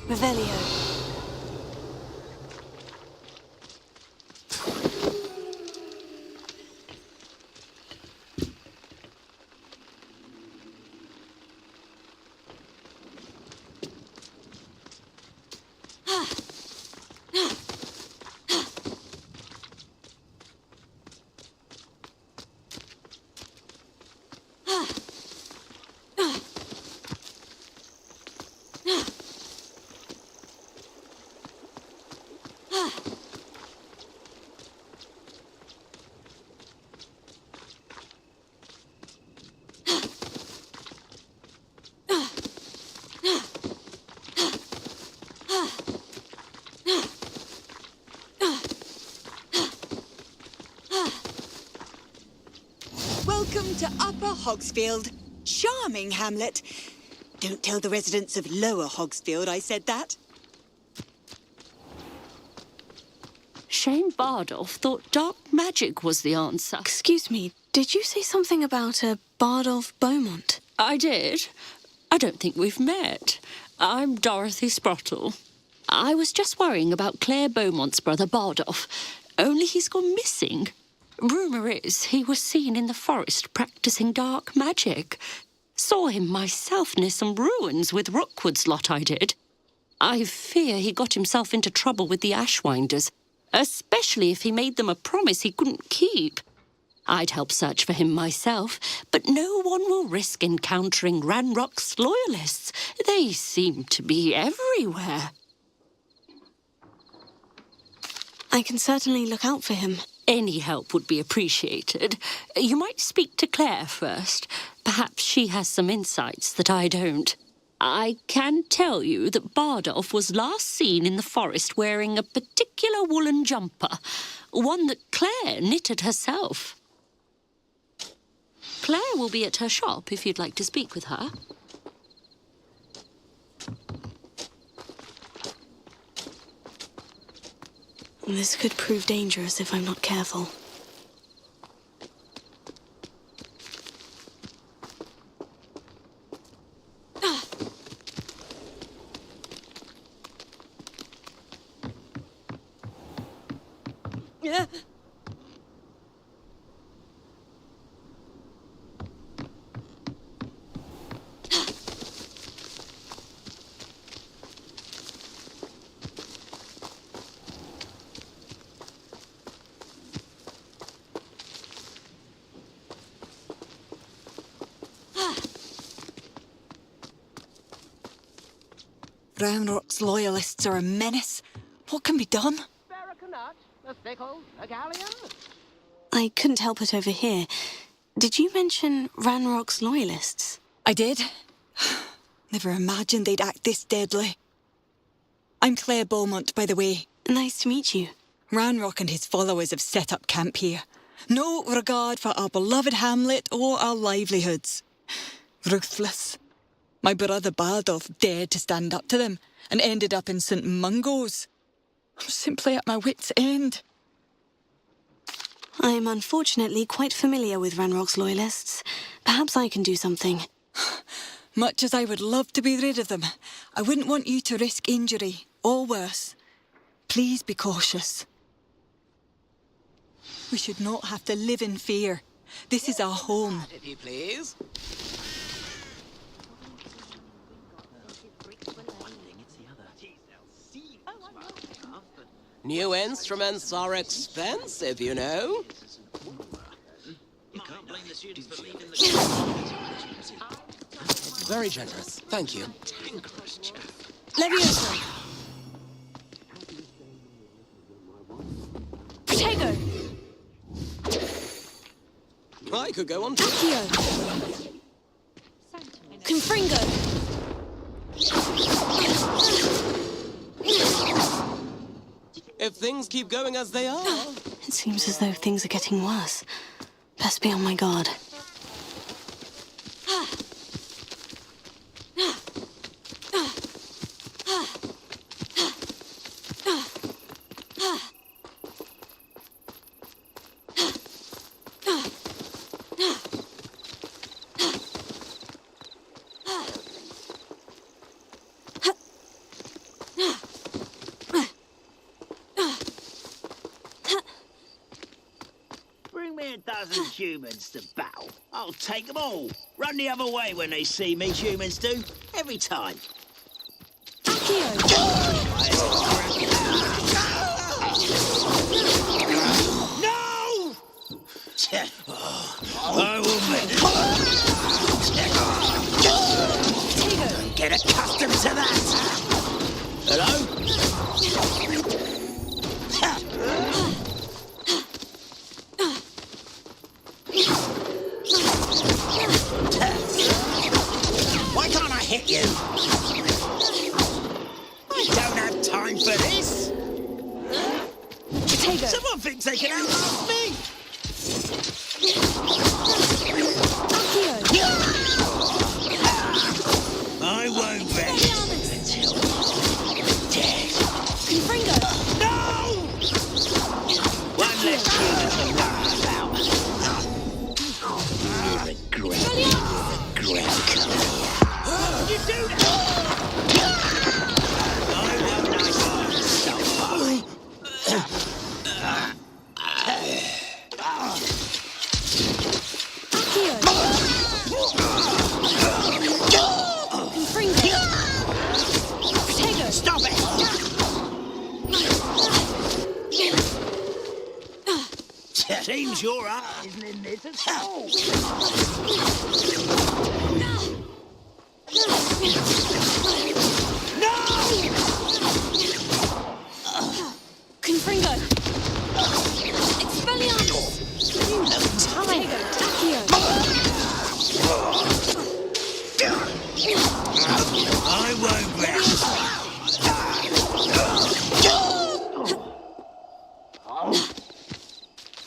[SPEAKER 5] Revelio.
[SPEAKER 13] Upper Hogsfield. Charming hamlet. Don't tell the residents of Lower Hogsfield I said that.
[SPEAKER 22] Shane Bardolph thought dark magic was the answer.
[SPEAKER 5] Excuse me, did you say something about a Bardolph Beaumont?
[SPEAKER 22] I did. I don't think we've met. I'm Dorothy Sprottle. I was just worrying about Claire Beaumont's brother Bardolph, only he's gone missing. Rumour is he was seen in the forest practising dark magic. Saw him myself near some ruins with Rookwood's lot I did. I fear he got himself into trouble with the Ashwinders, especially if he made them a promise he couldn't keep. I'd help search for him myself, but no one will risk encountering Ranrock's loyalists. They seem to be everywhere.
[SPEAKER 5] I can certainly look out for him.
[SPEAKER 22] Any help would be appreciated. You might speak to Claire first. Perhaps she has some insights that I don't. I can tell you that Bardolph was last seen in the forest wearing a particular woolen jumper, one that Claire knitted herself. Claire will be at her shop if you'd like to speak with her.
[SPEAKER 5] This could prove dangerous if I'm not careful.
[SPEAKER 13] Ranrock's loyalists are a menace. What can be done?
[SPEAKER 19] A thickle, a galleon?
[SPEAKER 5] I couldn't help it over here. Did you mention Ranrock's loyalists?
[SPEAKER 13] I did. Never imagined they'd act this deadly. I'm Claire Beaumont, by the way.
[SPEAKER 5] Nice to meet you.
[SPEAKER 13] Ranrock and his followers have set up camp here. No regard for our beloved hamlet or our livelihoods. Ruthless. My brother Bardolph dared to stand up to them and ended up in St. Mungo's. I'm simply at my wit's end.
[SPEAKER 5] I am unfortunately quite familiar with Ranrock's loyalists. Perhaps I can do something.
[SPEAKER 13] Much as I would love to be rid of them, I wouldn't want you to risk injury, or worse. Please be cautious. We should not have to live in fear. This is our home.
[SPEAKER 1] If you please.
[SPEAKER 7] New instruments are expensive, you know. Very generous. Thank you.
[SPEAKER 21] Leviosa! Protego!
[SPEAKER 7] I could go on.
[SPEAKER 21] Accio! Confringo!
[SPEAKER 7] If things keep going as they are...
[SPEAKER 5] It seems as though things are getting worse. Best be on my guard.
[SPEAKER 1] Humans to battle. I'll take them all. Run the other way when they see me, humans do. Every time. No! I will make it. Get accustomed to that. Hello? Why can't I hit you? I don't have time for this.
[SPEAKER 21] Protego!
[SPEAKER 1] Someone thinks they can outlast me.
[SPEAKER 21] Accio!
[SPEAKER 1] Seems your heart isn't in this at all.
[SPEAKER 3] Confringo! Expelliarmus! You look tired. Accio!
[SPEAKER 1] I won't rest.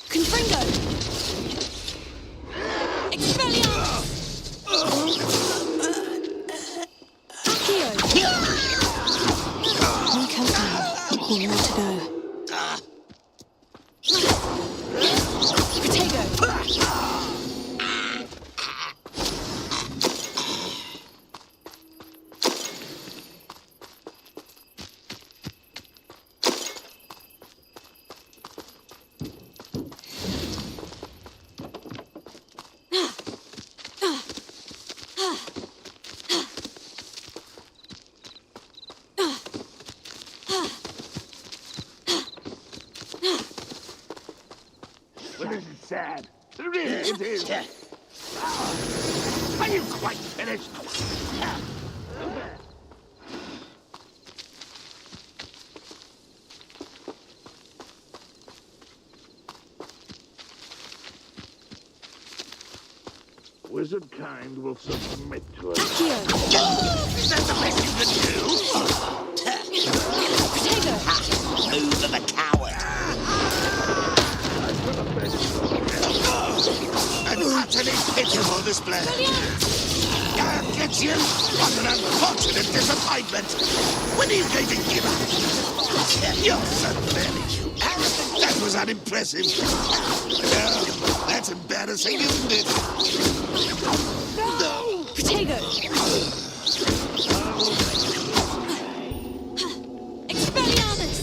[SPEAKER 3] Confringo! Expelliarmus! Accio!
[SPEAKER 5] One countdown. One more to go.
[SPEAKER 3] Protego!
[SPEAKER 20] Well, this is sad. Really, it is. Are you quite finished? Wizard kind will submit to it.
[SPEAKER 1] Is that the best you can do? Move of a coward.
[SPEAKER 20] An utterly pitiable display. I'll get you. What an unfortunate disappointment. When are you going to give up? You're so very arrogant. That was unimpressive. No, that's embarrassing, isn't it? No.
[SPEAKER 3] Protego! Expelliarmus!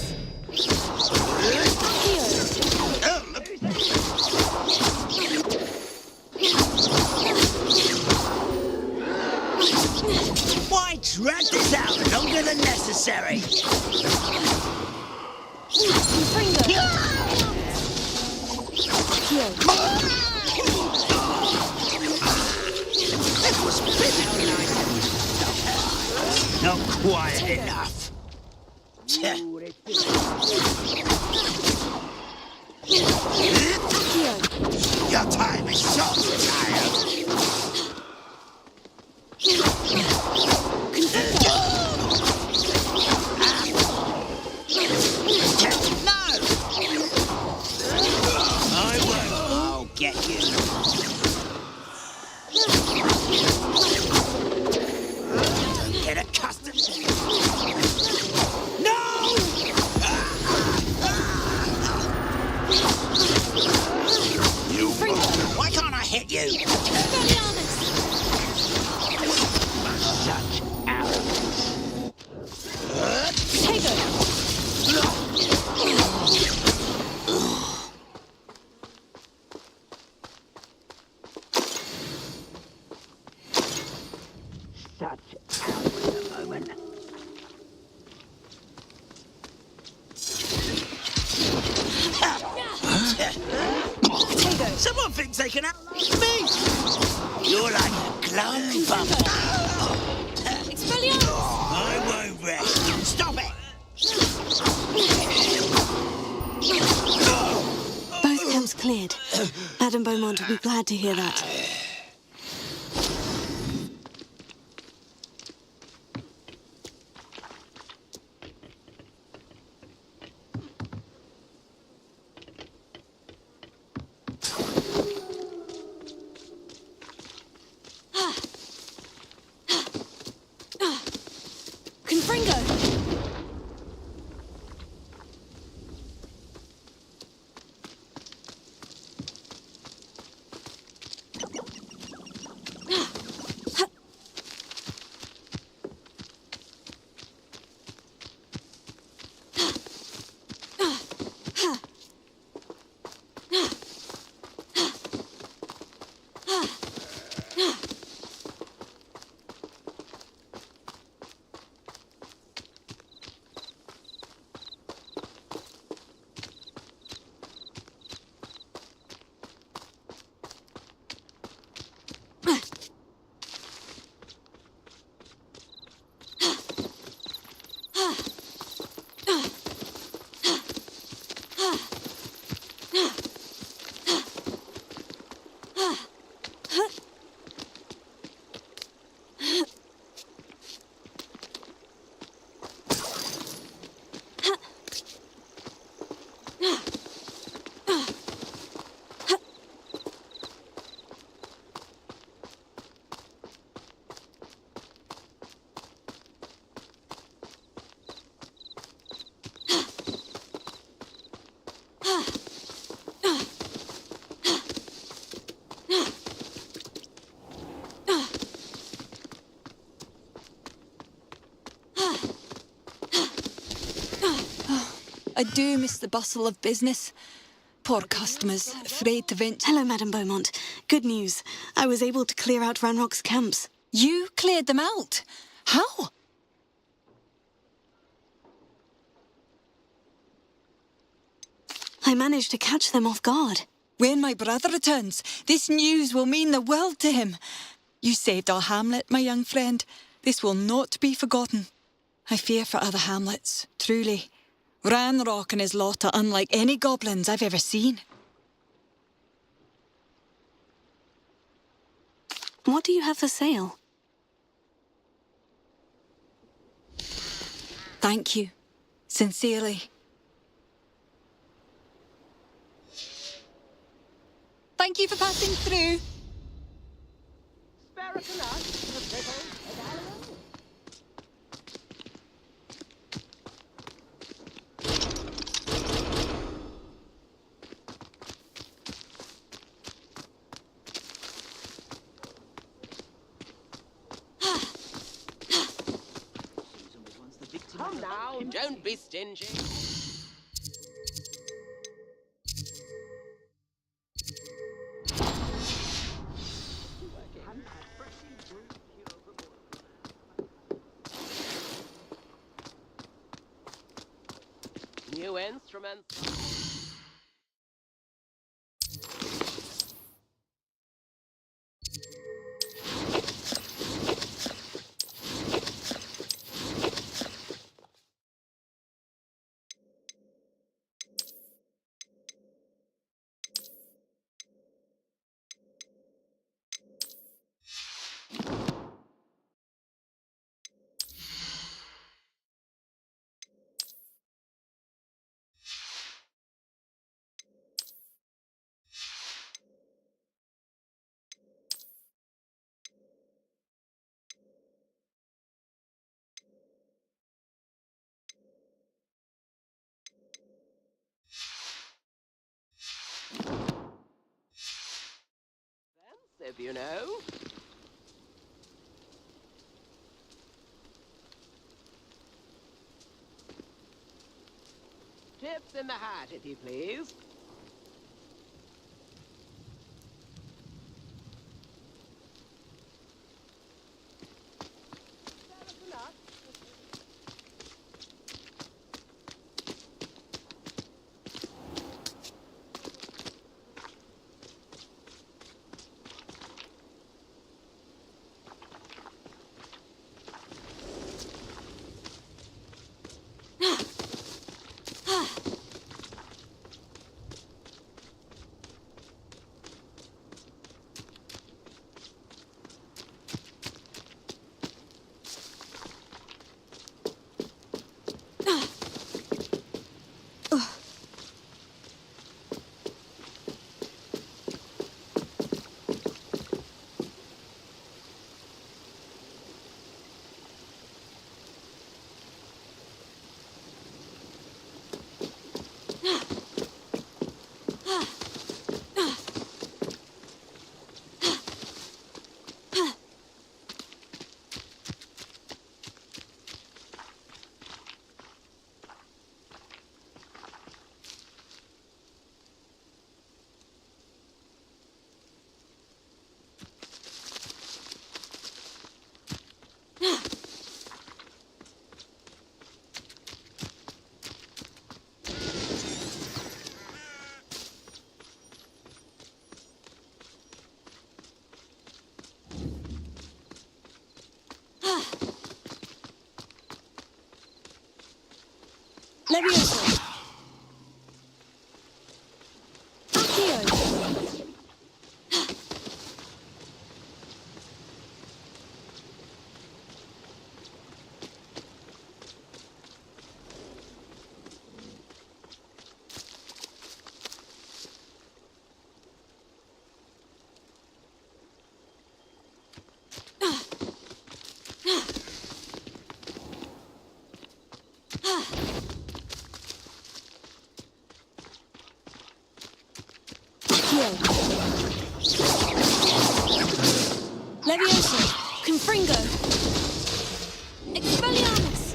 [SPEAKER 1] Why drag this out longer than necessary? This was not quiet enough.
[SPEAKER 20] Your time is short, child.
[SPEAKER 1] I won't. I'll get you. Don't get accustomed to it. No! You. Why can't I hit you? Such arrogance. Such arrogance at the moment. Someone thinks they can outlast me. You're like a glum bump. I won't rest. Stop it.
[SPEAKER 5] Both camps cleared. Madame Beaumont will be glad to hear that.
[SPEAKER 3] Confringo!
[SPEAKER 13] I do miss the bustle of business. Poor customers, afraid to venture.
[SPEAKER 5] Hello, Madame Beaumont. Good news. I was able to clear out Ranrock's camps.
[SPEAKER 13] You cleared them out? How?
[SPEAKER 5] I managed to catch them off guard.
[SPEAKER 13] When my brother returns, this news will mean the world to him. You saved our hamlet, my young friend. This will not be forgotten. I fear for other hamlets, truly. Ranrock and his lot are unlike any goblins I've ever seen.
[SPEAKER 5] What do you have for sale?
[SPEAKER 13] Thank you. Sincerely. Thank you for passing through.
[SPEAKER 7] Come now, don't be stingy. New instruments. Expensive, you know. Tips in the hat, if you please.
[SPEAKER 13] Leviosa. Accio. Leviosa, Confringo, Expelliarmus.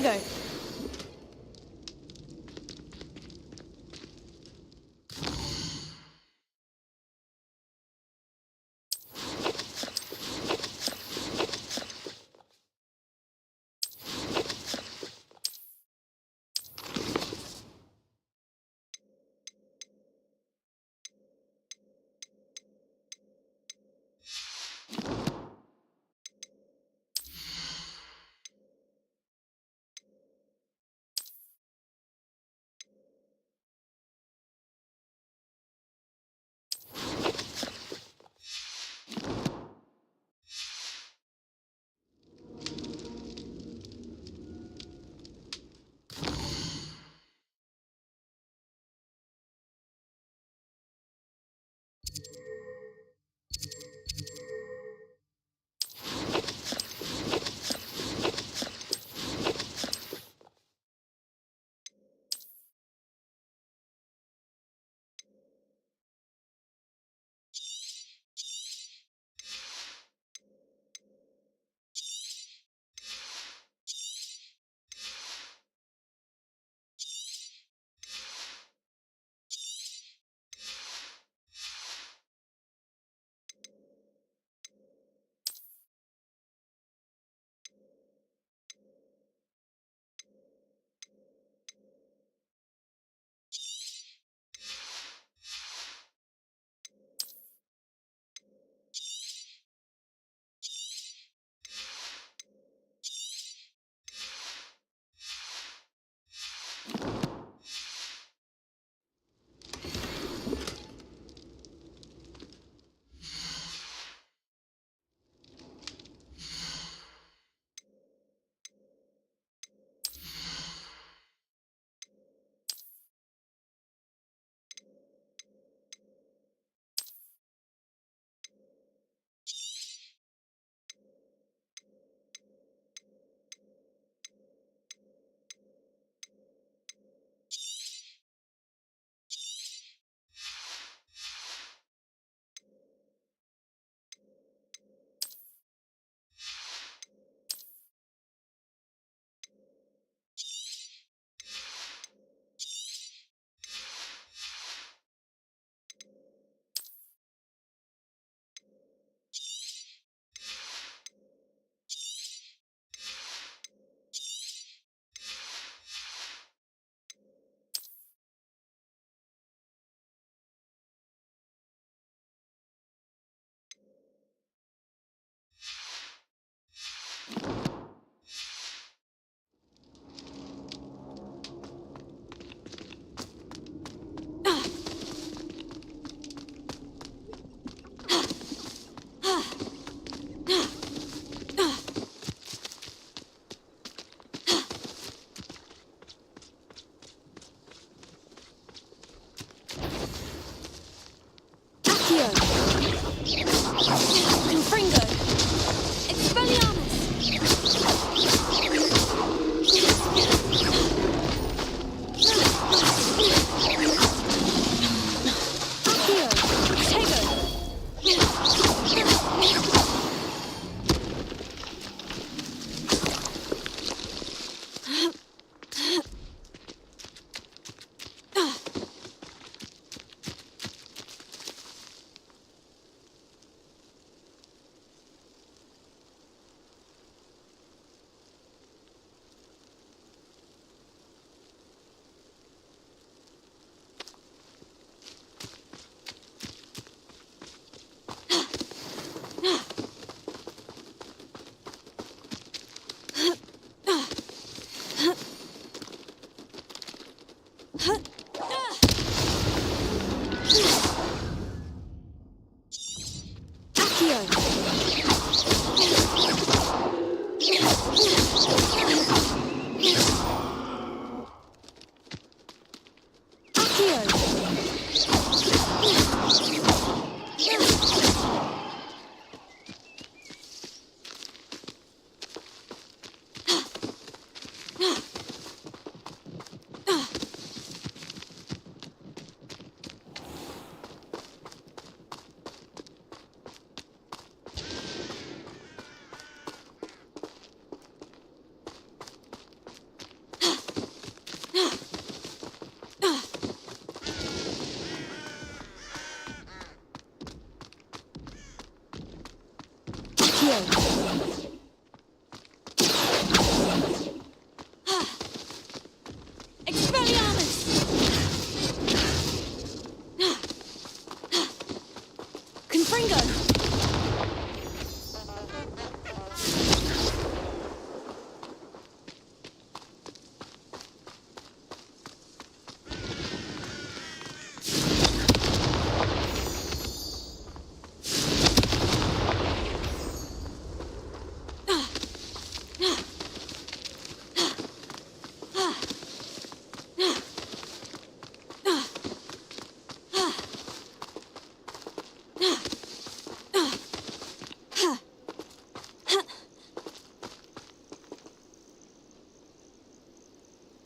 [SPEAKER 5] go.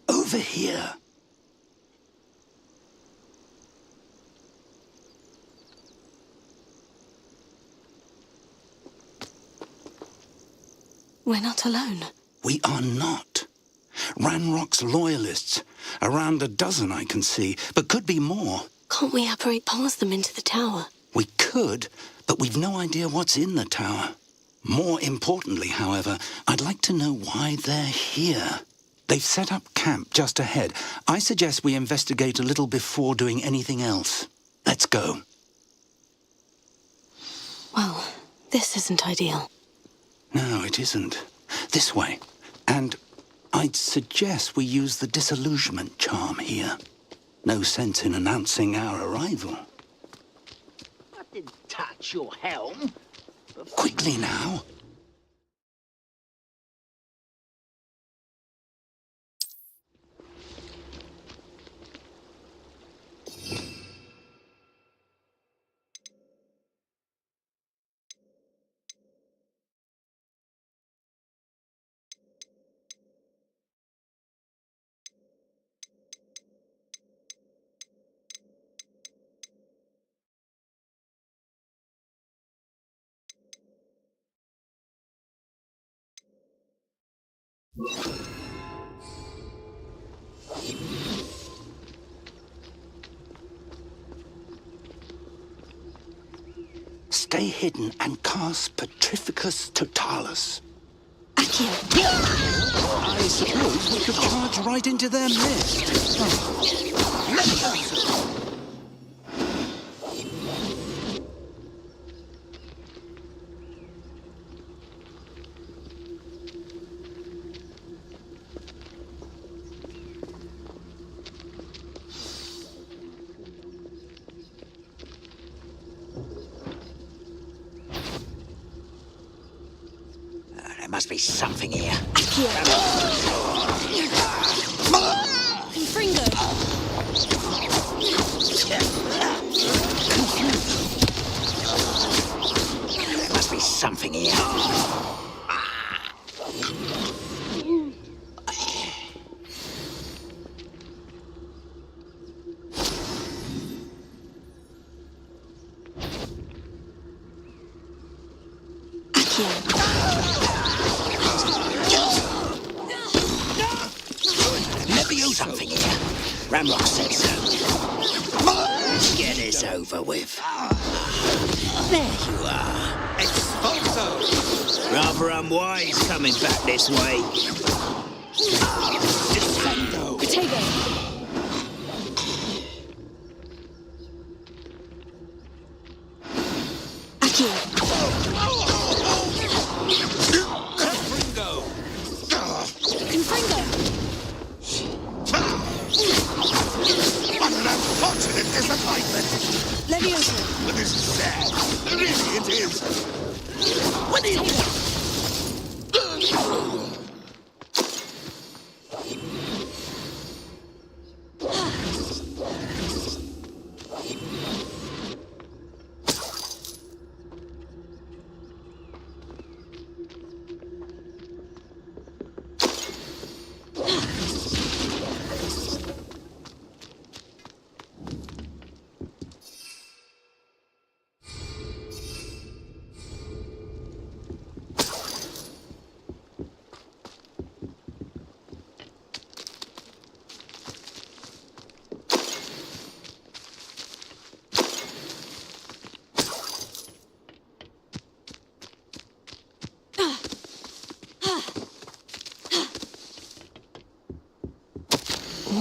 [SPEAKER 12] Over here.
[SPEAKER 5] We're not alone.
[SPEAKER 12] We are not. Ranrock's loyalists. Around a dozen I can see, but could be more.
[SPEAKER 5] Can't we apparate past them into the tower?
[SPEAKER 12] We could, but we've no idea what's in the tower. More importantly, however, I'd like to know why they're here. They've set up camp just ahead. I suggest we investigate a little before doing anything else. Let's go.
[SPEAKER 5] Well, this isn't ideal.
[SPEAKER 12] No, it isn't. This way. And I'd suggest we use the disillusionment charm here. No sense in announcing our arrival.
[SPEAKER 1] I didn't touch your helm.
[SPEAKER 12] Quickly now. Stay hidden and cast Petrificus Totalis. I suppose we could charge right into their midst.
[SPEAKER 1] There must be something here.
[SPEAKER 5] Confringo!
[SPEAKER 1] There must be something here. Something here. Ramrock said so. Let's get this over with. There you are.
[SPEAKER 20] Expulso!
[SPEAKER 1] Rather unwise coming back this way.
[SPEAKER 20] Defendo!
[SPEAKER 5] Potato!
[SPEAKER 20] Confringo! What an unfortunate disappointment!
[SPEAKER 5] Leviosa!
[SPEAKER 20] But this is sad. Really, it is. What do you want?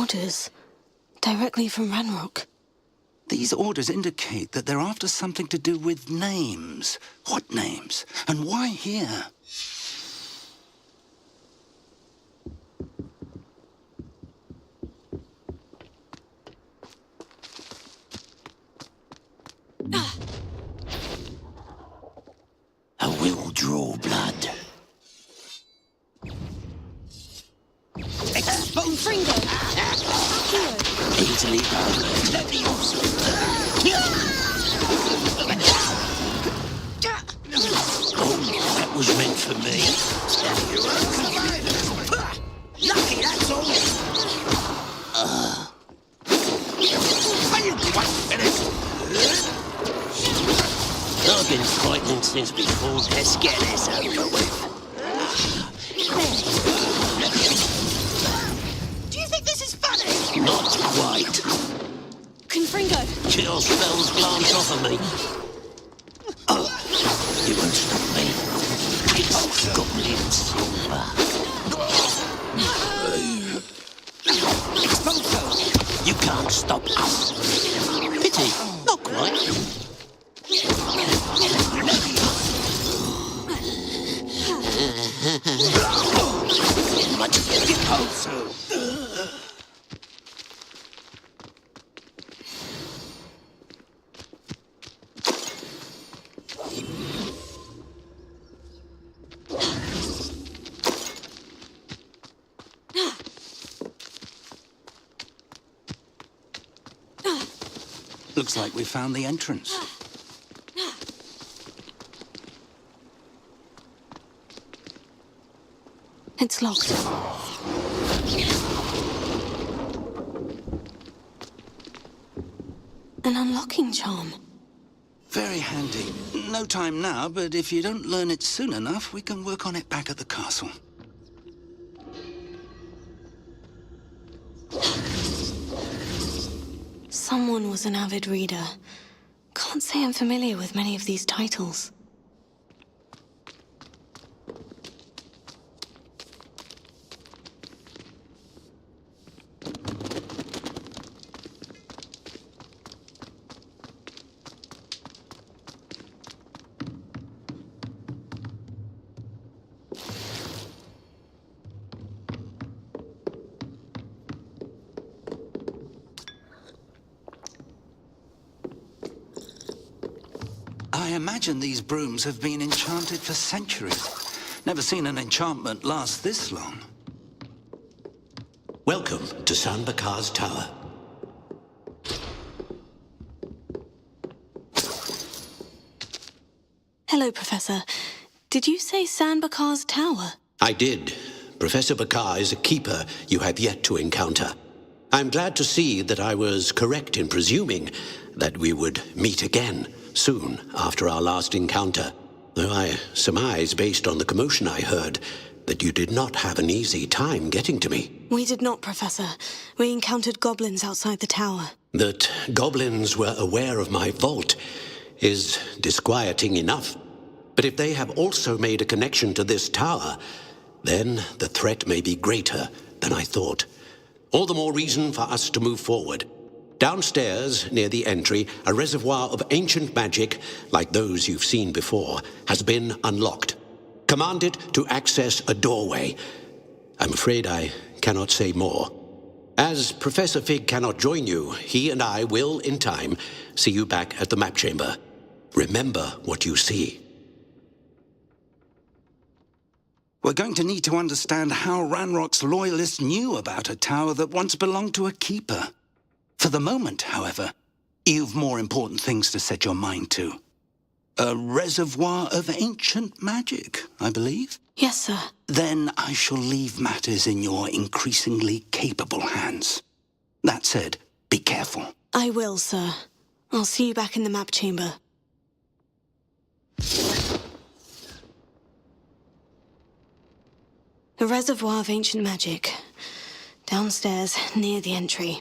[SPEAKER 5] Orders. Directly from Ranrock.
[SPEAKER 12] These orders indicate that they're after something to do with names. What names? And why here?
[SPEAKER 2] I will draw blood.
[SPEAKER 3] Fringo!
[SPEAKER 2] Easily done. Leviosa. Oh, that was meant for me.
[SPEAKER 1] Lucky, that's all. Are you quite finished?
[SPEAKER 2] I've been fighting since before.
[SPEAKER 1] Let's get this over with. Do you think this is funny?
[SPEAKER 2] Not quite.
[SPEAKER 3] Confringo!
[SPEAKER 2] Chill spells glance off of me. Oh, you won't stop me. It's goblin silver. You can't stop us. Pity, not quite. Much also.
[SPEAKER 12] Looks like we found the entrance.
[SPEAKER 5] It's locked. An unlocking charm.
[SPEAKER 12] Very handy. No time now, but if you don't learn it soon enough, we can work on it back at the castle.
[SPEAKER 5] Someone was an avid reader. Can't say I'm familiar with many of these titles.
[SPEAKER 12] I imagine these brooms have been enchanted for centuries. Never seen an enchantment last this long.
[SPEAKER 2] Welcome to San Bakar's Tower.
[SPEAKER 5] Hello, Professor. Did you say San Bakar's Tower?
[SPEAKER 2] I did. Professor Bakar is a keeper you have yet to encounter. I'm glad to see that I was correct in presuming that we would meet again soon after our last encounter. Though I surmise, based on the commotion I heard, that you did not have an easy time getting to me.
[SPEAKER 5] We did not, Professor. We encountered goblins outside the tower.
[SPEAKER 2] That goblins were aware of my vault is disquieting enough. But if they have also made a connection to this tower, then the threat may be greater than I thought. All the more reason for us to move forward. Downstairs, near the entry, a reservoir of ancient magic, like those you've seen before, has been unlocked. Command it to access a doorway. I'm afraid I cannot say more. As Professor Fig cannot join you, he and I will, in time, see you back at the map chamber. Remember what you see.
[SPEAKER 12] We're going to need to understand how Ranrock's loyalists knew about a tower that once belonged to a keeper. For the moment, however, you've more important things to set your mind to. A reservoir of ancient magic, I believe?
[SPEAKER 5] Yes, sir.
[SPEAKER 12] Then I shall leave matters in your increasingly capable hands. That said, be careful.
[SPEAKER 5] I will, sir. I'll see you back in the map chamber. A reservoir of ancient magic. Downstairs, near the entry.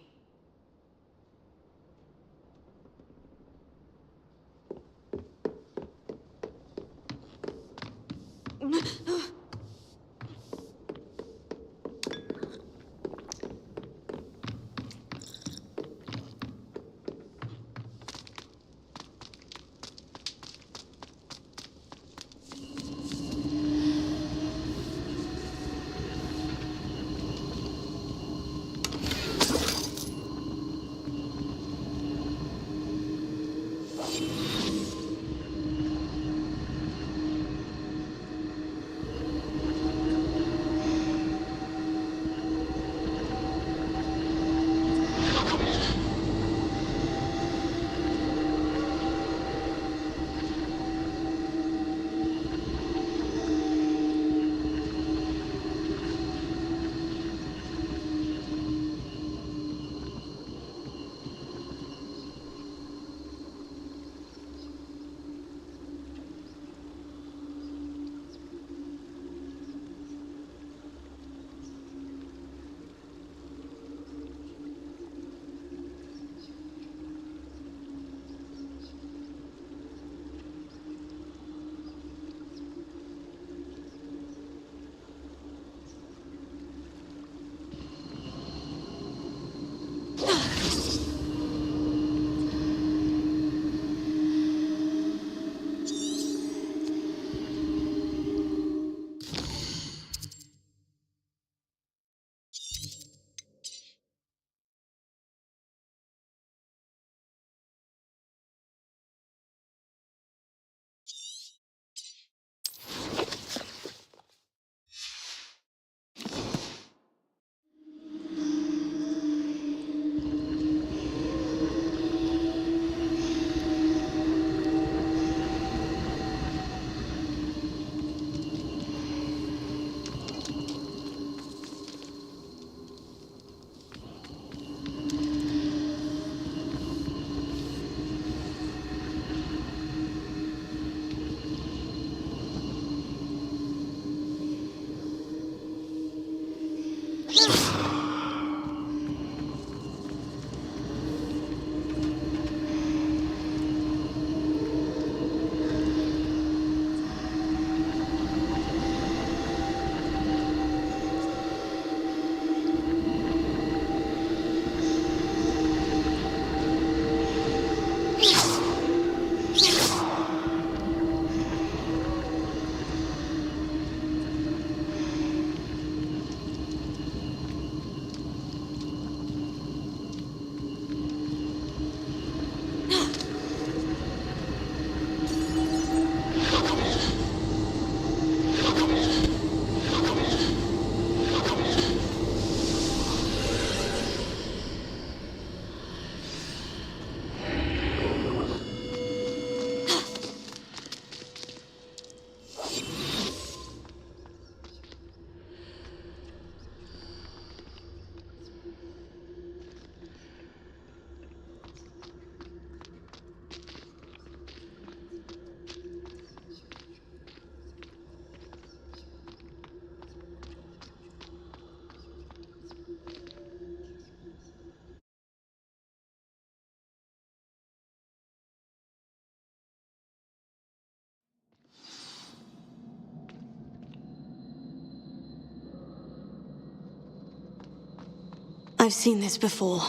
[SPEAKER 5] I've seen this before,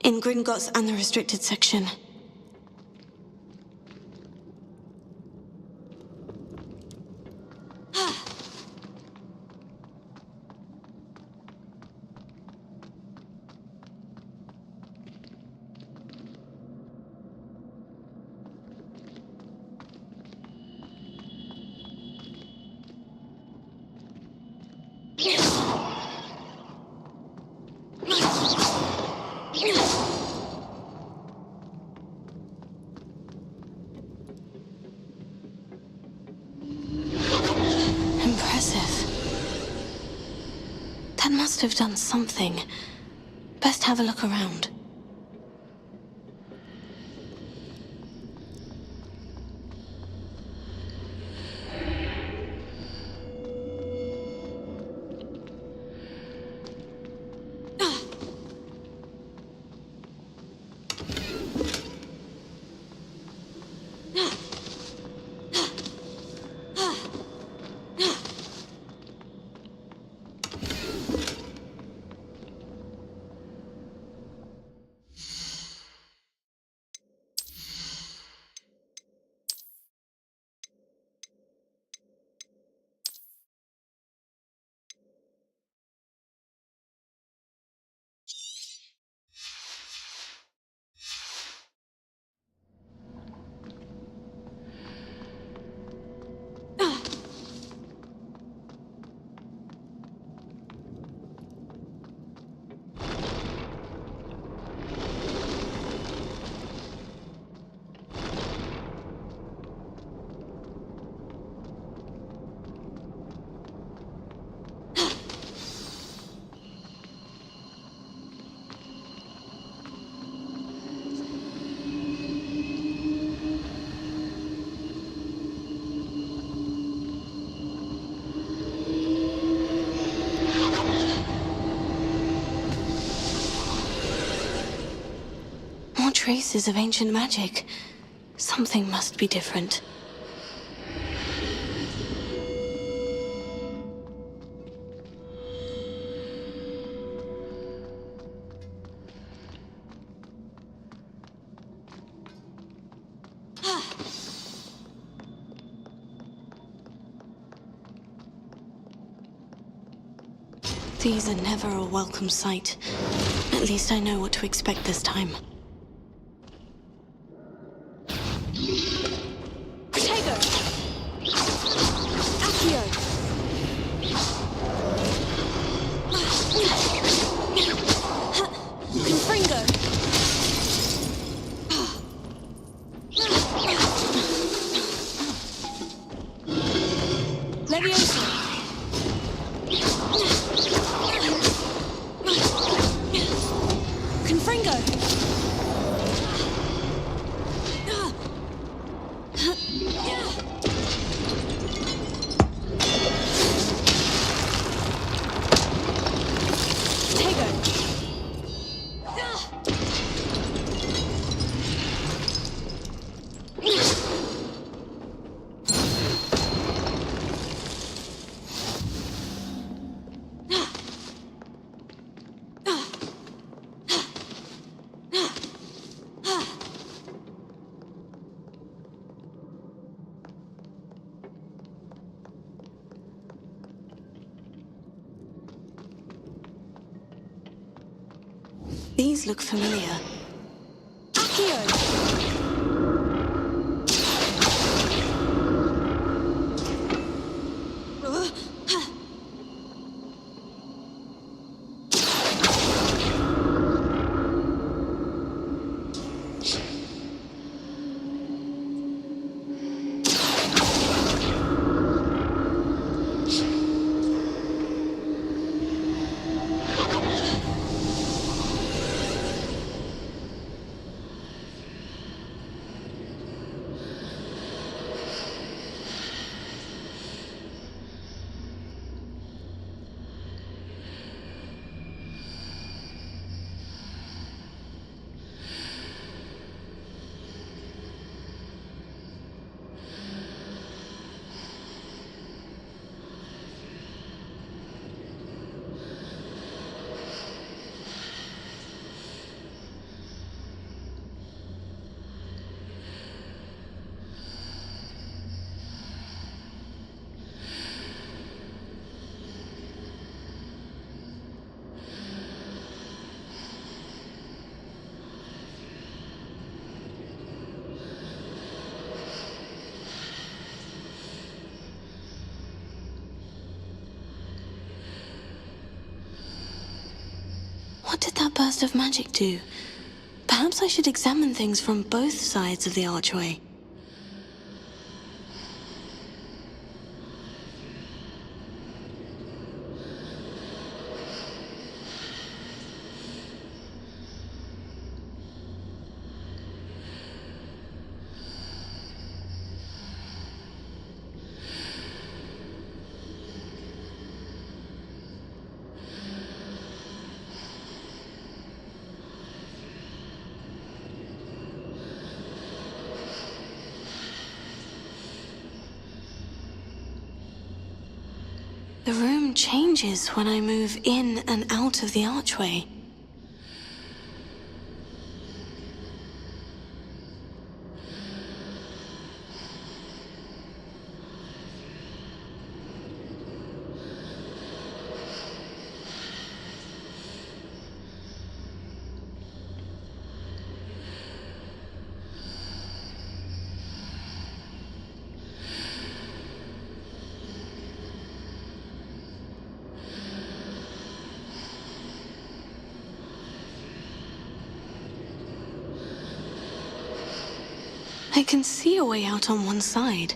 [SPEAKER 5] in Gringotts and the restricted section. That must have done something. Best have a look around. More traces of ancient magic. Something must be different. These are never a welcome sight. At least I know what to expect this time. These look familiar. What did that burst of magic do? Perhaps I should examine things from both sides of the archway. The room changes when I move in and out of the archway. I can see a way out on one side,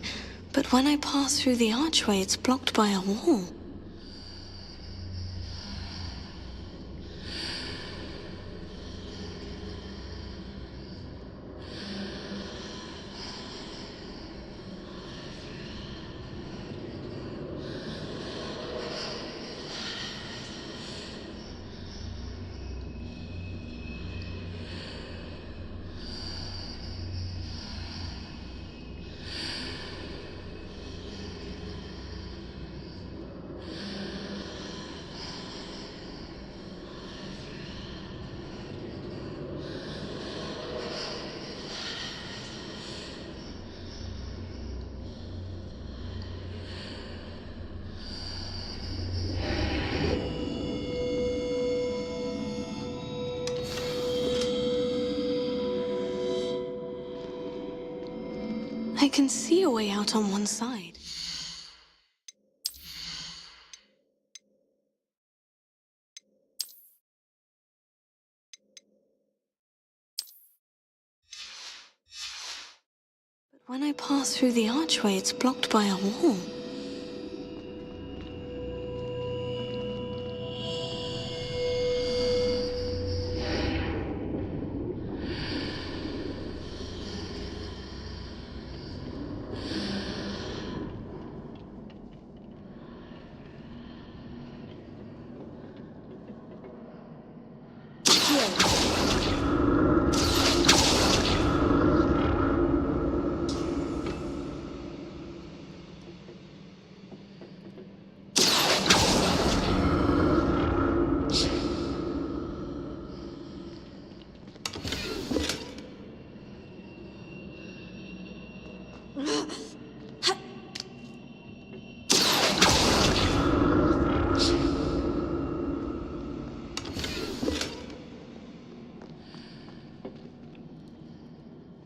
[SPEAKER 5] but when I pass through the archway, it's blocked by a wall. I can see a way out on one side. But when I pass through the archway, it's blocked by a wall.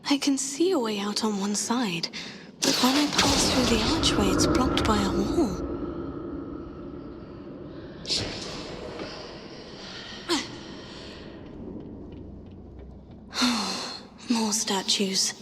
[SPEAKER 5] I can see a way out on one side, but when I pass through the archway, it's blocked by a wall. More statues.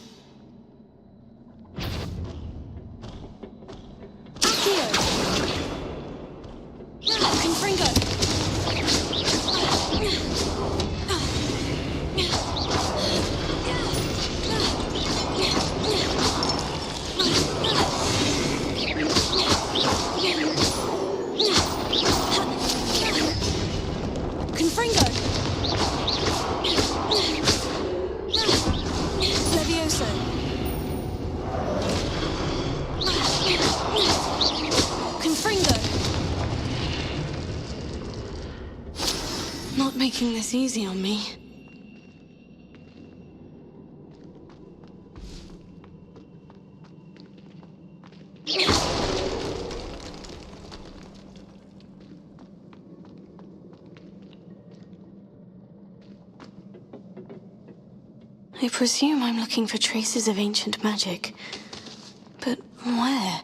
[SPEAKER 5] Not making this easy on me. I presume I'm looking for traces of ancient magic. But where?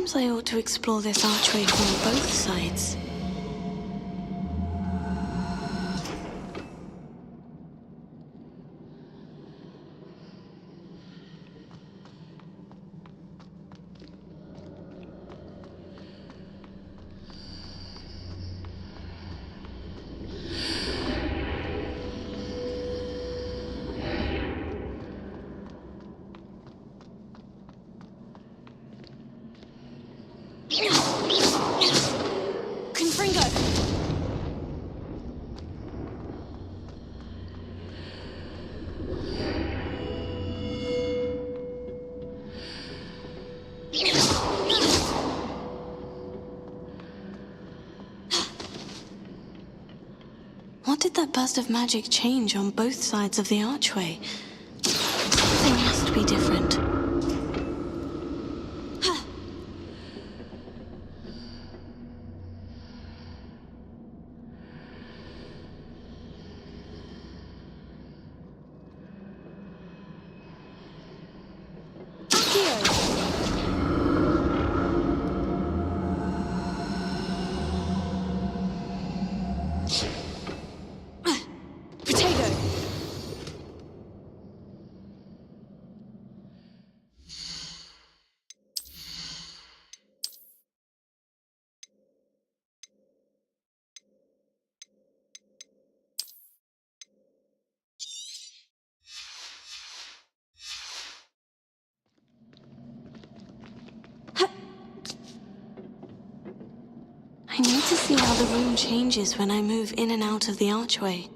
[SPEAKER 5] seems I ought to explore this archway from both sides. What did that burst of magic change on both sides of the archway? Something must be different. I need to see how the room changes when I move in and out of the archway.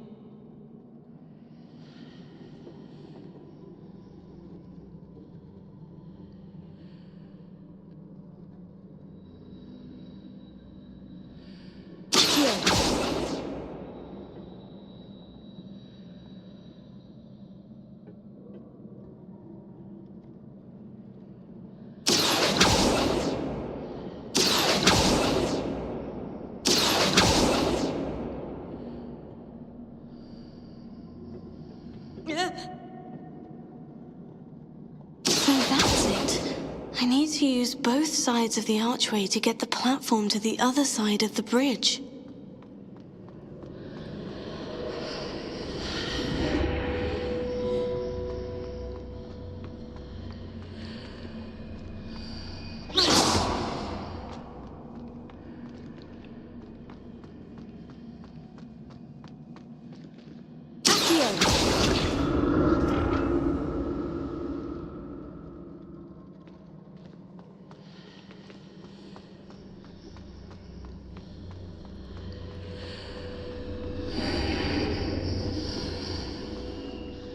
[SPEAKER 5] So that's it. I need to use both sides of the archway to get the platform to the other side of the bridge.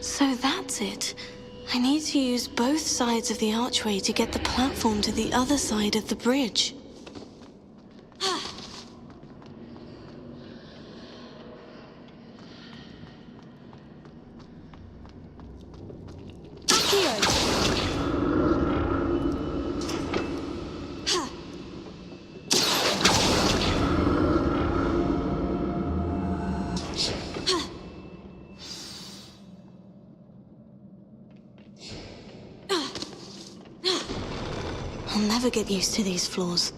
[SPEAKER 5] So that's it. I need to use both sides of the archway to get the platform to the other side of the bridge. I'll never get used to these floors.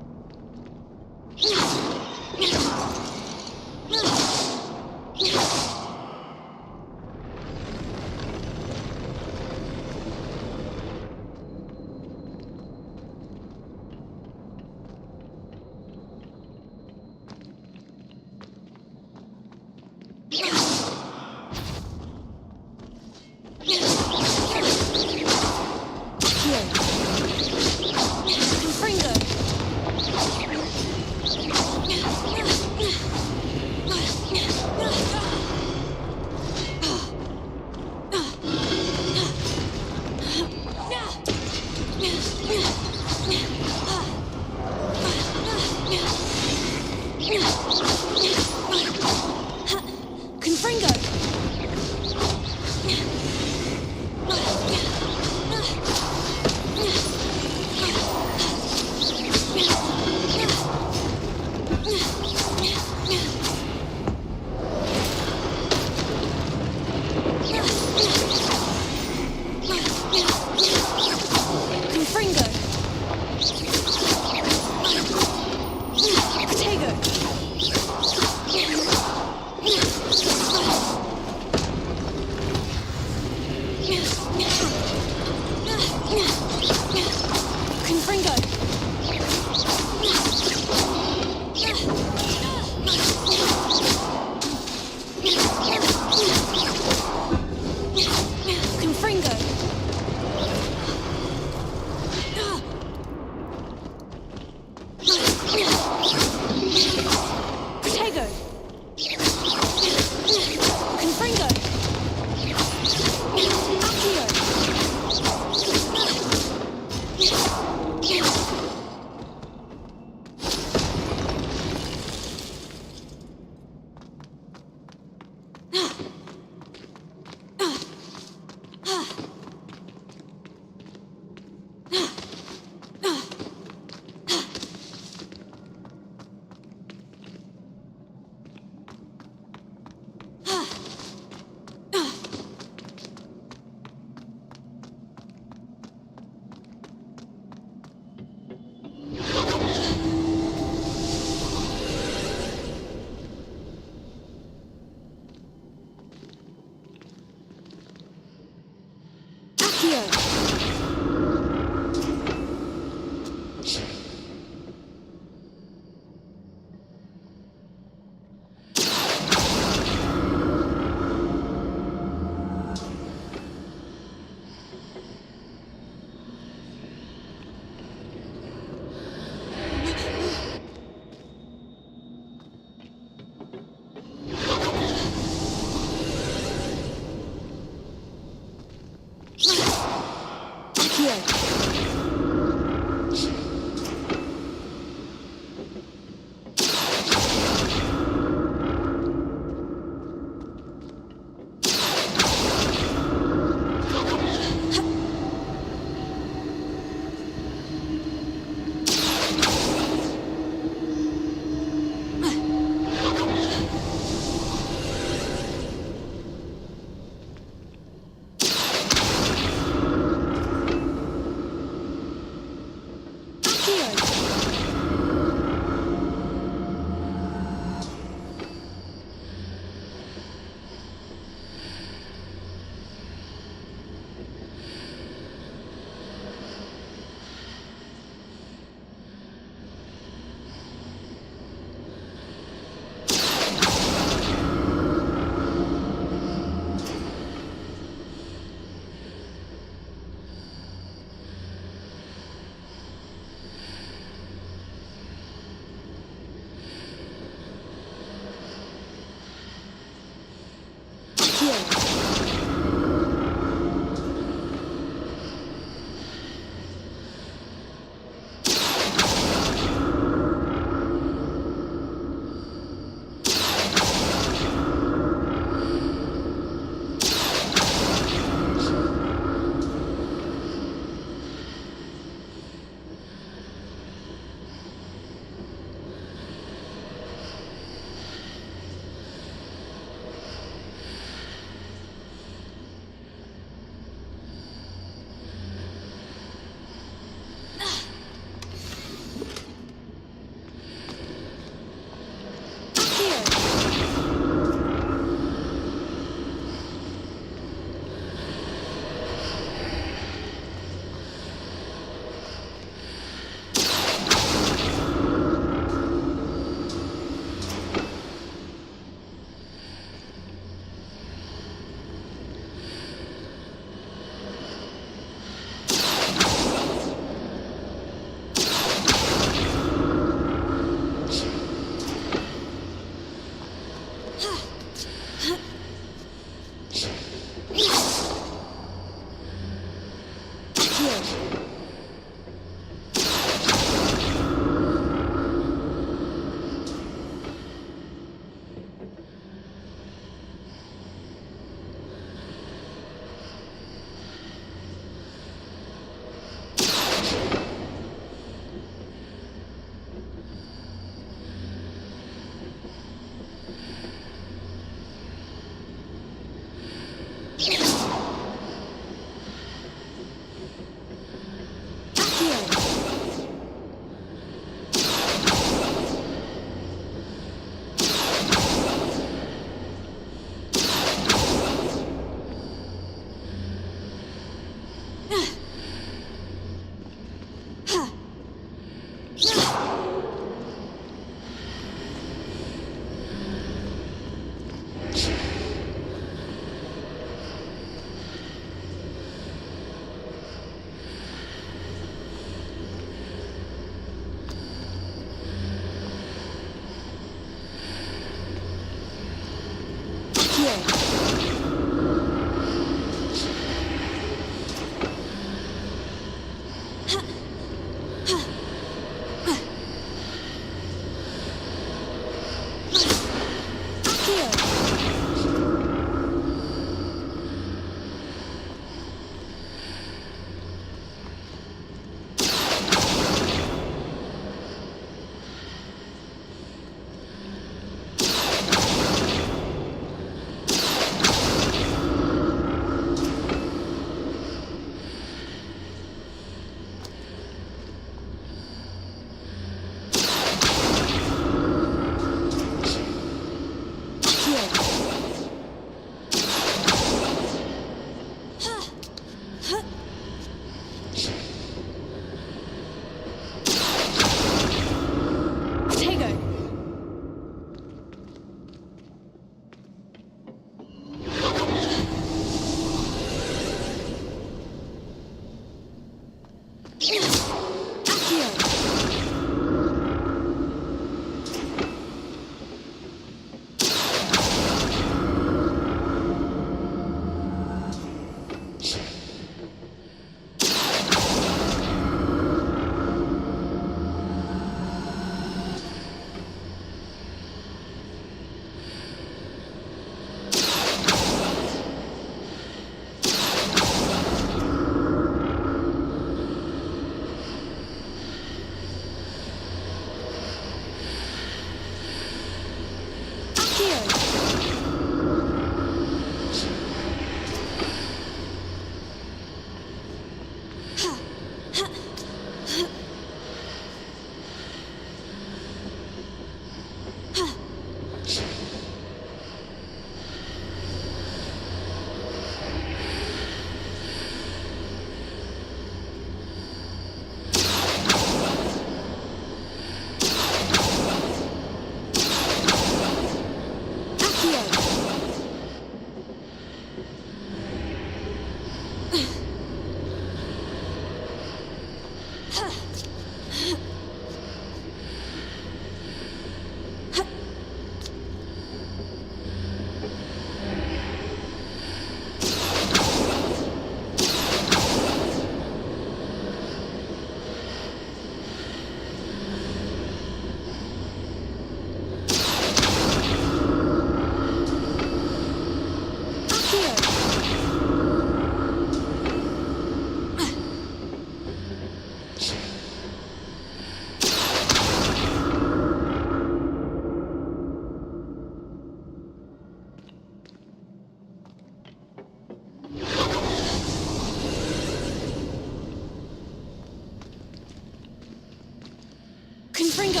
[SPEAKER 5] Confringo!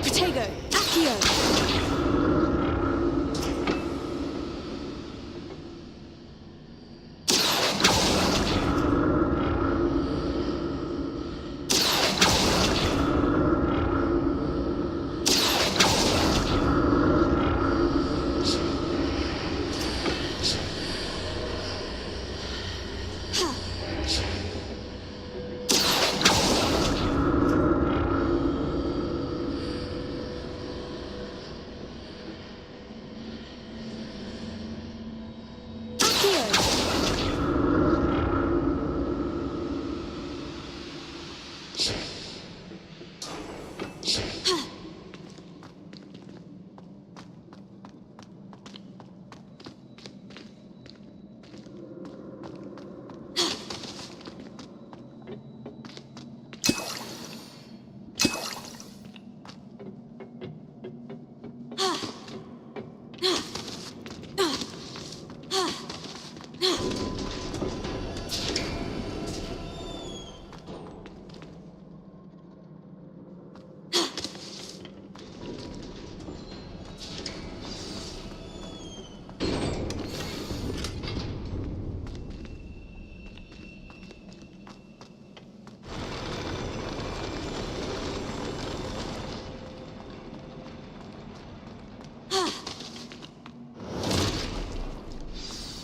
[SPEAKER 5] Protego! Accio!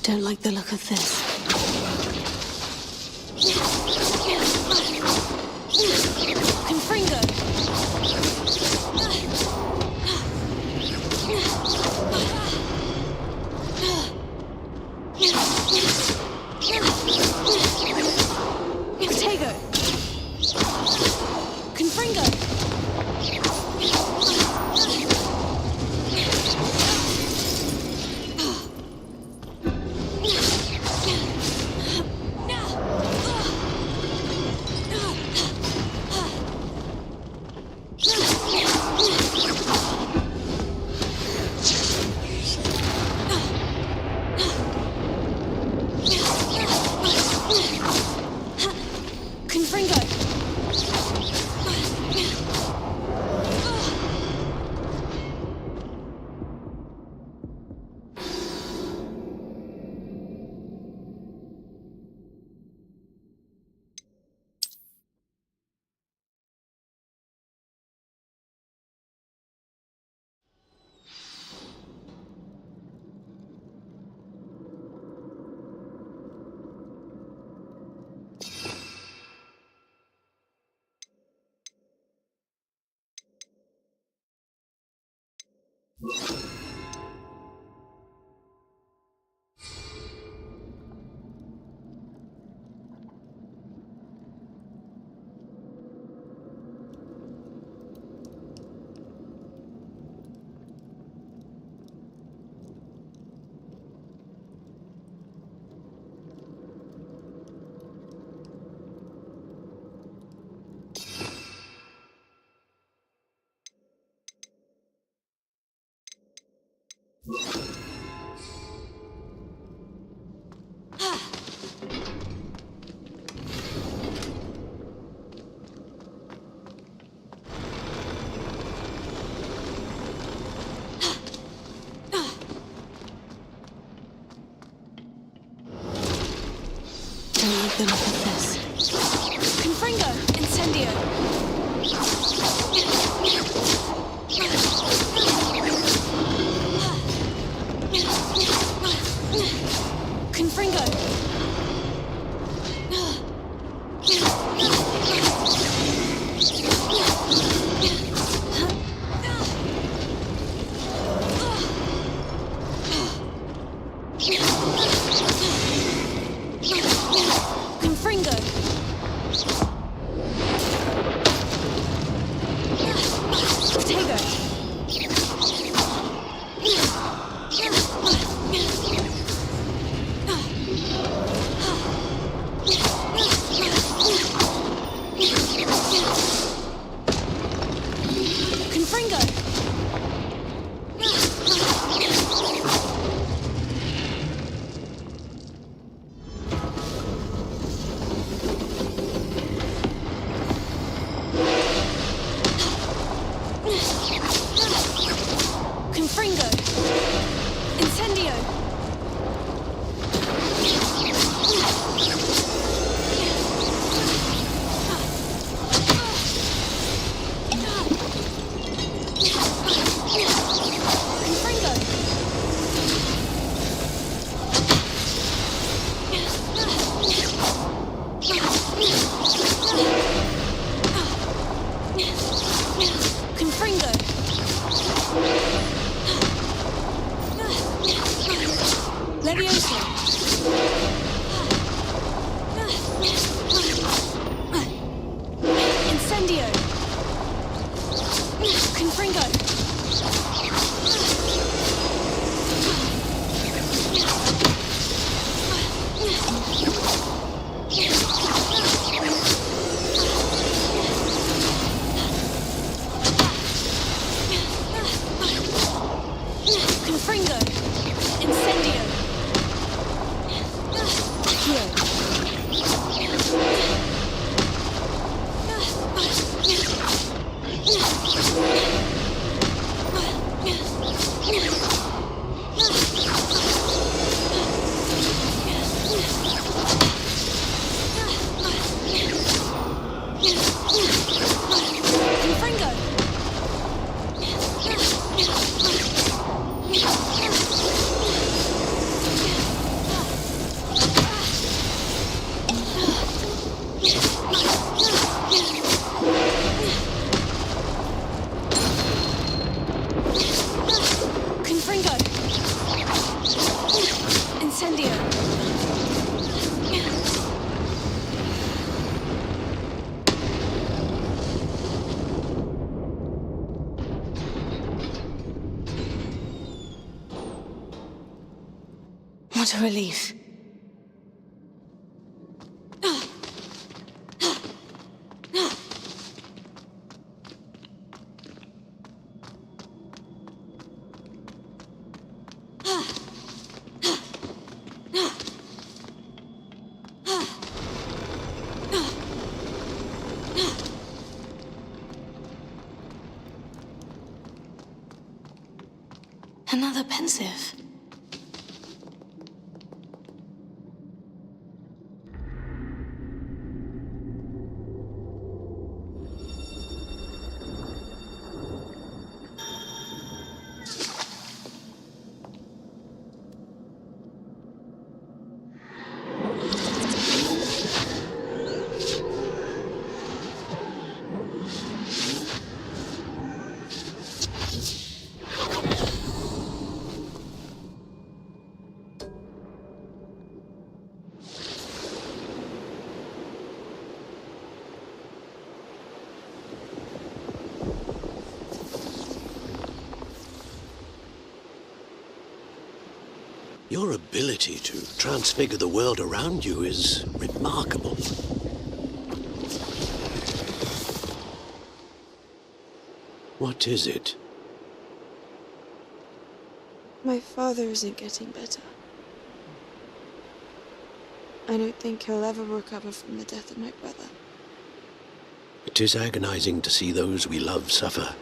[SPEAKER 5] Don't like the look of this. Confringo! Protego! Confringo! The look of this. Confringo! Incendio! Confringo! Protego! What a relief. Another pensive.
[SPEAKER 2] Your ability to transfigure the world around you is remarkable. What is it?
[SPEAKER 14] My father isn't getting better. I don't think he'll ever recover from the death of my brother.
[SPEAKER 2] It is agonizing to see those we love suffer.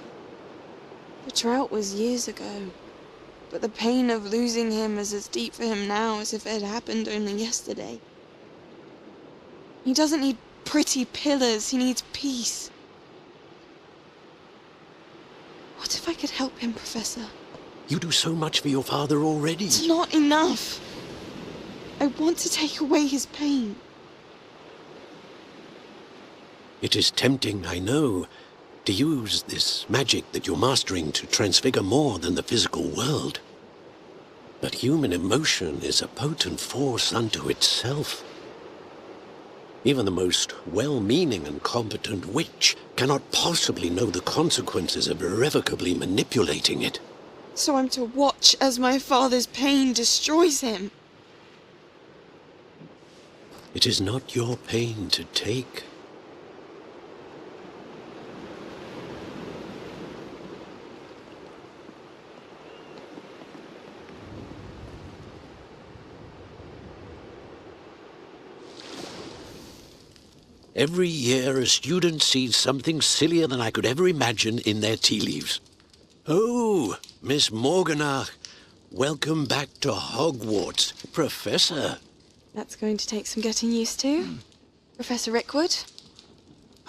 [SPEAKER 14] The drought was years ago, but the pain of losing him is as deep for him now as if it had happened only yesterday. He doesn't need pretty pillars, he needs peace. What if I could help him, Professor?
[SPEAKER 2] You do so much for your father already.
[SPEAKER 14] It's not enough. I want to take away his pain.
[SPEAKER 2] It is tempting, I know, to use this magic that you're mastering to transfigure more than the physical world. But human emotion is a potent force unto itself. Even the most well-meaning and competent witch cannot possibly know the consequences of irrevocably manipulating it.
[SPEAKER 14] So I'm to watch as my father's pain destroys him.
[SPEAKER 2] It is not your pain to take. Every year, a student sees something sillier than I could ever imagine in their tea leaves. Oh, Miss Morganach, welcome back to Hogwarts, Professor.
[SPEAKER 14] That's going to take some getting used to. Professor Rickwood?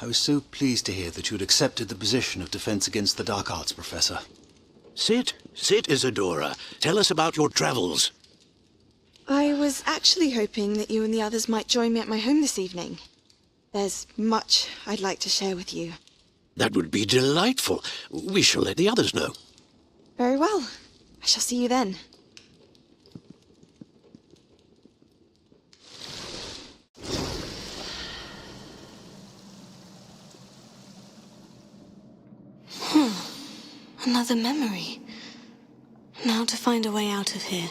[SPEAKER 12] I was so pleased to hear that you had accepted the position of Defense Against the Dark Arts, Professor.
[SPEAKER 2] Sit, Isadora. Tell us about your travels.
[SPEAKER 14] I was actually hoping that you and the others might join me at my home this evening. There's much I'd like to share with you.
[SPEAKER 2] That would be delightful. We shall let the others know.
[SPEAKER 14] Very well. I shall see you then.
[SPEAKER 5] Another memory. Now to find a way out of here.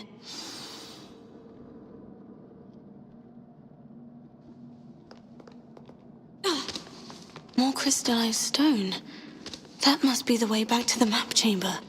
[SPEAKER 5] More crystallized stone. That must be the way back to the map chamber.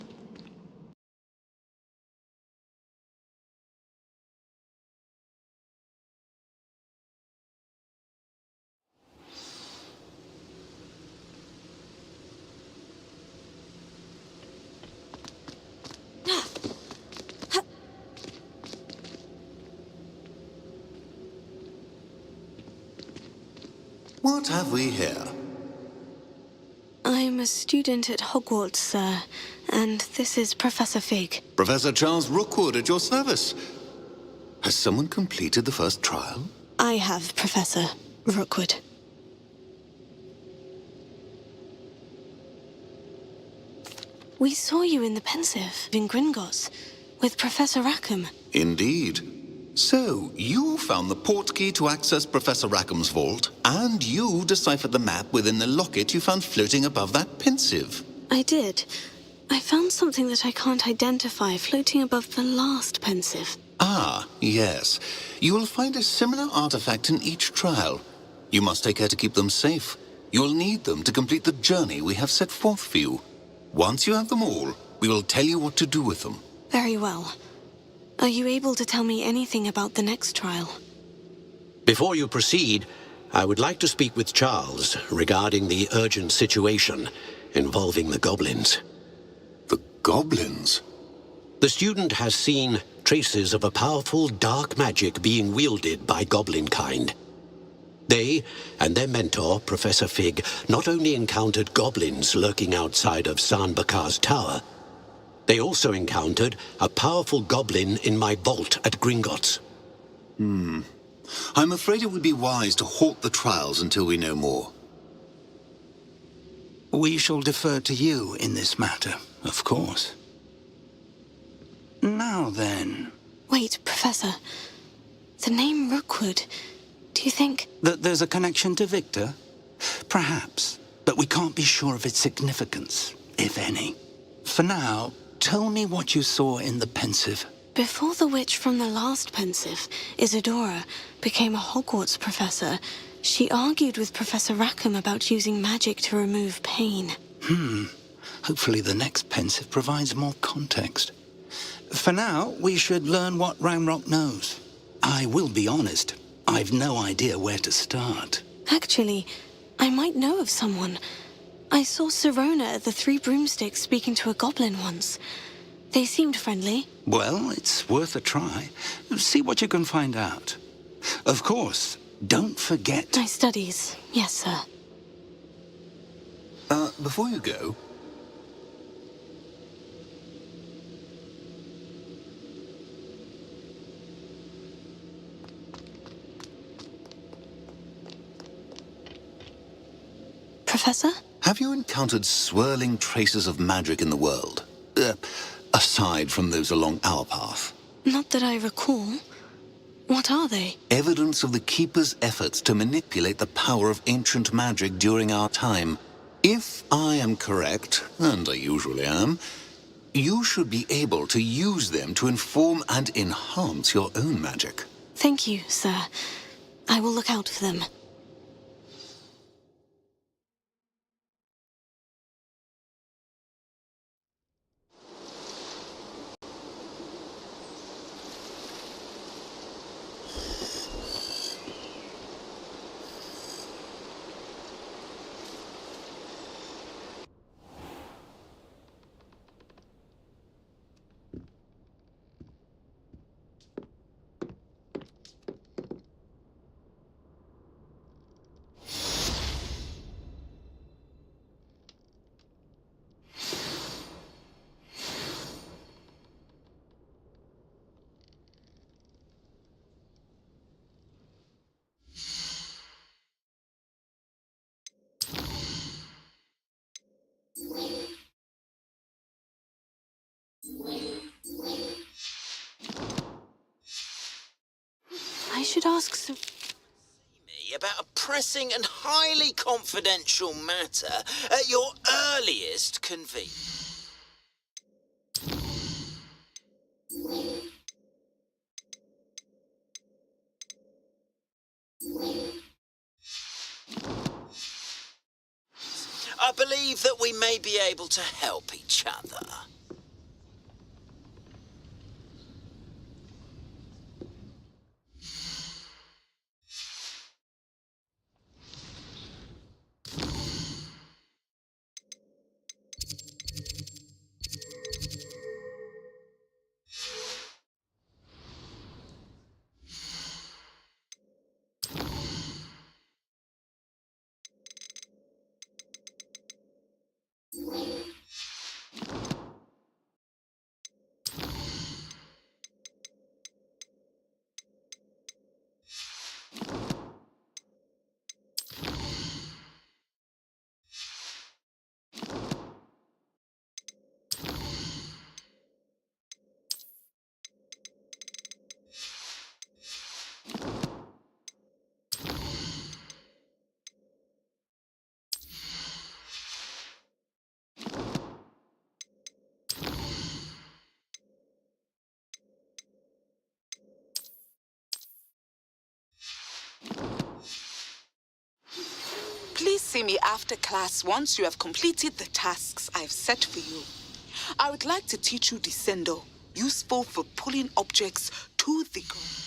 [SPEAKER 15] What have we here?
[SPEAKER 5] I'm a student at Hogwarts, sir, and this is Professor Fig.
[SPEAKER 15] Professor Charles Rookwood at your service. Has someone completed the first trial?
[SPEAKER 5] I have, Professor Rookwood. We saw you in the Pensive in Gringotts with Professor Rackham.
[SPEAKER 15] Indeed. So, you found the portkey to access Professor Rackham's vault, and you deciphered the map within the locket you found floating above that Pensive.
[SPEAKER 5] I did. I found something that I can't identify floating above the last Pensive.
[SPEAKER 15] Ah, yes. You will find a similar artifact in each trial. You must take care to keep them safe. You'll need them to complete the journey we have set forth for you. Once you have them all, we will tell you what to do with them.
[SPEAKER 5] Very well. Are you able to tell me anything about the next trial?
[SPEAKER 2] Before you proceed, I would like to speak with Charles regarding the urgent situation involving the goblins.
[SPEAKER 15] The goblins?
[SPEAKER 2] The student has seen traces of a powerful dark magic being wielded by goblin kind. They and their mentor, Professor Fig, not only encountered goblins lurking outside of San Bakar's tower, they also encountered a powerful goblin in my vault at Gringotts.
[SPEAKER 15] I'm afraid it would be wise to halt the trials until we know more.
[SPEAKER 12] We shall defer to you in this matter, of course. Now then...
[SPEAKER 5] Wait, Professor. The name Rookwood. Do you think...
[SPEAKER 12] That there's a connection to Victor? Perhaps, but we can't be sure of its significance, if any. For now, tell me what you saw in the Pensive.
[SPEAKER 5] Before the witch from the last Pensive, Isadora, became a Hogwarts professor, she argued with Professor Rackham about using magic to remove pain.
[SPEAKER 12] Hopefully the next Pensive provides more context. For now, we should learn what Ramrock knows. I will be honest, I've no idea where to start.
[SPEAKER 5] Actually, I might know of someone. I saw Sirona at the Three Broomsticks speaking to a goblin once. They seemed friendly.
[SPEAKER 12] Well, it's worth a try. See what you can find out. Of course, don't forget...
[SPEAKER 5] My studies, yes, sir.
[SPEAKER 15] Before you go...
[SPEAKER 5] Professor?
[SPEAKER 15] Have you encountered swirling traces of magic in the world? Aside from those along our path?
[SPEAKER 5] Not that I recall. What are they?
[SPEAKER 15] Evidence of the Keeper's efforts to manipulate the power of ancient magic during our time. If I am correct, and I usually am, you should be able to use them to inform and enhance your own magic.
[SPEAKER 5] Thank you, sir. I will look out for them. I should ask some...
[SPEAKER 17] About a pressing and highly confidential matter at your earliest convenience. I believe that we may be able to help each other.
[SPEAKER 8] see me after class once you have completed the tasks I've set for you. I would like to teach you Descendo, useful for pulling objects to the ground.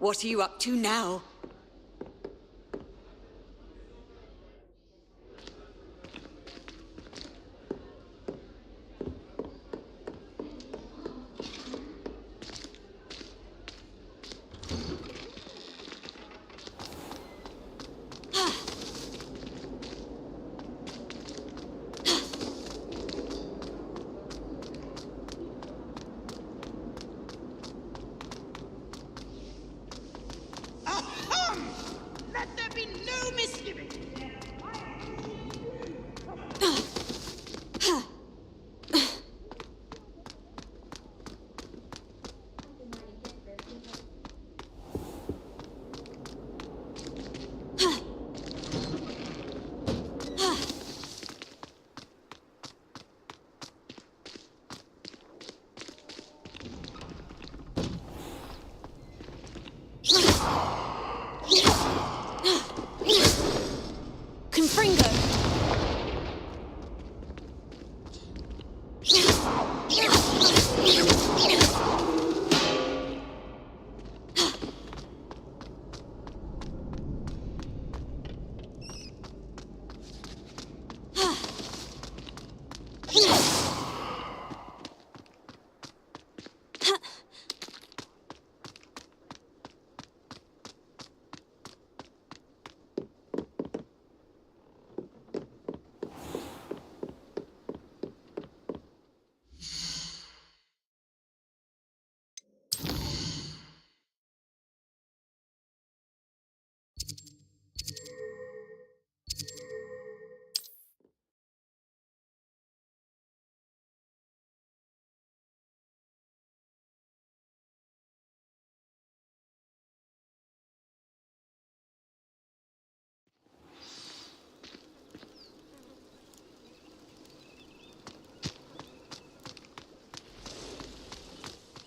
[SPEAKER 11] What are you up to now?
[SPEAKER 1] Let there be no misgiving.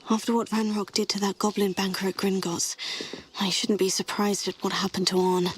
[SPEAKER 5] After what Ranrock did to that goblin banker at Gringotts, I shouldn't be surprised at what happened to Orn.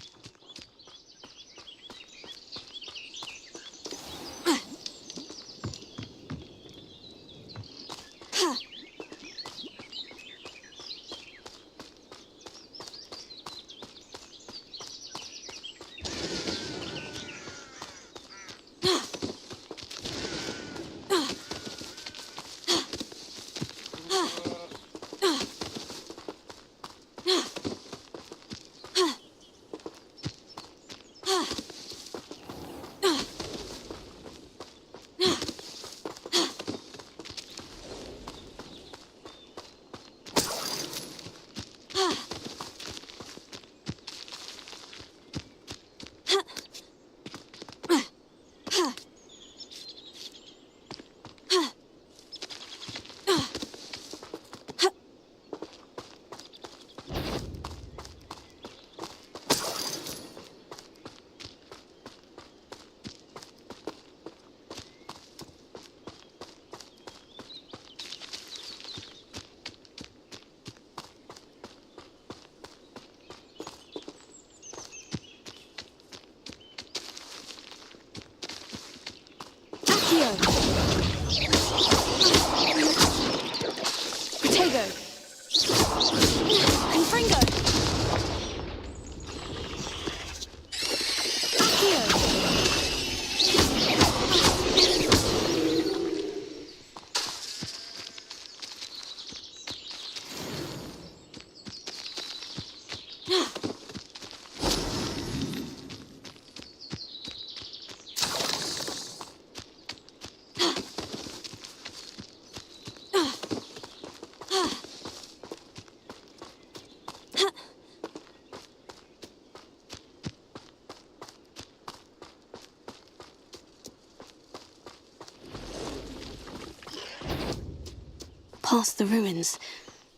[SPEAKER 5] past the ruins.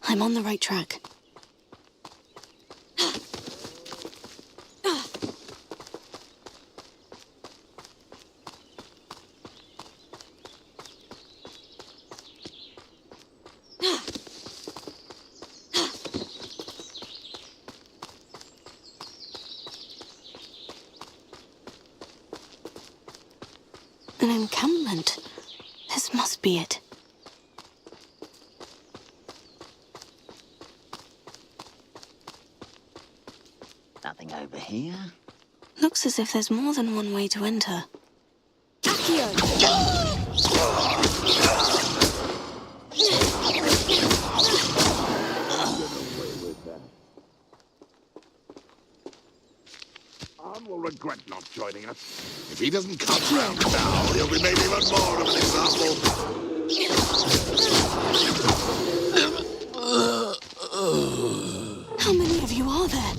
[SPEAKER 5] I'm on the right track. An encampment. This must be it.
[SPEAKER 6] Nothing over here.
[SPEAKER 5] Looks as if there's more than one way to enter.
[SPEAKER 20] Arn will regret not joining us. If he doesn't come round now, he'll be made even more of an example.
[SPEAKER 5] How many of you are there?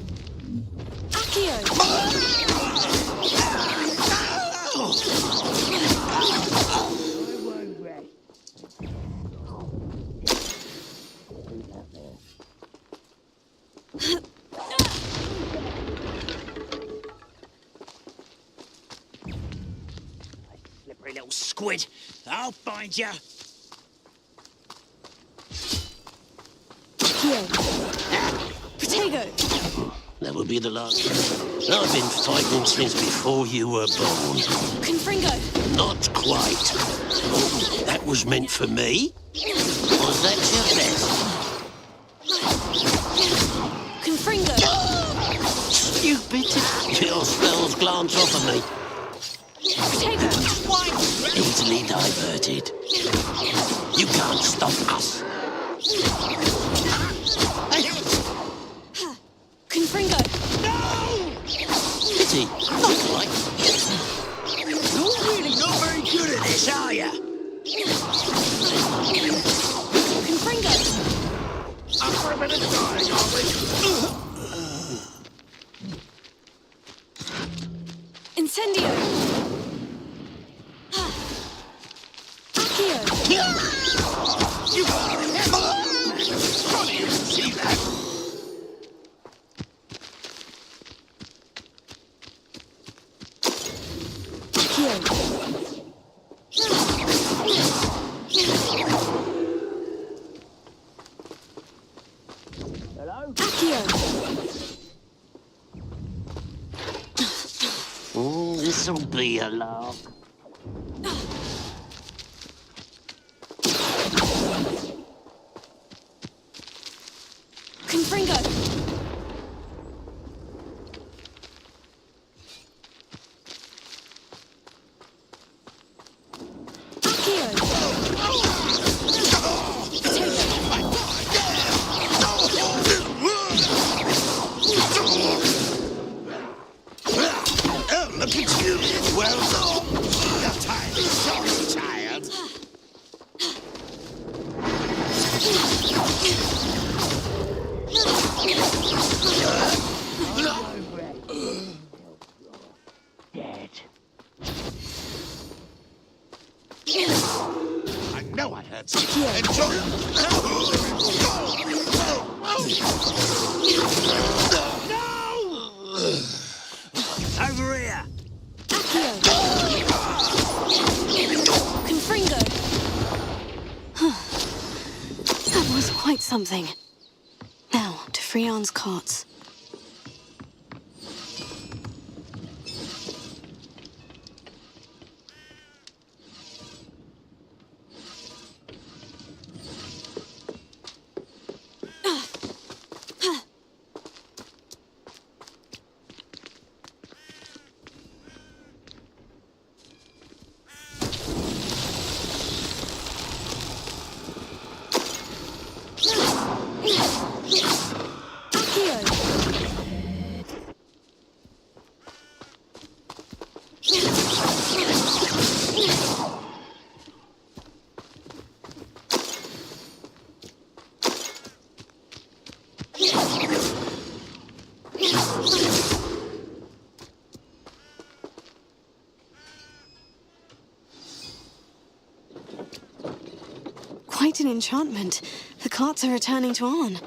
[SPEAKER 1] Slippery little squid. I'll find you.
[SPEAKER 5] Potato!
[SPEAKER 2] That will be the last. I've been fighting since before you were born.
[SPEAKER 5] Confringo!
[SPEAKER 2] Not quite. Oh, that was meant for me? Was that your best?
[SPEAKER 5] Confringo!
[SPEAKER 2] Stupid! Your spells glance off of me.
[SPEAKER 5] Potato!
[SPEAKER 2] Easily diverted. You can't stop us.
[SPEAKER 5] Confringo!
[SPEAKER 2] Pity. Not like.
[SPEAKER 1] You're really not very good at this, are you?
[SPEAKER 5] Confringo!
[SPEAKER 20] Up for a bit of dying, are we?
[SPEAKER 5] Incendio! Accio!
[SPEAKER 20] You are funny you can see that.
[SPEAKER 1] Hello?
[SPEAKER 5] Accio!
[SPEAKER 2] Oh, this'll be a lark.
[SPEAKER 5] Confringo!
[SPEAKER 20] Oh, look at you. Well done. Your time is so tired.
[SPEAKER 1] Dead.
[SPEAKER 20] I know I heard something. Enjoy
[SPEAKER 1] Over here.
[SPEAKER 5] Confringo! That was quite something. Now, to Freon's carts. Quite an enchantment. The carts are returning to Arn.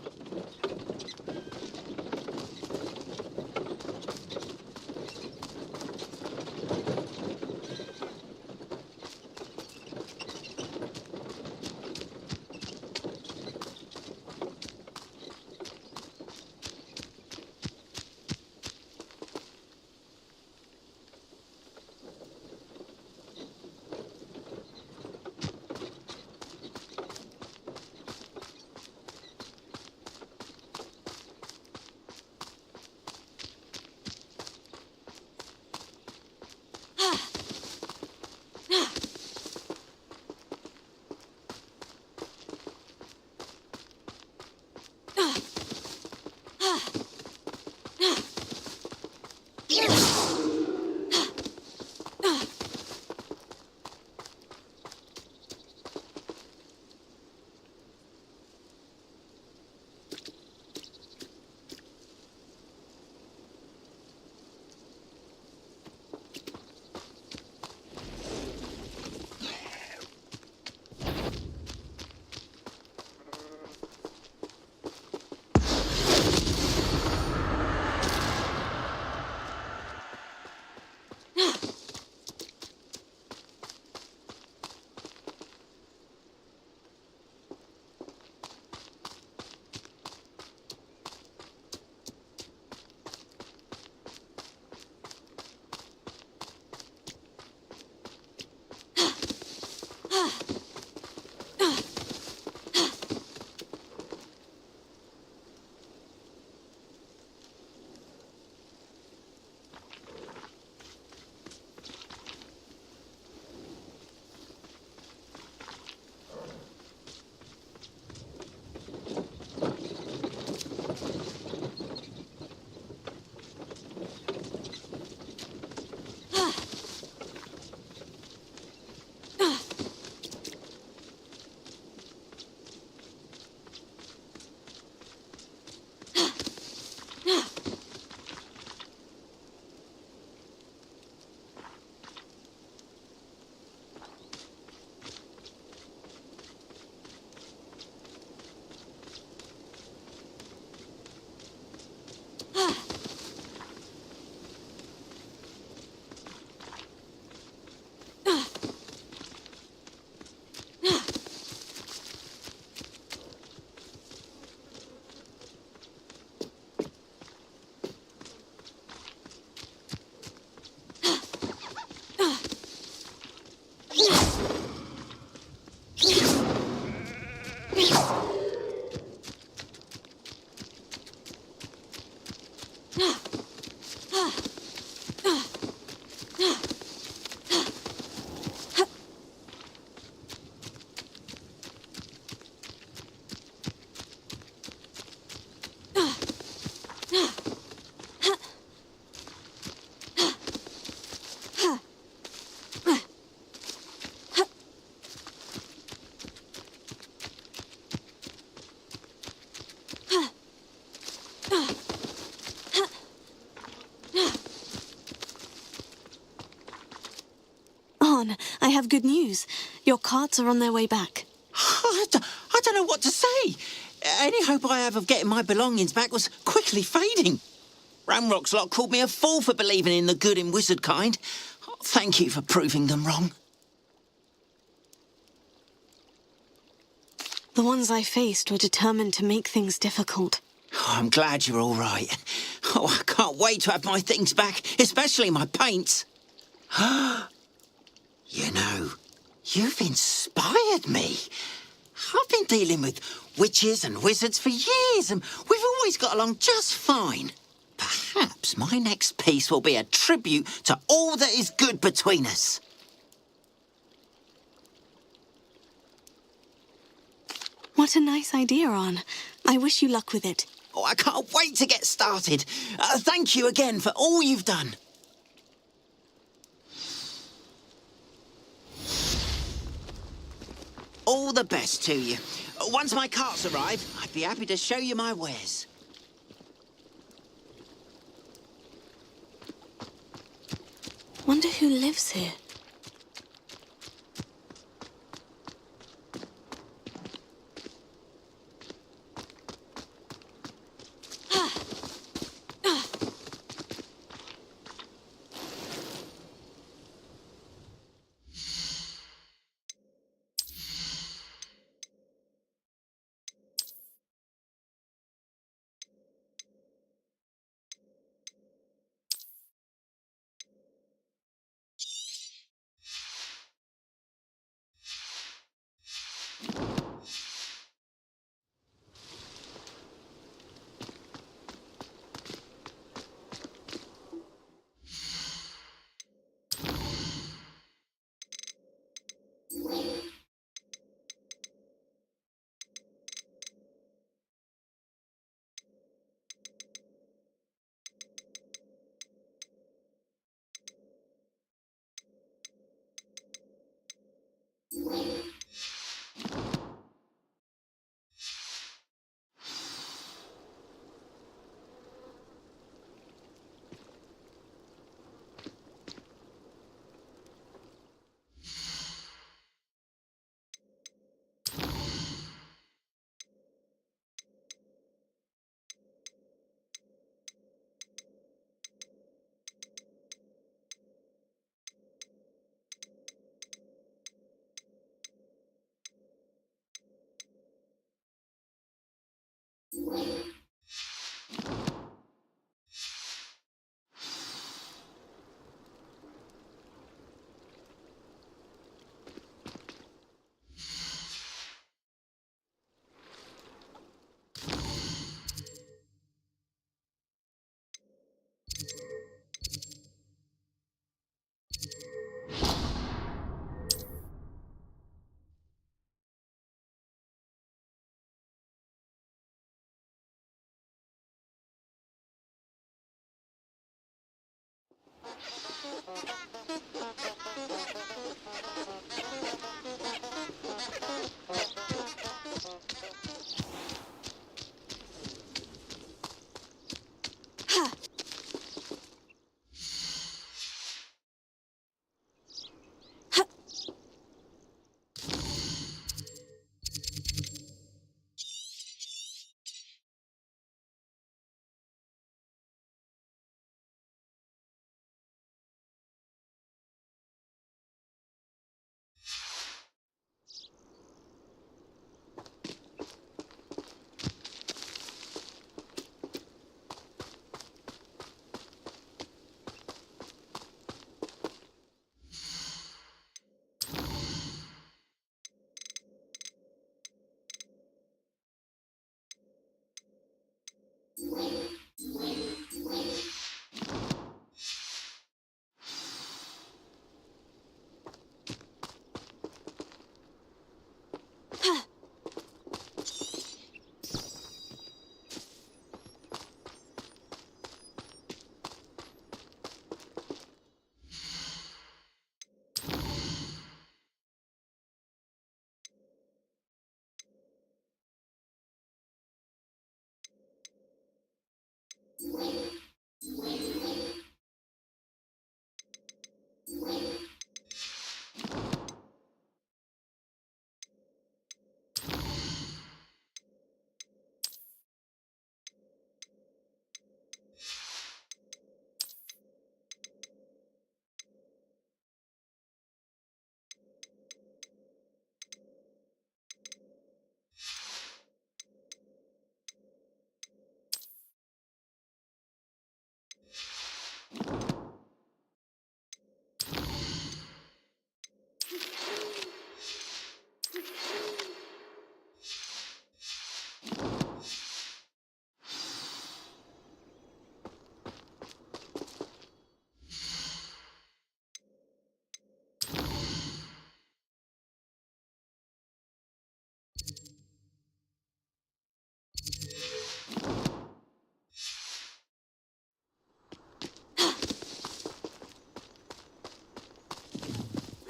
[SPEAKER 5] I have good news. Your carts are on their way back.
[SPEAKER 17] I don't know what to say. Any hope I have of getting my belongings back was quickly fading. Ramrock's lot called me a fool for believing in the good in wizard kind. Thank you for proving them wrong.
[SPEAKER 5] The ones I faced were determined to make things difficult.
[SPEAKER 17] Oh, I'm glad you're all right. Oh, I can't wait to have my things back, especially my paints. You know, you've inspired me. I've been dealing with witches and wizards for years, and we've always got along just fine. Perhaps my next piece will be a tribute to all that is good between us.
[SPEAKER 5] What a nice idea, Arn. I wish you luck with it.
[SPEAKER 17] Oh, I can't wait to get started. Thank you again for all you've done. All the best to you. Once my carts arrive, I'd be happy to show you my wares.
[SPEAKER 5] Wonder who lives here.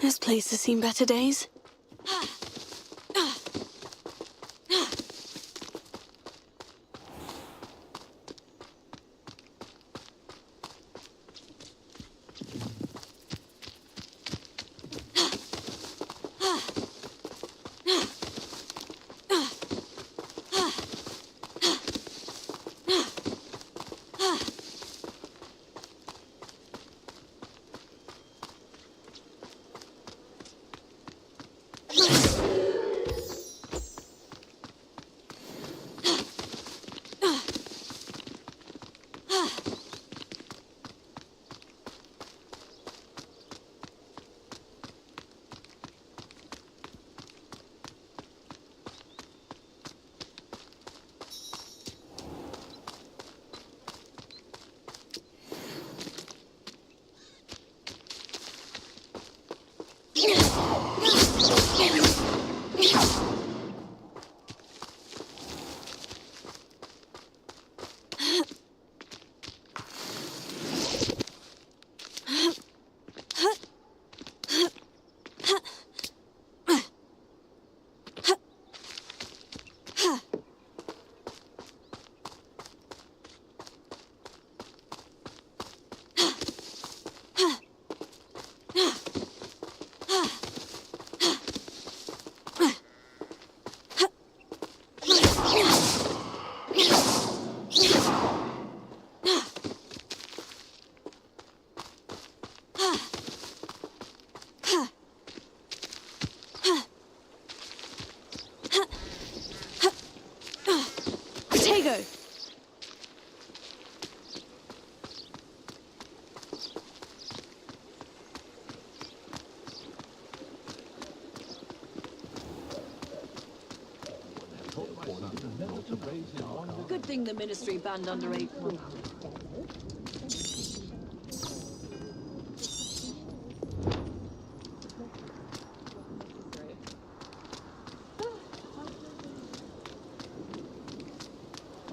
[SPEAKER 5] This place has seen better days.
[SPEAKER 3] Good thing the Ministry banned underage.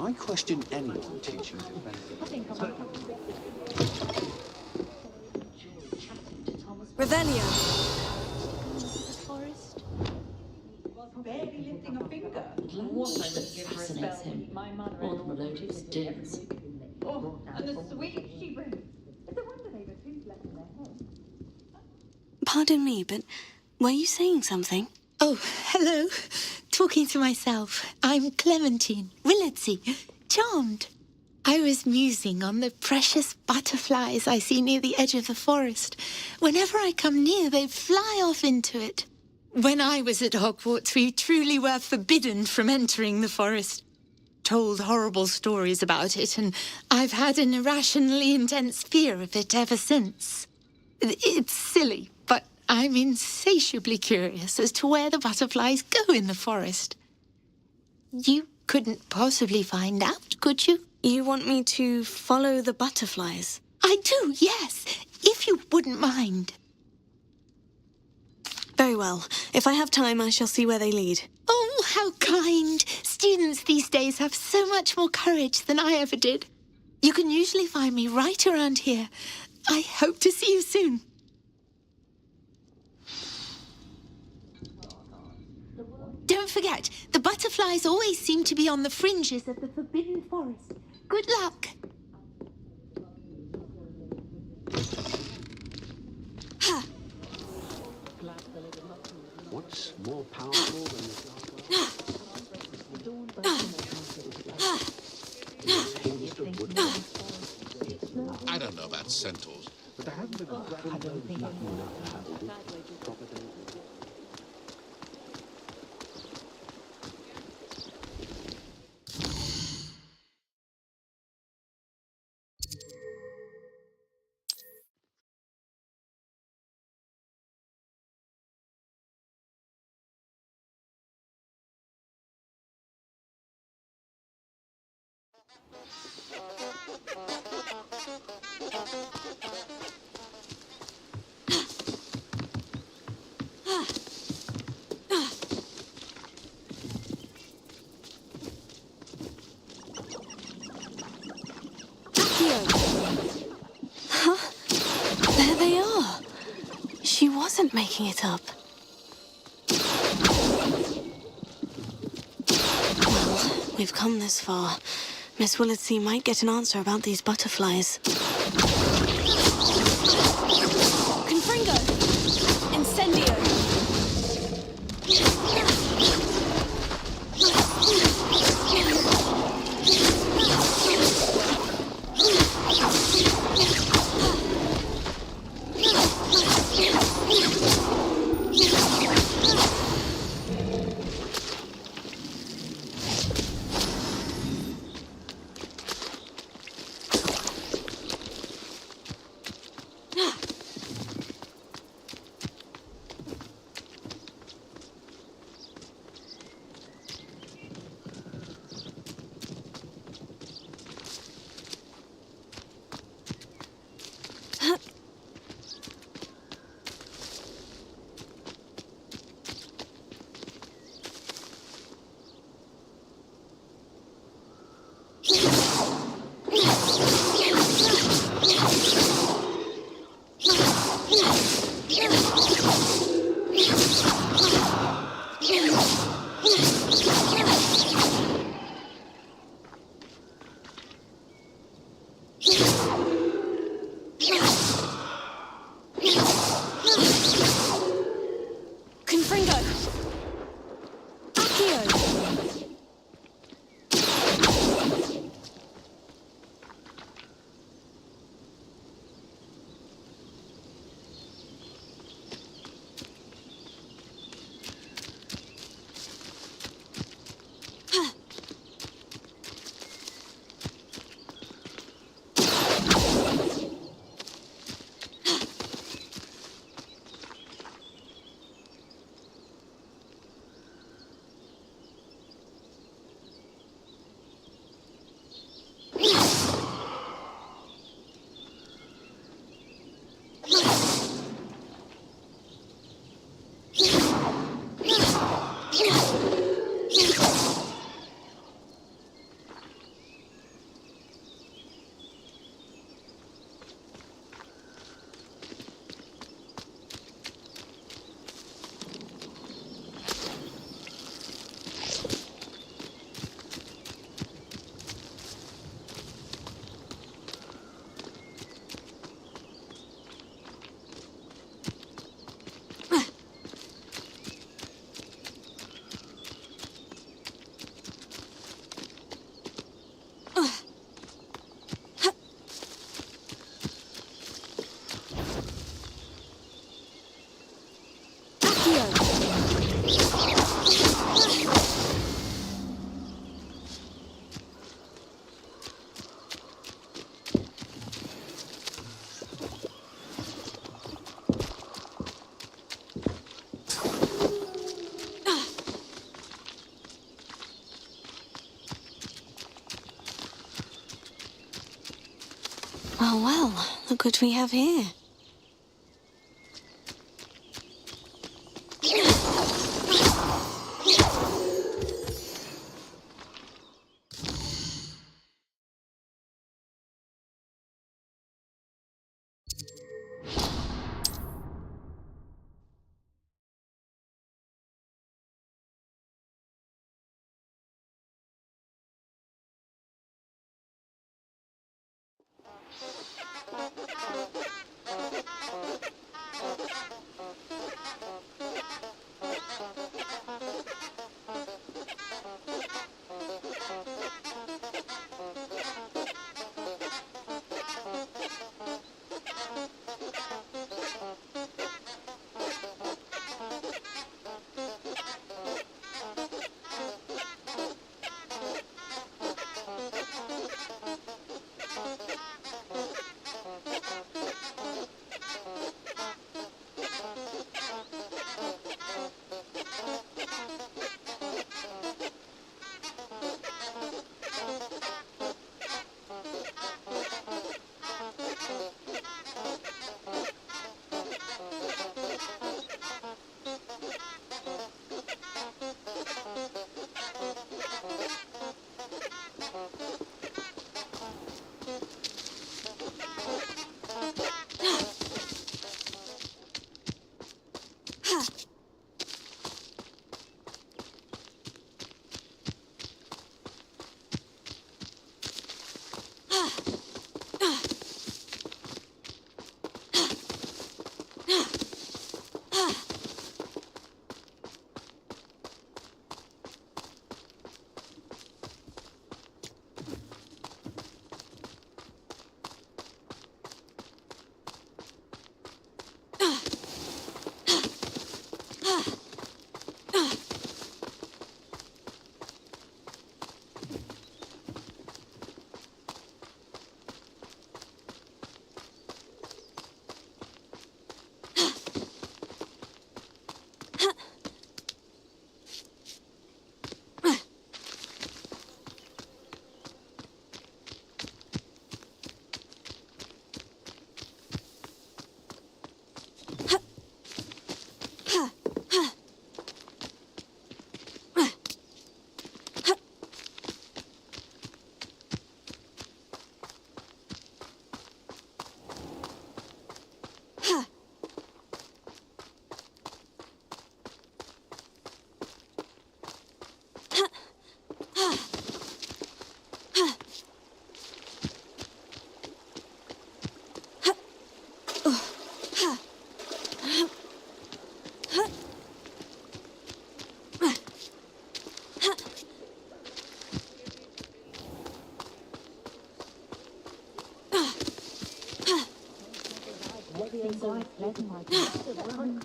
[SPEAKER 15] I question anyone teaching defense.
[SPEAKER 5] Revelio.
[SPEAKER 9] Barely lifting a finger. What I would give for a spell to keep my mother and all those dims. Oh, and the sweet she brings. It's a wonder they've a tooth left in their head.
[SPEAKER 5] Pardon me, but were you saying something?
[SPEAKER 18] Oh, hello. Talking to myself. I'm Clementine, Willardsey, charmed. I was musing on the precious butterflies I see near the edge of the forest. Whenever I come near, they fly off into it. When I was at Hogwarts, we truly were forbidden from entering the forest. Told horrible stories about it, and I've had an irrationally intense fear of it ever since. It's silly, but I'm insatiably curious as to where the butterflies go in the forest. You couldn't possibly find out, could you?
[SPEAKER 5] You want me to follow the butterflies?
[SPEAKER 18] I do, yes, if you wouldn't mind.
[SPEAKER 5] Very well. If I have time, I shall see where they lead.
[SPEAKER 18] Oh, how kind. Students these days have so much more courage than I ever did. You can usually find me right around here. I hope to see you soon. Don't forget, the butterflies always seem to be on the fringes of the Forbidden Forest. Good luck. Ha!
[SPEAKER 2] What's more powerful than
[SPEAKER 20] I don't know about centaurs, but there hasn't been I don't think
[SPEAKER 5] Huh? There they are. She wasn't making it up. Well, we've come this far. Miss Willardsey might get an answer about these butterflies.
[SPEAKER 3] Confringo! Incendio!
[SPEAKER 5] Well, well, look what we have here.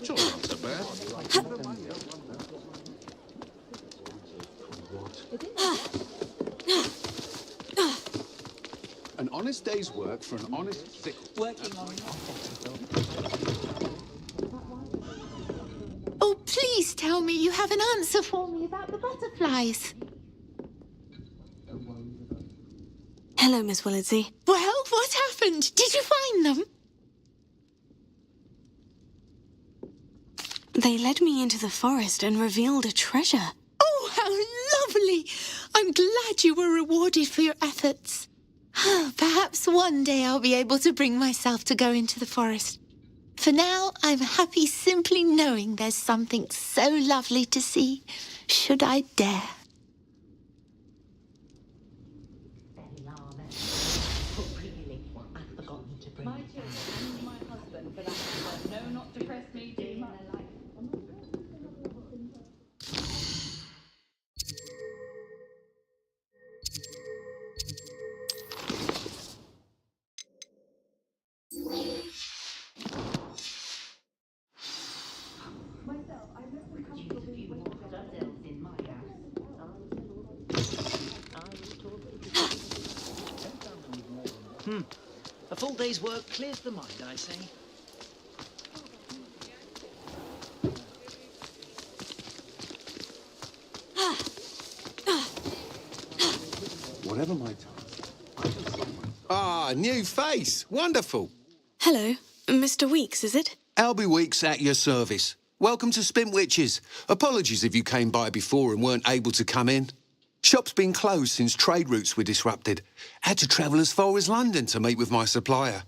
[SPEAKER 20] Sure, not so bad. An honest day's work for an honest sickle. Working on
[SPEAKER 18] Oh, please tell me you have an answer for me about the butterflies.
[SPEAKER 5] Hello, Miss Willardsey.
[SPEAKER 18] Well, what happened? Did you find them?
[SPEAKER 5] They led me into the forest and revealed a treasure.
[SPEAKER 18] Oh, how lovely! I'm glad you were rewarded for your efforts. Perhaps one day I'll be able to bring myself to go into the forest. For now, I'm happy simply knowing there's something so lovely to see, should I dare.
[SPEAKER 9] My children and my husband, for that matter, know not to press me too much.
[SPEAKER 6] A full day's work clears the mind, I say.
[SPEAKER 20] whatever my task.
[SPEAKER 10] Ah, new face. Wonderful.
[SPEAKER 5] Hello, Mr. Weeks, is it?
[SPEAKER 10] Albie Weeks at your service. Welcome to Spintwitches. Apologies if you came by before and weren't able to come in. Shop's been closed since trade routes were disrupted. Had to travel as far as London to meet with my supplier.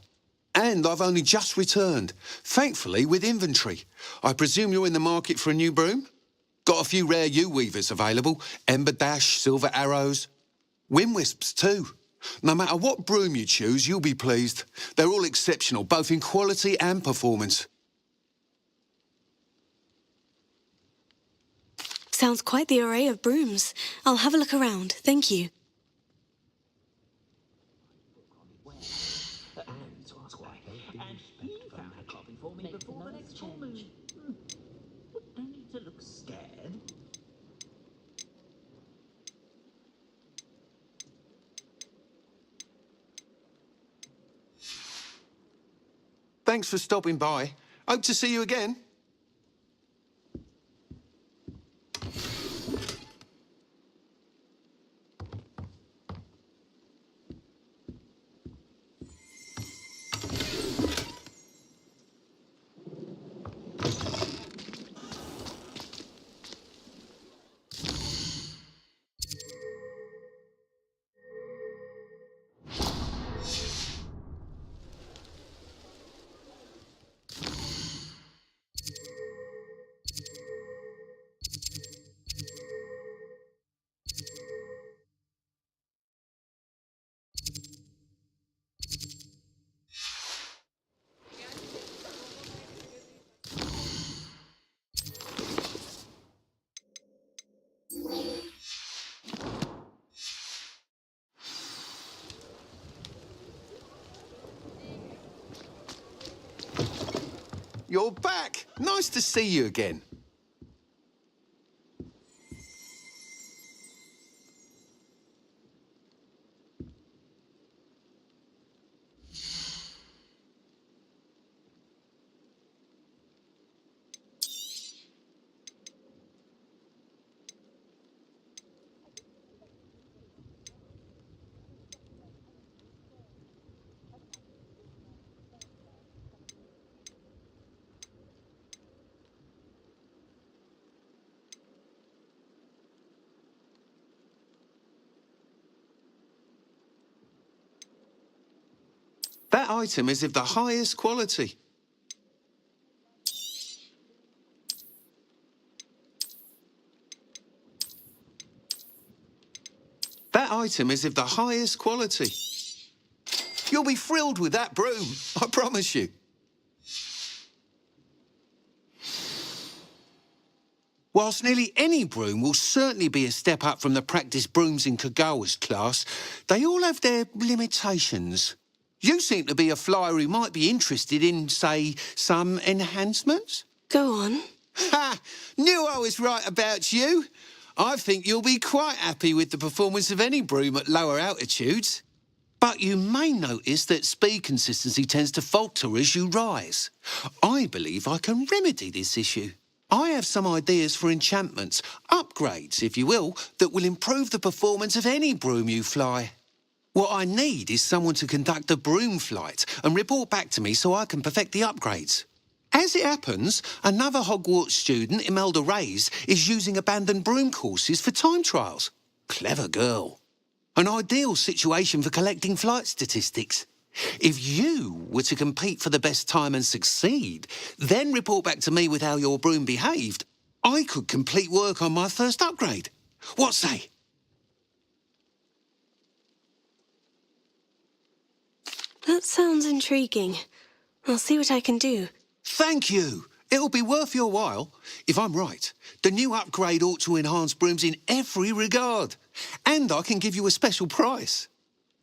[SPEAKER 10] And I've only just returned, thankfully with inventory. I presume you're in the market for a new broom? Got a few rare U-weavers available. Ember Dash, Silver Arrows. Wind Wisps too. No matter what broom you choose, you'll be pleased. They're all exceptional, both in quality and performance.
[SPEAKER 5] Sounds quite the array of brooms. I'll have a look around, thank you.
[SPEAKER 6] And he found a copy for me before the next full moon. No need to look scared.
[SPEAKER 10] Thanks for stopping by. Hope to see you again. You're back. Nice to see you again. That item is of the highest quality. That item is of the highest quality. You'll be thrilled with that broom, I promise you. Whilst nearly any broom will certainly be a step up from the practice brooms in Kagawa's class, they all have their limitations. You seem to be a flyer who might be interested in, say, some enhancements?
[SPEAKER 5] Go on.
[SPEAKER 10] Ha! Knew I was right about you. I think you'll be quite happy with the performance of any broom at lower altitudes. But you may notice that speed consistency tends to falter as you rise. I believe I can remedy this issue. I have some ideas for enchantments, upgrades, if you will, that will improve the performance of any broom you fly. What I need is someone to conduct a broom flight and report back to me so I can perfect the upgrades. As it happens, another Hogwarts student, Imelda Reyes, is using abandoned broom courses for time trials. Clever girl. An ideal situation for collecting flight statistics. If you were to compete for the best time and succeed, then report back to me with how your broom behaved, I could complete work on my first upgrade. What say?
[SPEAKER 5] That sounds intriguing. I'll see what I can do.
[SPEAKER 10] Thank you. It'll be worth your while. If I'm right, the new upgrade ought to enhance brooms in every regard. And I can give you a special price.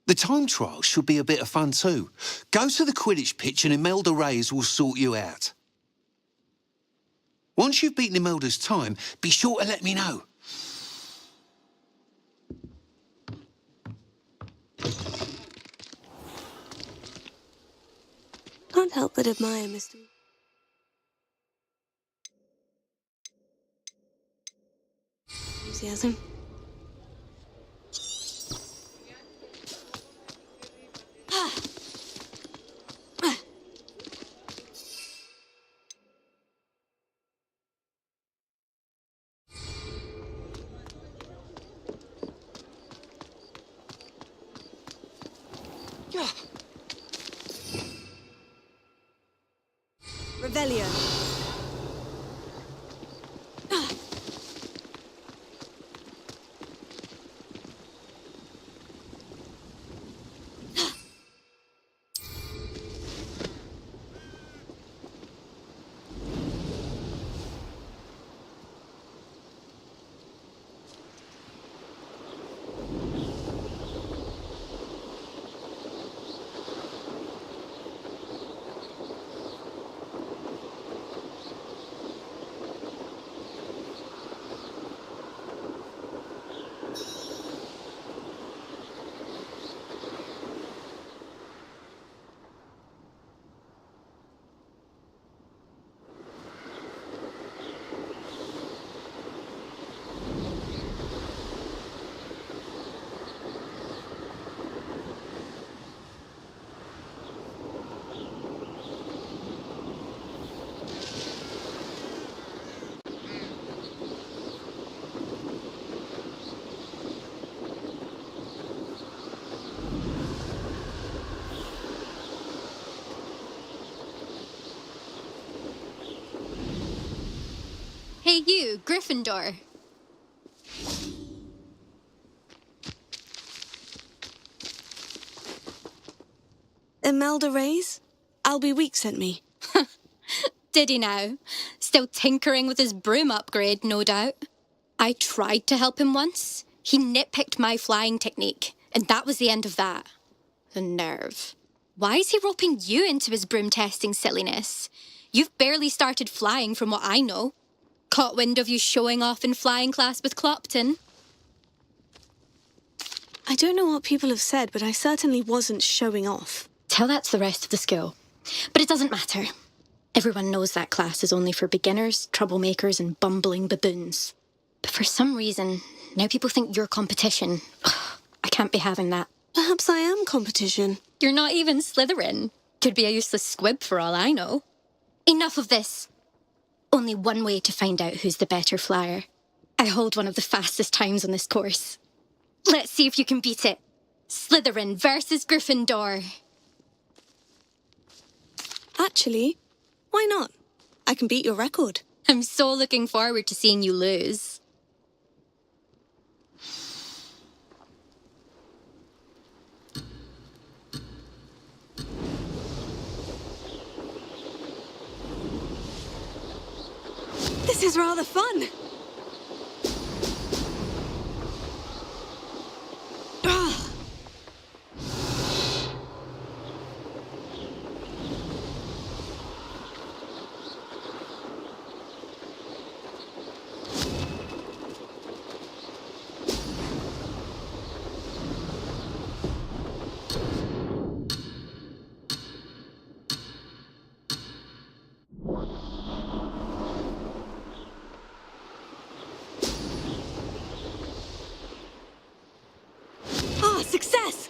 [SPEAKER 10] The time trial should be a bit of fun too. Go to the Quidditch pitch and Imelda Reyes will sort you out. Once you've beaten Imelda's time, be sure to let me know.
[SPEAKER 5] Can't help but admire Mr. Enthusiasm. Revelio.
[SPEAKER 4] Hey you, Gryffindor.
[SPEAKER 5] Imelda Reyes? Albie Week sent me.
[SPEAKER 4] Did he now? Still tinkering with his broom upgrade, no doubt. I tried to help him once. He nitpicked my flying technique, and that was the end of that. The nerve. Why is he roping you into his broom testing silliness? You've barely started flying from what I know. Caught wind of you showing off in flying class with Clopton.
[SPEAKER 5] I don't know what people have said, but I certainly wasn't showing off.
[SPEAKER 4] Tell that to the rest of the school. But it doesn't matter. Everyone knows that class is only for beginners, troublemakers, and bumbling baboons. But for some reason, now people think you're competition. I can't be having that.
[SPEAKER 5] Perhaps I am competition.
[SPEAKER 4] You're not even Slytherin. Could be a useless squib for all I know. Enough of this. Only one way to find out who's the better flyer. I hold one of the fastest times on this course. Let's see if you can beat it. Slytherin versus Gryffindor.
[SPEAKER 5] Actually, why not? I can beat your record.
[SPEAKER 4] I'm so looking forward to seeing you lose.
[SPEAKER 5] This is rather fun. Success!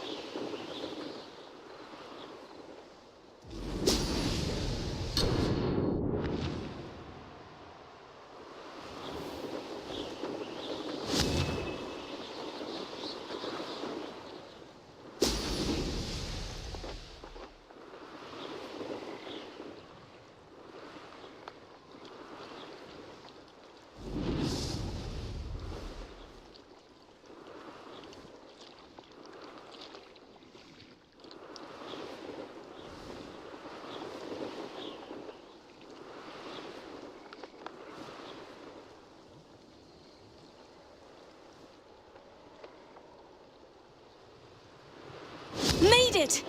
[SPEAKER 5] Made it!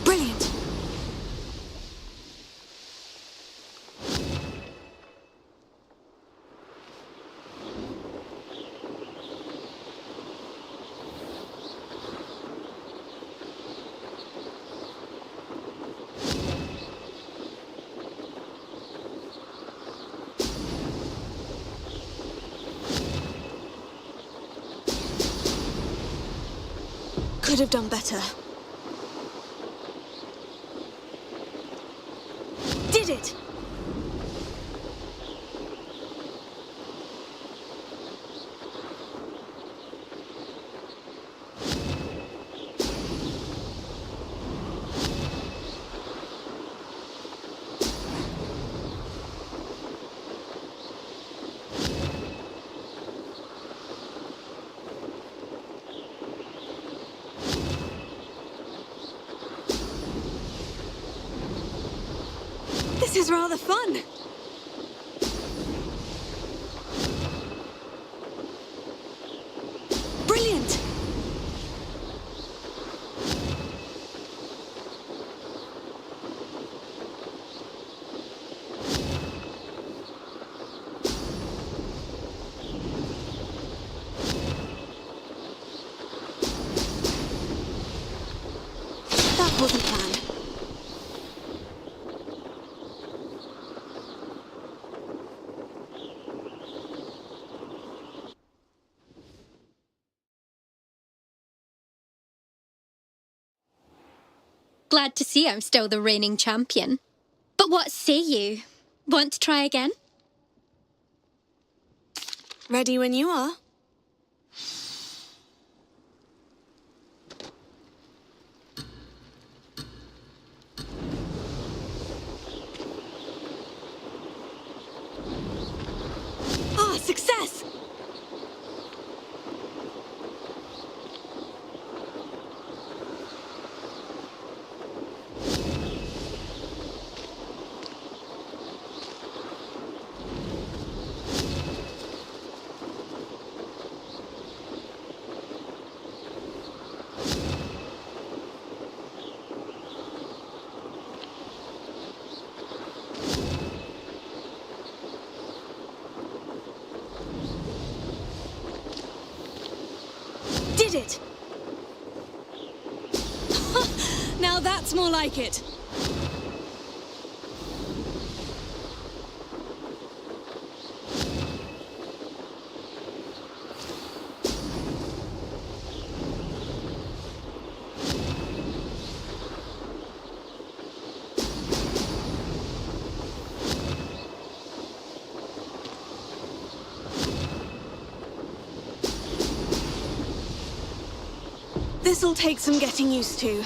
[SPEAKER 5] Brilliant! Could have done better. Did it!
[SPEAKER 21] is rather fun. Brilliant! That wasn't planned.
[SPEAKER 4] Glad to see I'm still the reigning champion. But what say you? Want to try again?
[SPEAKER 21] Ready when you are. Ah, success! Did it! Now that's more like it. This'll take some getting used to.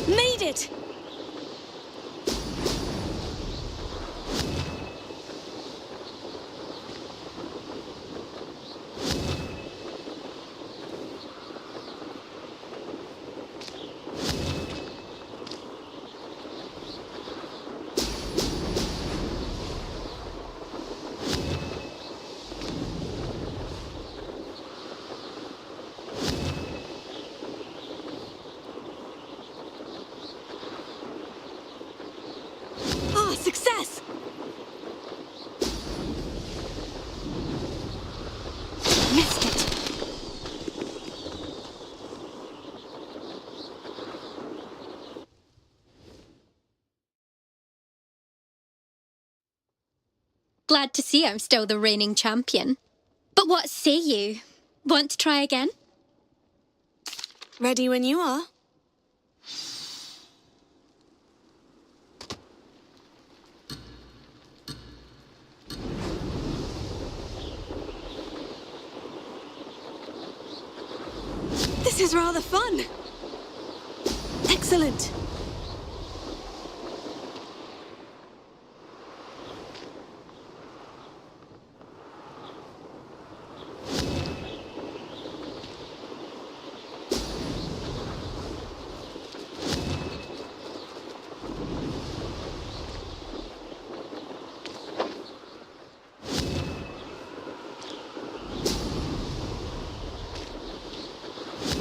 [SPEAKER 21] Made it! Success! Missed it.
[SPEAKER 4] Glad to see I'm still the reigning champion. But what say you? Want to try again?
[SPEAKER 21] Ready when you are. This is rather fun. Excellent.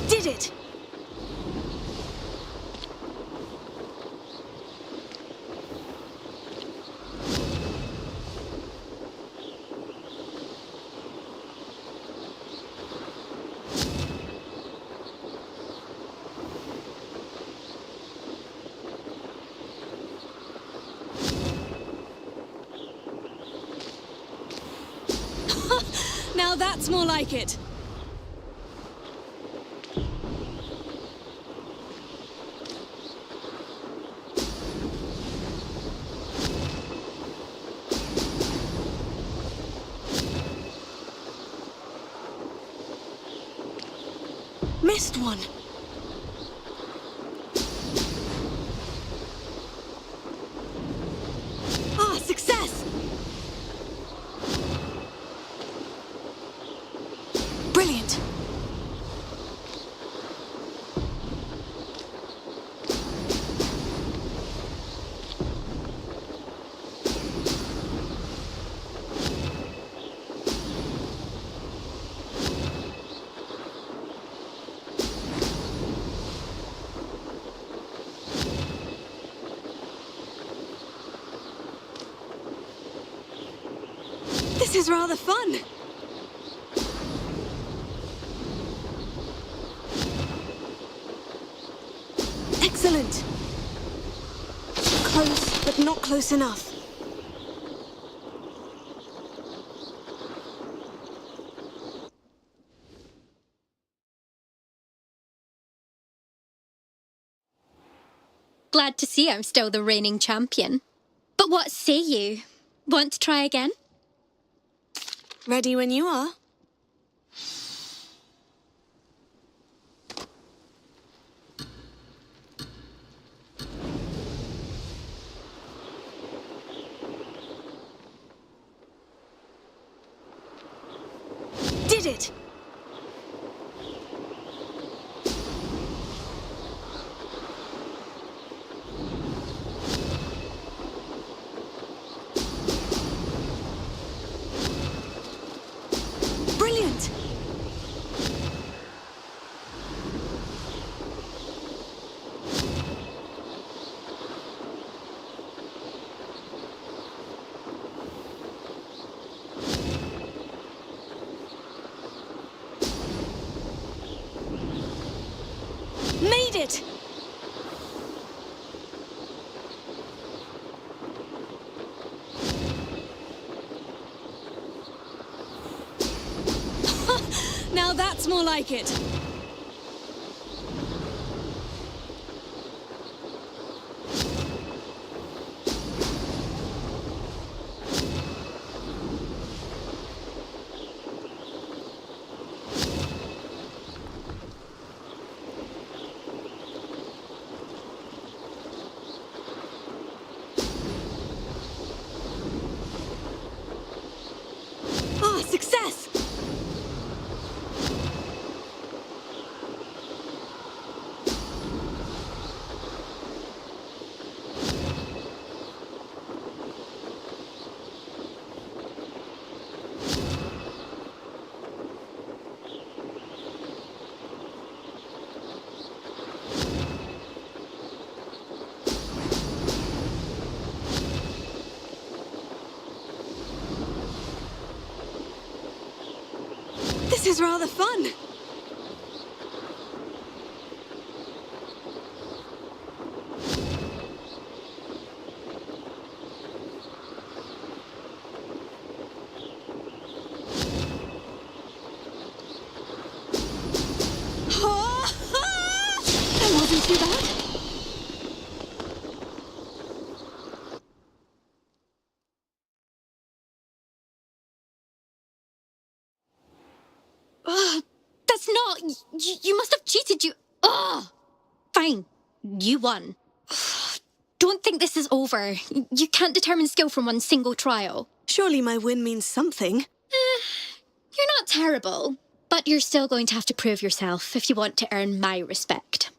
[SPEAKER 21] Did it! Now that's more like it.
[SPEAKER 5] Missed one.
[SPEAKER 21] Ah, success!
[SPEAKER 5] Brilliant.
[SPEAKER 21] This is rather fun.
[SPEAKER 5] Excellent. Close, but not close enough.
[SPEAKER 4] Glad to see I'm still the reigning champion. But what say you? Want to try again?
[SPEAKER 5] Ready when you are. Did it! Brilliant! Made it!
[SPEAKER 21] Now that's more like it. Ah, success! This is rather fun. That wasn't too bad.
[SPEAKER 4] Ugh, that's not... You must have cheated, you... Ugh! Fine. You won. Don't think this is over. You can't determine skill from one single trial.
[SPEAKER 5] Surely my win means something.
[SPEAKER 4] You're not terrible, but you're still going to have to prove yourself if you want to earn my respect.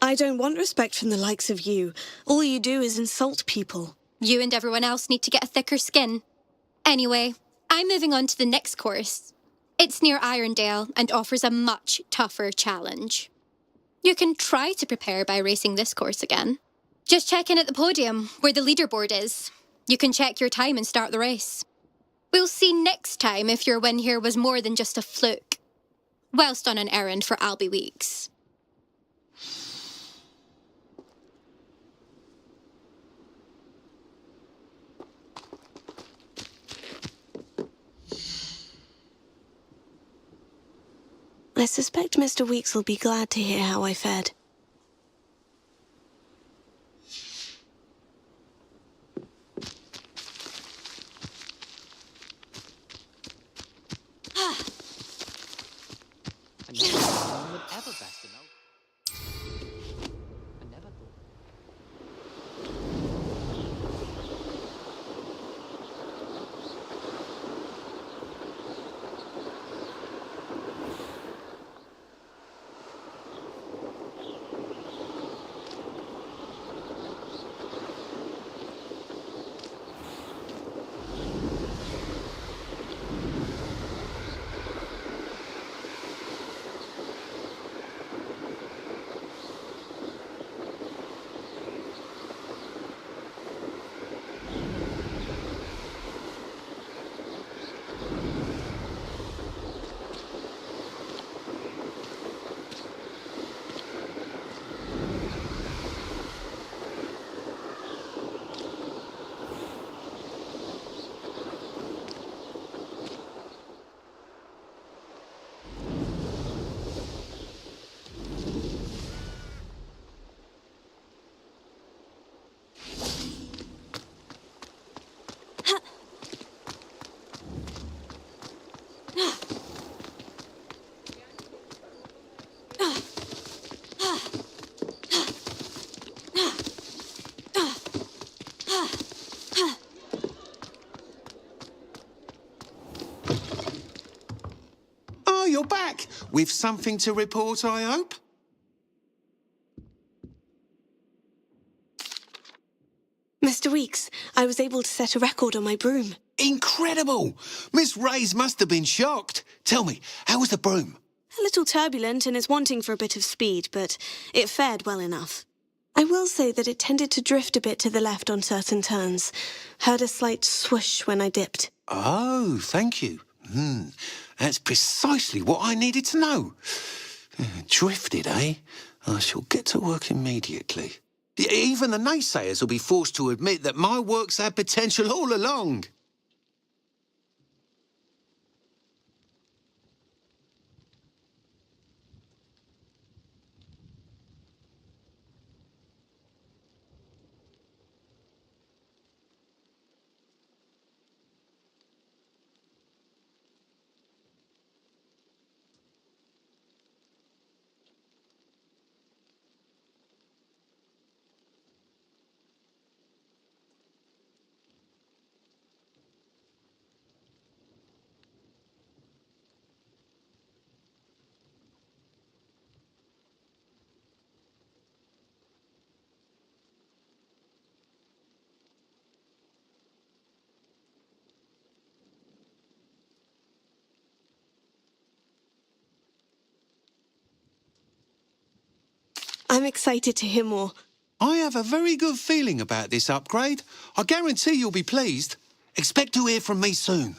[SPEAKER 5] I don't want respect from the likes of you. All you do is insult people.
[SPEAKER 4] You and everyone else need to get a thicker skin. Anyway, I'm moving on to the next course. It's near Irondale and offers a much tougher challenge. You can try to prepare by racing this course again. Just check in at the podium, where the leaderboard is. You can check your time and start the race. We'll see next time if your win here was more than just a fluke. Whilst on an errand for Albie Weeks.
[SPEAKER 5] I suspect Mr. Weeks will be glad to hear how I fared.
[SPEAKER 10] you're back. With something to report, I hope?
[SPEAKER 5] Mr. Weeks, I was able to set a record on my broom.
[SPEAKER 10] Incredible! Miss Ray's must have been shocked. Tell me, how was the broom?
[SPEAKER 5] A little turbulent and is wanting for a bit of speed, but it fared well enough. I will say that it tended to drift a bit to the left on certain turns. Heard a slight swoosh when I dipped.
[SPEAKER 10] Oh, thank you. That's precisely what I needed to know. Drifted, eh? I shall get to work immediately. Even the naysayers will be forced to admit that my work's had potential all along.
[SPEAKER 5] I'm excited to hear more.
[SPEAKER 10] I have a very good feeling about this upgrade. I guarantee you'll be pleased. Expect to hear from me soon.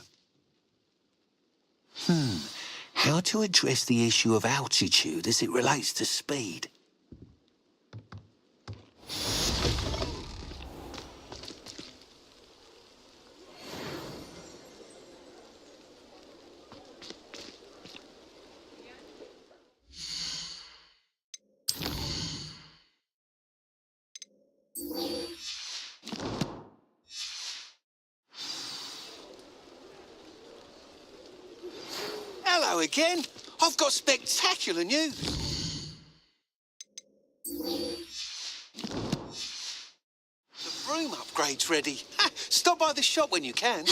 [SPEAKER 10] How to address the issue of altitude as it relates to speed? Hello again. I've got spectacular news. The broom upgrade's ready. Stop by the shop when you can.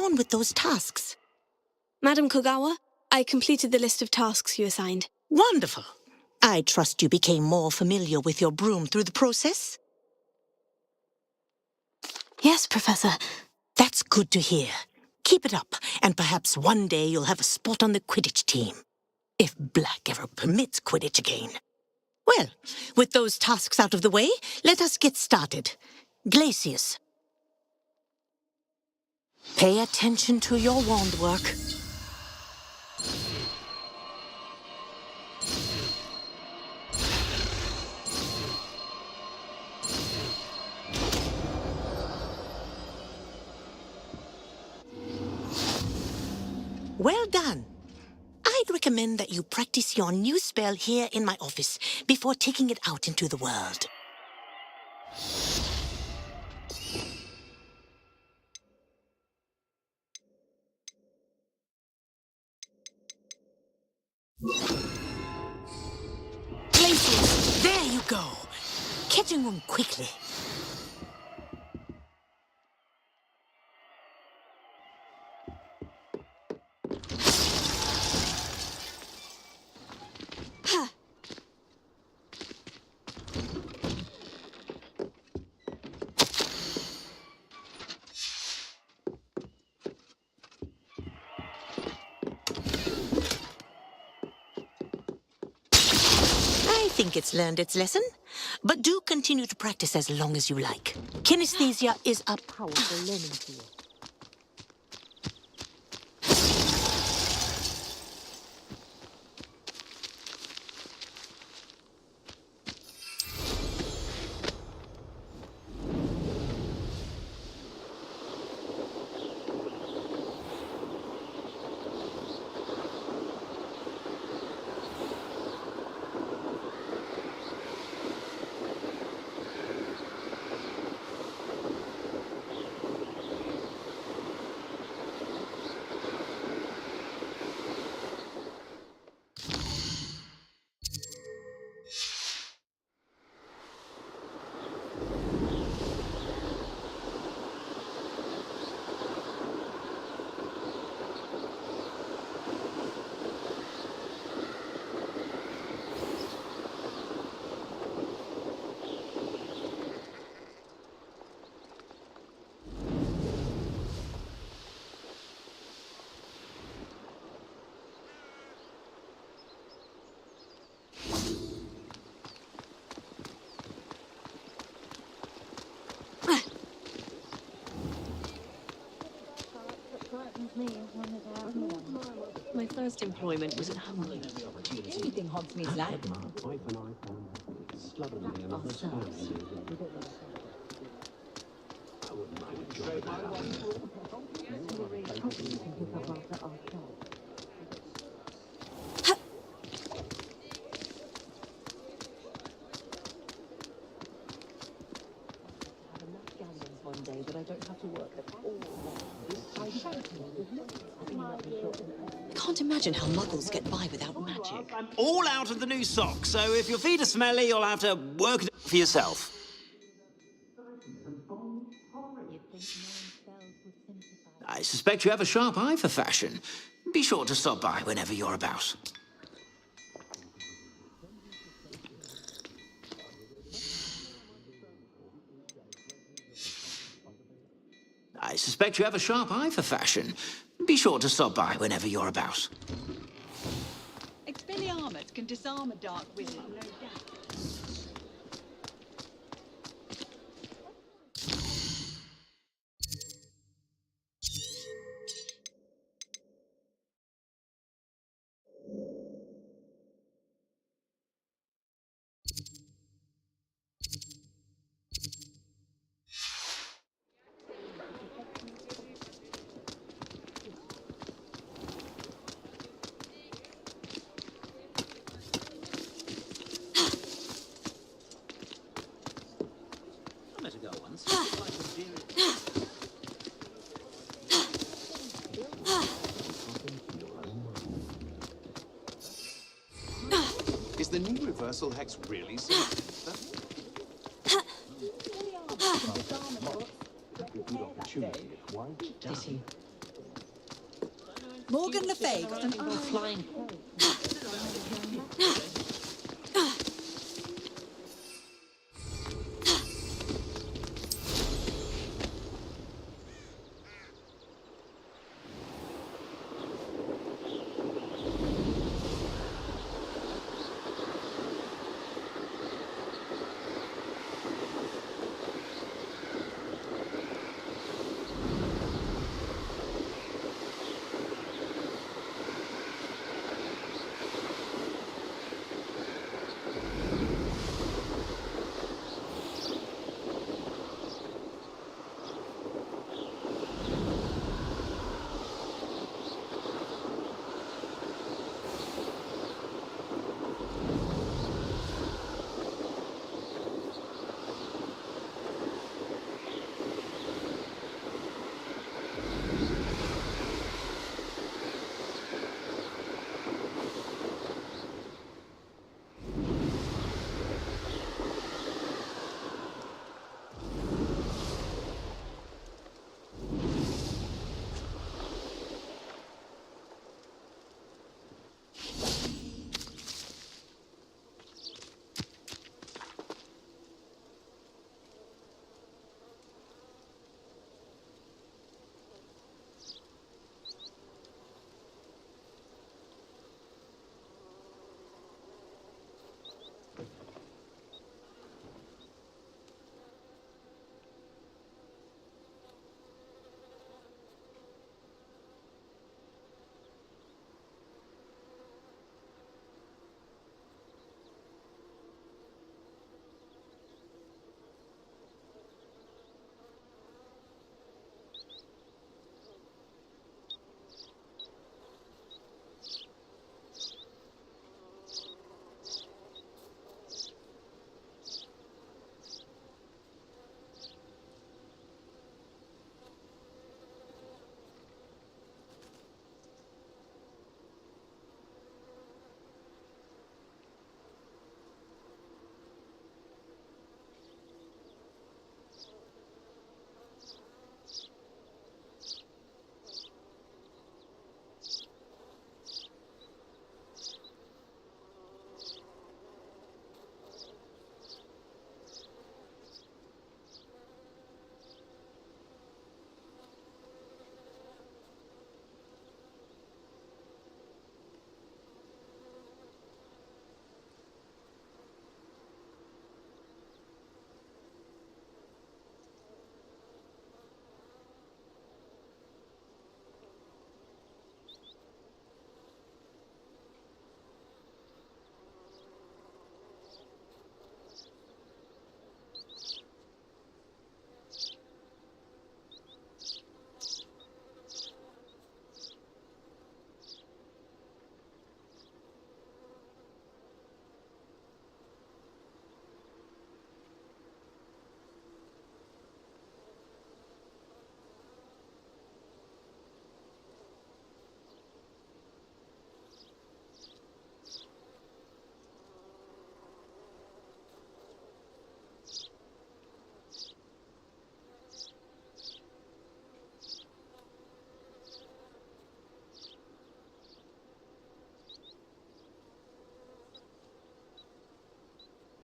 [SPEAKER 18] on with those tasks?
[SPEAKER 5] Madam Kogawa, I completed the list of tasks you assigned.
[SPEAKER 18] Wonderful. I trust you became more familiar with your broom through the process?
[SPEAKER 5] Yes, Professor.
[SPEAKER 18] That's good to hear. Keep it up, and perhaps one day you'll have a spot on the Quidditch team. If Black ever permits Quidditch again. Well, with those tasks out of the way, let us get started. Glacius. Pay attention to your wand work. Well done. I'd recommend that you practice your new spell here in my office before taking it out into the world. Glacius, there you go. Catching them quickly. I think it's learned its lesson, but do continue to practice as long as you like. Kinesthesia is a powerful learning tool.
[SPEAKER 9] My first employment was at Hogwarts. Anything Hogsmeade's like. One day that I don't have to work at all. I can't imagine how muggles get by without magic.
[SPEAKER 16] I'm all out of the new socks, so if your feet are smelly, you'll have to work it out for yourself. I suspect you have a sharp eye for fashion. Be sure to stop by whenever you're about. I suspect you have a sharp eye for fashion. Be sure to stop by whenever you're about.
[SPEAKER 9] Expelliarmus can disarm a dark wizard, no doubt.
[SPEAKER 22] Is the new reversal hex really so sinister?
[SPEAKER 9] Did he?
[SPEAKER 7] Morgan Le Fay got an...
[SPEAKER 9] Flying.